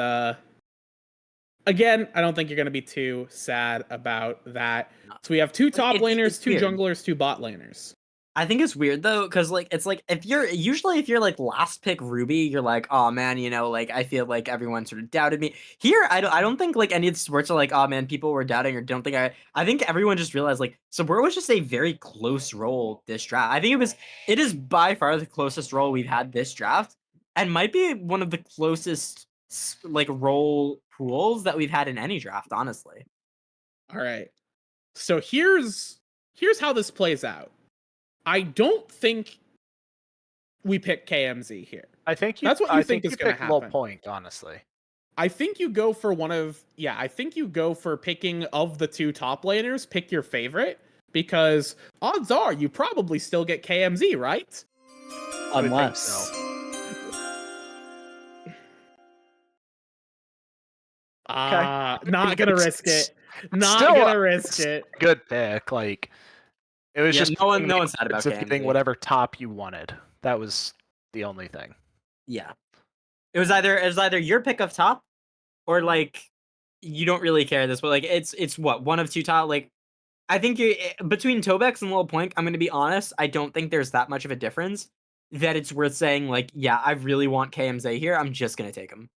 again, I don't think you're going to be too sad about that. So we have two top laners, two weird. junglers, two bot laners. I think it's weird though, because like it's like if you're like last pick Ruby, you're like, oh man, you know, like I feel like everyone sort of doubted me. Here, I don't think like any of the sports are like, oh man, people were doubting or don't think I think everyone just realized like support was just a very close role this draft. I think it is by far the closest role we've had this draft, and might be one of the closest like role pools that we've had in any draft, honestly. All right. So here's how this plays out. I don't think we pick KMZ here. That's what you think is going to happen. Low point, honestly. I think you go for I think you go for picking of the two top laners, pick your favorite, because odds are you probably still get KMZ, right? Unless. Not gonna risk it. Not Still, gonna risk it. Good pick. Like, it was just no one's sad about getting KMZ. whatever top you wanted. That was the only thing. Yeah, it was either your pick of top, or like you don't really care this, but like it's what, one of two top. Like, I think between Tobex and Lil Poink, I'm gonna be honest, I don't think there's that much of a difference that it's worth saying like, yeah, I really want KMZ here. I'm just gonna take him.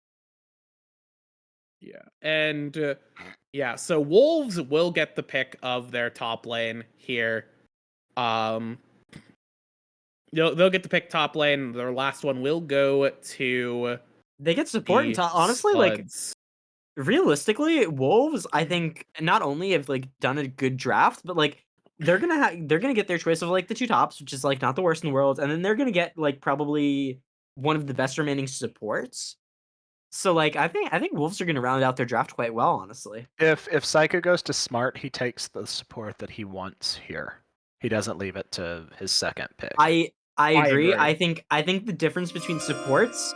Yeah, and so Wolves will get the pick of their top lane here. They'll get to pick top lane. Their last one will go to. They get support and honestly, like realistically, Wolves, I think not only have like done a good draft, but like they're gonna get their choice of like the two tops, which is like not the worst in the world, and then they're gonna get like probably one of the best remaining supports. So like I think Wolves are gonna round out their draft quite well, honestly. If Psycho goes to Smart, he takes the support that he wants here. He doesn't leave it to his second pick. I agree. I think the difference between supports,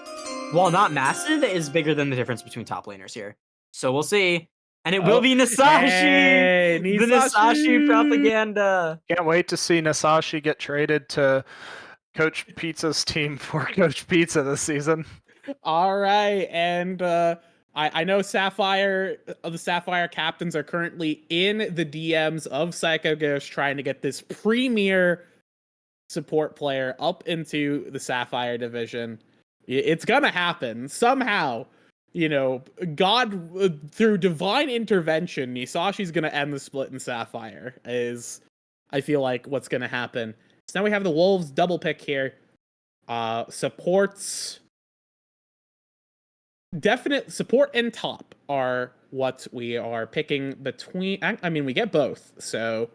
while not massive, is bigger than the difference between top laners here. So we'll see. And it will be Nasashi! Hey, the Nasashi propaganda. Can't wait to see Nasashi get traded to Coach Pizza's team for Coach Pizza this season. All right, and I know the Sapphire captains are currently in the DMs of Psycho Ghost trying to get this premier support player up into the Sapphire division. It's gonna happen somehow. God, through divine intervention, Nisashi's gonna end the split in Sapphire, is, I feel like, what's gonna happen. So now we have the Wolves double pick here. Supports, definite support and top are what we are picking between. I mean, we get both, so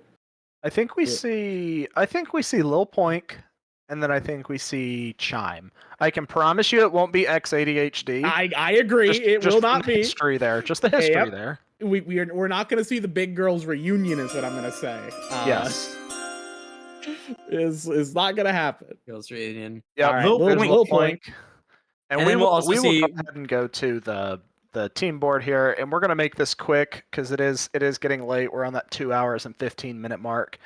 I think we Yeah. see Lil Poink, and then I think we see Chime. I can promise you it won't be X80HD. I agree. It will Just from not the be. history there. Just the history Yep. there. We're not going to see the big girls reunion, is what I'm going to say. Yes. Is not going to happen. Girls reunion. Yep. All right, Lil there's Poink. Lil Poink. And, And we then will we'll also we will see- go ahead and go to the team board here, and we're gonna make this quick because it is getting late. We're on that 2 hours and 15-minute mark.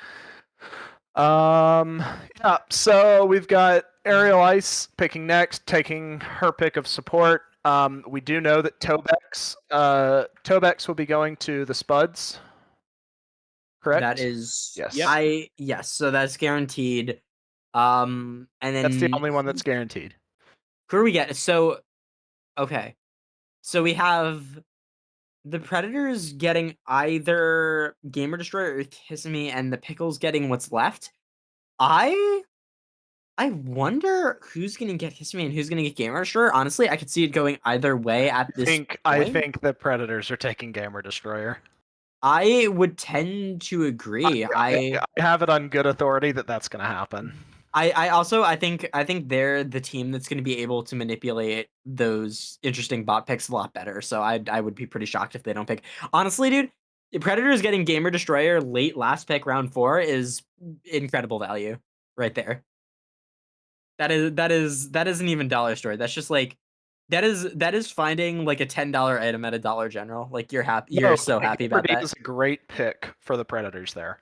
Yeah, so we've got Ariel Ice picking next, taking her pick of support. We do know that Tobex will be going to the Spuds. Correct? That is Yes. yes, so that's guaranteed. And then That's the only one that's guaranteed. who do we get? So okay. So we have the Predators getting either Gamer Destroyer or Kissimmee, and the Pickles getting what's left. I wonder who's gonna get Kissimmee and who's gonna get Gamer Destroyer. Honestly, I could see it going either way at this I point. think the Predators are taking Gamer Destroyer. I would tend to agree. I have it on good authority that that's going to happen. I also I think they're the team that's going to be able to manipulate those interesting bot picks a lot better. So I would be pretty shocked if they don't pick. Honestly, dude, the Predators getting Gamer Destroyer late last pick round 4 is incredible value right there. That isn't even dollar store. That's just like that is finding like a $10 item at a Dollar General. Like you're happy. You're so happy about that. Is a great pick for the Predators there.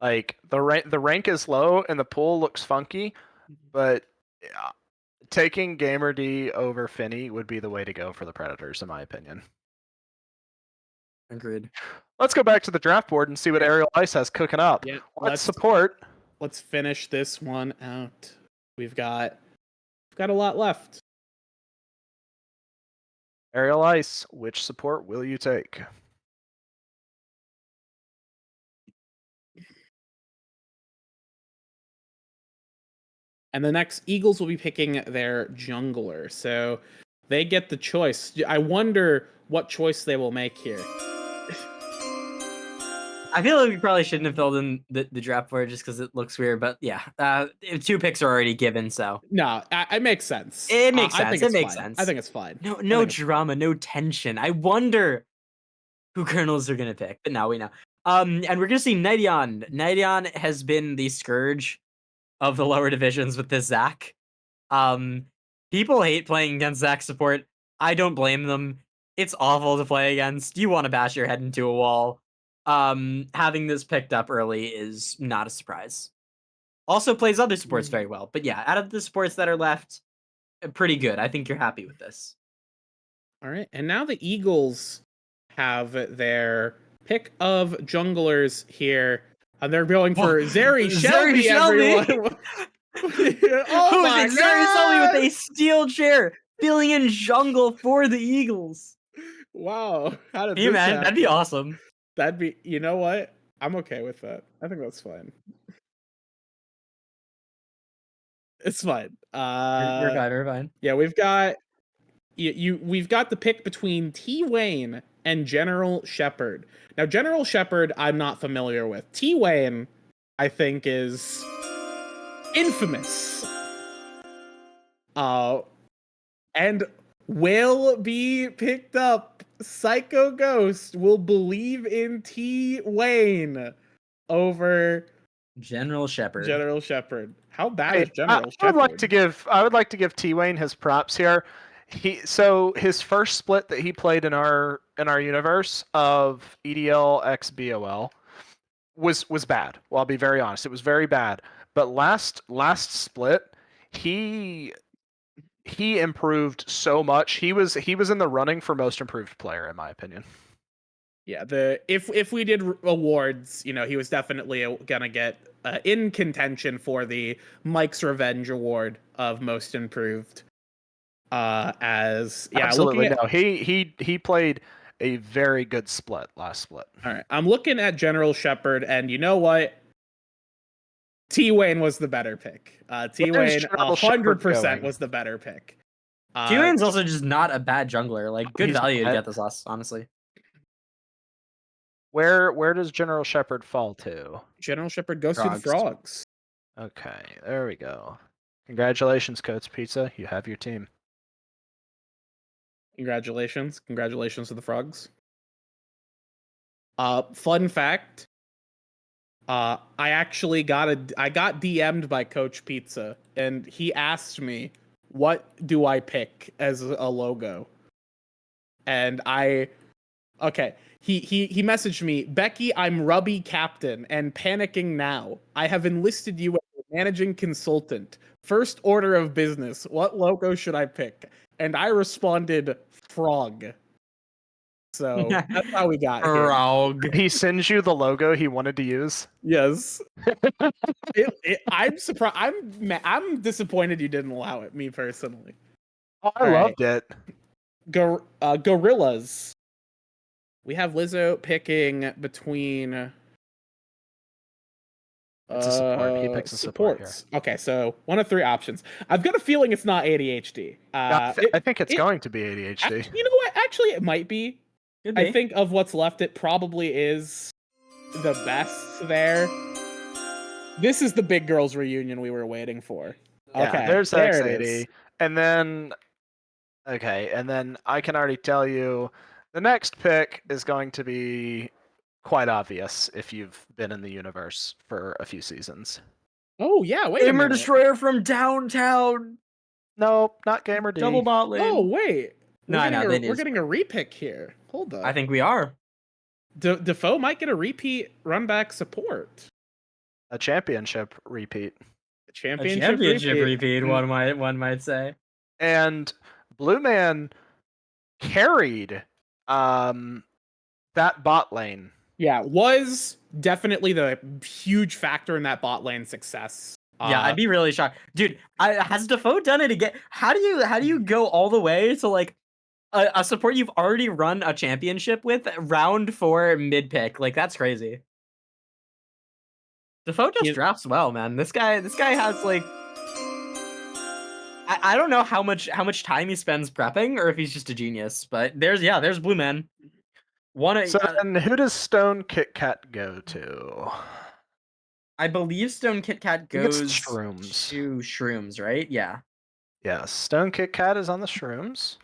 Like the rank is low and the pool looks funky, but yeah, taking Gamer D over Finny would be the way to go for the Predators, in my opinion. Agreed. Let's go back to the draft board and see what Ariel Ice has cooking up. Yeah, Let's support. Let's finish this one out. We've got a lot left. Ariel Ice, which support will you take? And the next Eagles will be picking their jungler. So they get the choice. I wonder what choice they will make here. I feel like we probably shouldn't have filled in the draft board just because it looks weird, but yeah, 2 picks are already given, so No, it makes sense. it makes sense. I think It it's makes fine. sense. I think it's fine. No drama, no tension. I wonder who Colonels are gonna pick, but now we know. And we're gonna see Nightion. Nightion has been the scourge of the lower divisions with this Zac. People hate playing against Zac support. I don't blame them. It's awful to play against. You want to bash your head into a wall. Having this picked up early is not a surprise. Also plays other supports very well. But yeah, out of the supports that are left, pretty good. I think you're happy with this. All right, and now the Eagles have their pick of junglers here. And they're going for Zeri Shelby, Shelby! everyone. Who is it? Zeri Shelby with a steel chair filling in jungle for the Eagles. Wow. How did Hey, this man, happen? that'd be awesome. That'd be, you know what? I'm okay with that. I think that's fine. It's fine. You're fine. You're fine. Yeah, we've got we've got the pick between T Wayne and General Shepard. Now, General Shepard, I'm not familiar with. T Wayne, I think, is infamous. And will be picked up. Psycho Ghost will believe in T Wayne over General Shepard. General Shepard. How bad is General Shepard? I would like to give T Wayne his props here. So his first split that he played in our universe of EDL x BOL was bad. Well, I'll be very honest, it was very bad. But last split, he improved so much. He was in the running for most improved player, in my opinion. Yeah, if we did awards, he was definitely gonna get in contention for the Mike's Revenge award of most improved. As yeah, Absolutely looking at no. He played a very good split last split. all right, I'm looking at General Shepard, and you know what? T Wayne was the better pick. T Where is Wayne, General Shepard 100% going? was the better pick. T-Wane's also just not a bad jungler. Like, good He's value to not. get this last, honestly. Where does General Shepard fall to? General Shepard goes to the Frogs. frogs. Okay, there we go. Congratulations, Coates Pizza. You have your team. Congratulations to the frogs. Fun fact. I actually got DM'd by Coach Pizza, and he asked me, "What do I pick as a logo?" And he messaged me, "Becky, I'm Rubby Captain and panicking now. I have enlisted you as a managing consultant. First order of business. What logo should I pick?" And I responded, "Frog." So that's how we got here. Frog. He sends you the logo he wanted to use. Yes. I'm surprised. I'm disappointed you didn't allow it. Me personally. Oh, I All right. loved it. Gorillas. We have Lizzo picking between. It's a support. He picks a support here. supports. Okay, so one of three options. I've got a feeling it's not ADHD. I think it's going to be ADHD. Actually, you know what? Actually, it might be. Could be. I think of what's left, it probably is the best there. This is the big girls reunion we were waiting for. Yeah, Okay, there's there it X80. is. And then, okay, and then I can already tell you the next pick is going to be quite obvious if you've been in the universe for a few seasons. Oh yeah, wait a Gamer minute. Destroyer from downtown. Nope, not Gamer D. Double bot lane. Oh wait, No, I know, we're that is- getting a repick here. Hold up. I think we are. Defoe might get a repeat run back support. A championship repeat. A A championship, championship repeat, Mm. one might say. And Blue Man carried that bot lane. Yeah, was definitely the huge factor in that bot lane success. Yeah, I'd be really shocked, dude. Has Defoe done it again? How do you go all the way to like a support you've already run a championship with round 4 mid pick? Like, that's crazy. Defoe just drafts well, man. This guy has like, I don't know how much time he spends prepping or if he's just a genius, but there's Blue Man. So then who does Stone Kit Kat go to? I believe Stone Kit Kat I think it's goes Shrooms. to Shrooms, right? Yeah. Yes, Stone Kit Kat is on the Shrooms.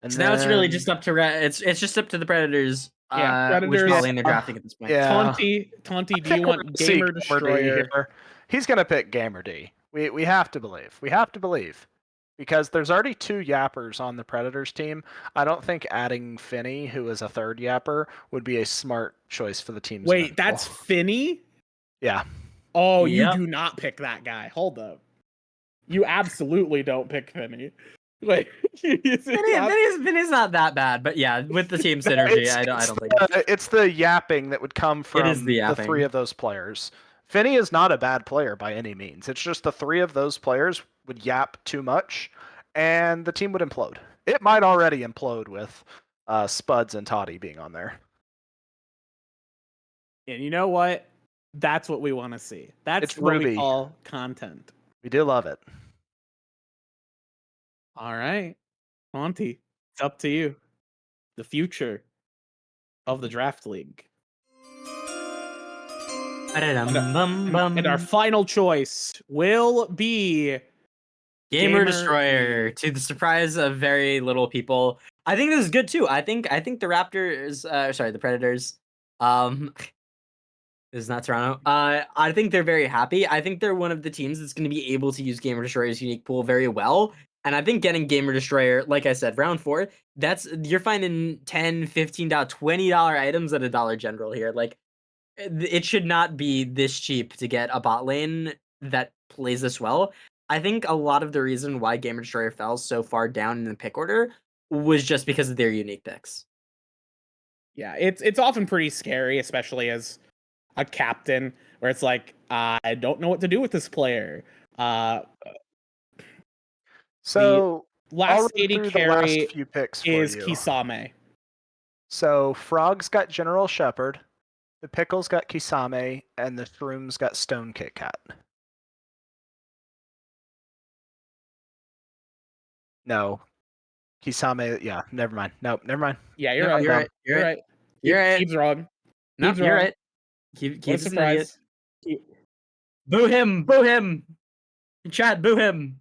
And So now it's really just up to it's just up to the Predators. Yeah, Which Predators. bot lane they're drafting at this point. Yeah. Taunty, I do you think we're want gonna see Gamer Destroyer? D here. He's gonna pick Gamer D. We have to believe. We have to believe. Because there's already 2 yappers on the Predators team. I don't think adding Finney, who is a third yapper, would be a smart choice for the team's Wait, mental. that's Finney? Yeah. Oh, Yep. you do not pick that guy. Hold up. You absolutely don't pick Finney. Like, Finney's not that bad, but yeah, with the team synergy, I don't think it's the yapping that would come from is the the 3 yapping. of those players. Finney is not a bad player by any means. It's just the 3 of those players would yap too much, and the team would implode. It might already implode with Spuds and Toddy being on there. and you know what? That's what we want to see. That's It's what Ruby. we call content. We do love it. All right, Monty, it's up to you. The future of the draft league. And our final choice will be Gamer Destroyer, to the surprise of very little people. I think this is good too. I think the Raptors, the Predators, this is not Toronto. I think they're very happy. I think they're one of the teams that's going to be able to use Gamer Destroyer's unique pool very well. And I think getting Gamer Destroyer, like I said, round 4, you're finding $10, $15, $20 items at a Dollar General here. Like, it should not be this cheap to get a bot lane that plays this well. I think a lot of the reason why Gamer Destroyer fell so far down in the pick order was just because of their unique picks. Yeah, it's often pretty scary, especially as a captain, where it's like, I don't know what to do with this player. So I'll Last run AD through the last carry few picks for is you. Kisame. So Frog's got General Shepherd, the Pickle's got Kisame, and the Shroom's got Stone Kit Kat. No. Kisame, yeah, never mind. Nope, never mind. Yeah, you're No, right. you're right. You're right. You're right. Keeb's wrong. No, Keeb's you're wrong. right. Keep What a an idiot. surprise. Keeb- Boo him! Boo him! Chat, boo him!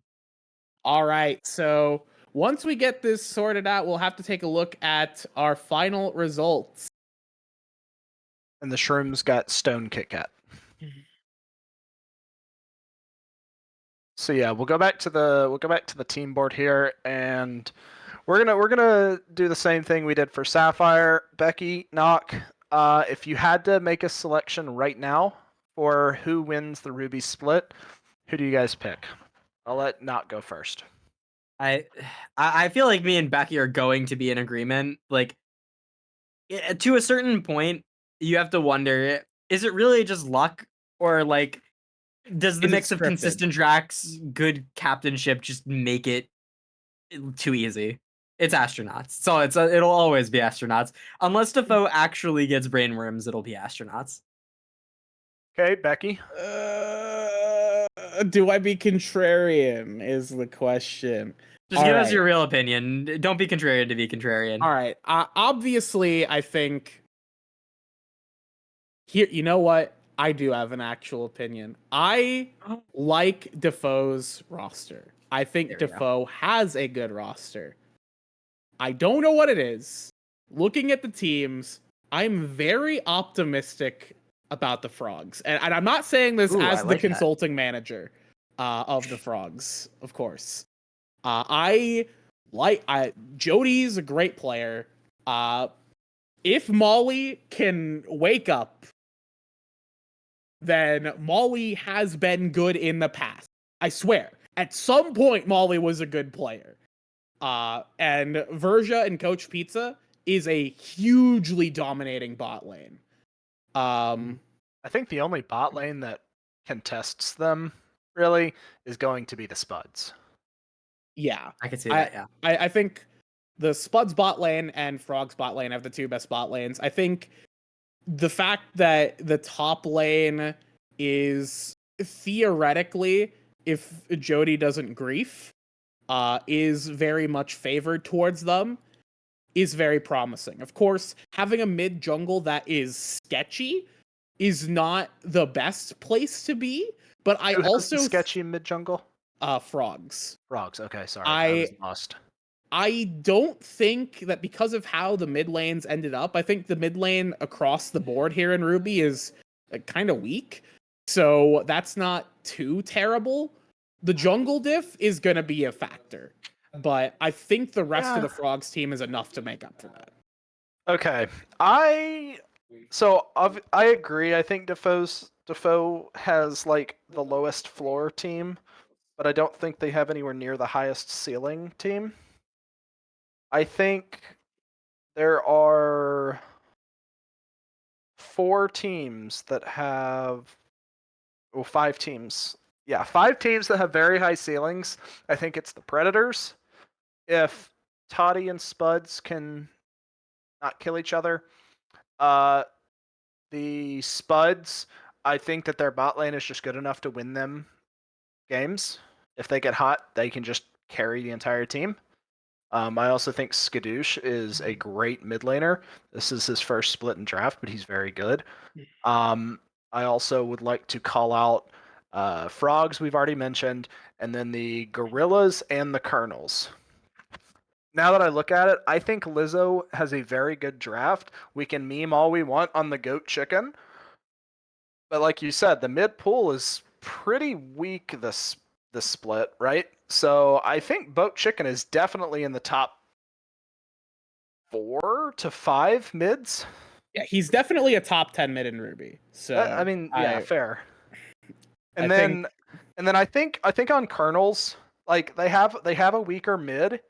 All right. So once we get this sorted out, we'll have to take a look at our final results. And the Shroom's got Stone Kit Kat. So yeah, we'll go back to the team board here, and we're gonna do the same thing we did for Sapphire. Becky, Knock, if you had to make a selection right now for who wins the Ruby split, who do you guys pick? I'll let Knock go first. I feel like me and Becky are going to be in agreement. Like, to a certain point, you have to wonder: is it really just luck, or like, does the Is it mix of scripted? consistent tracks, good captainship, just make it too easy? It's astronauts, so it'll always be astronauts. Unless Defoe actually gets brainworms, it'll be astronauts. Okay, Becky. Do I be contrarian? Is the question. Just give us your real opinion. Don't be contrarian to be contrarian. All right. Obviously, I think here. You know what? I do have an actual opinion. I like Defoe's roster. I think There we go. Defoe has a good roster. I don't know what it is. Looking at the teams, I'm very optimistic about the Frogs, and I'm not saying this Ooh, as I the like that. consulting manager of the Frogs, of course. Jody's a great player. If Molly can wake up, then Molly has been good in the past. I swear. At some point, Molly was a good player. And Verja and Coach Pizza is a hugely dominating bot lane. I think the only bot lane that contests them really is going to be the Spuds. Yeah. I can see that, yeah. I think the Spuds bot lane and Frogs bot lane have the two best bot lanes. I think the fact that the top lane is theoretically, if Jody doesn't grief, is very much favored towards them, is very promising. Of course, having a mid jungle that is sketchy is not the best place to be, but I Who has also the sketchy mid jungle? Frogs. Frogs. Okay, sorry, I was lost. I don't think that because of how the mid lanes ended up, I think the mid lane across the board here in Ruby is kind of weak. So that's not too terrible. The jungle diff is going to be a factor, but I think the rest of the Frogs team is enough to make up for that. Okay, I agree. I think Defoe has like the lowest floor team, but I don't think they have anywhere near the highest ceiling team. I think there are 4 teams that have, well, 5 teams. Yeah, 5 teams that have very high ceilings. I think it's the Predators. If Toddy and Spuds can not kill each other, the Spuds, I think that their bot lane is just good enough to win them games. If they get hot, they can just carry the entire team. I also think Skadoosh is a great mid laner. This is his first split in draft, but he's very good. I also would like to call out Frogs, we've already mentioned, and then the Gorillas and the Colonels. Now that I look at it, I think Lizzo has a very good draft. We can meme all we want on the goat chicken, but like you said, the mid pool is pretty weak this split, right? So I think Boat Chicken is definitely in the top 4 to 5 mids. Yeah, he's definitely a top 10 mid in Ruby. So I mean, yeah, fair. And then I think on Colonels, like they have a weaker mid,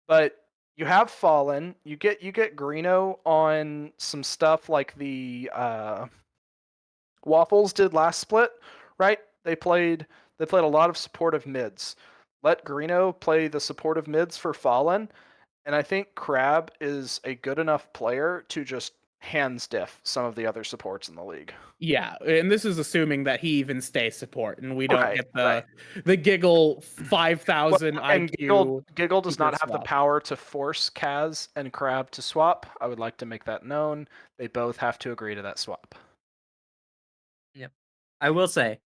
but you have Fallen. You get Greeno on some stuff like the Waffles did last split, right? They played a lot of supportive mids. let Greeno play the supportive mids for Fallen, and I think Crab is a good enough player to just hand stiff some of the other supports in the league. Yeah, and this is assuming that he even stays support, and we don't Right, get right. the Giggle 5,000 And IQ. Giggle does super not have the swap. power to force Kaz and Crab to swap. I would like to make that known. They both have to agree to that swap. Yep. I will say,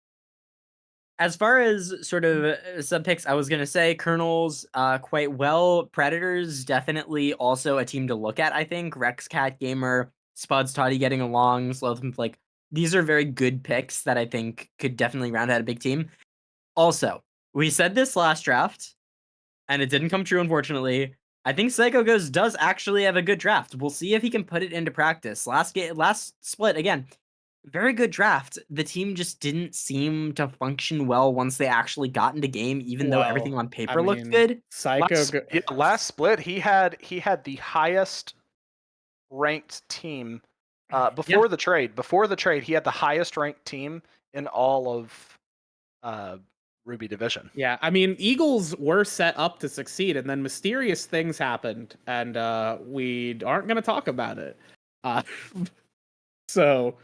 as far as sort of sub picks, I was gonna say Colonels quite well. Predators definitely also a team to look at. I think Rex Cat Gamer, Spuds Toddy getting along, Slotham, like these are very good picks that I think could definitely round out a big team. Also, we said this last draft, and it didn't come true, unfortunately. I think Psycho Ghost does actually have a good draft. We'll see if he can put it into practice. Last split again, very good draft. The team just didn't seem to function well once they actually got into game, even though everything Well, on I paper looked mean, good. Last split, he had the highest ranked team before the trade. Before the trade, he had the highest ranked team in all of Ruby Division. Yeah, I mean, Eagles were set up to succeed, and then mysterious things happened, and we aren't going to talk about it. Uh, so,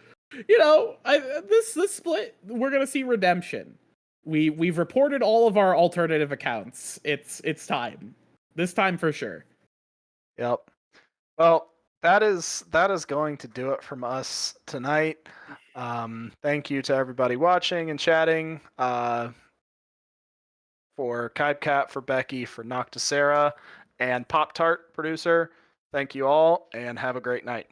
this split, we're going to see redemption. We've reported all of our alternative accounts. It's time. This time for sure. Yep. Well, that is going to do it from us tonight. Thank you to everybody watching and chatting. For Kybcat, for Becky, for Noctisera, and Pop Tart producer. Thank you all, and have a great night.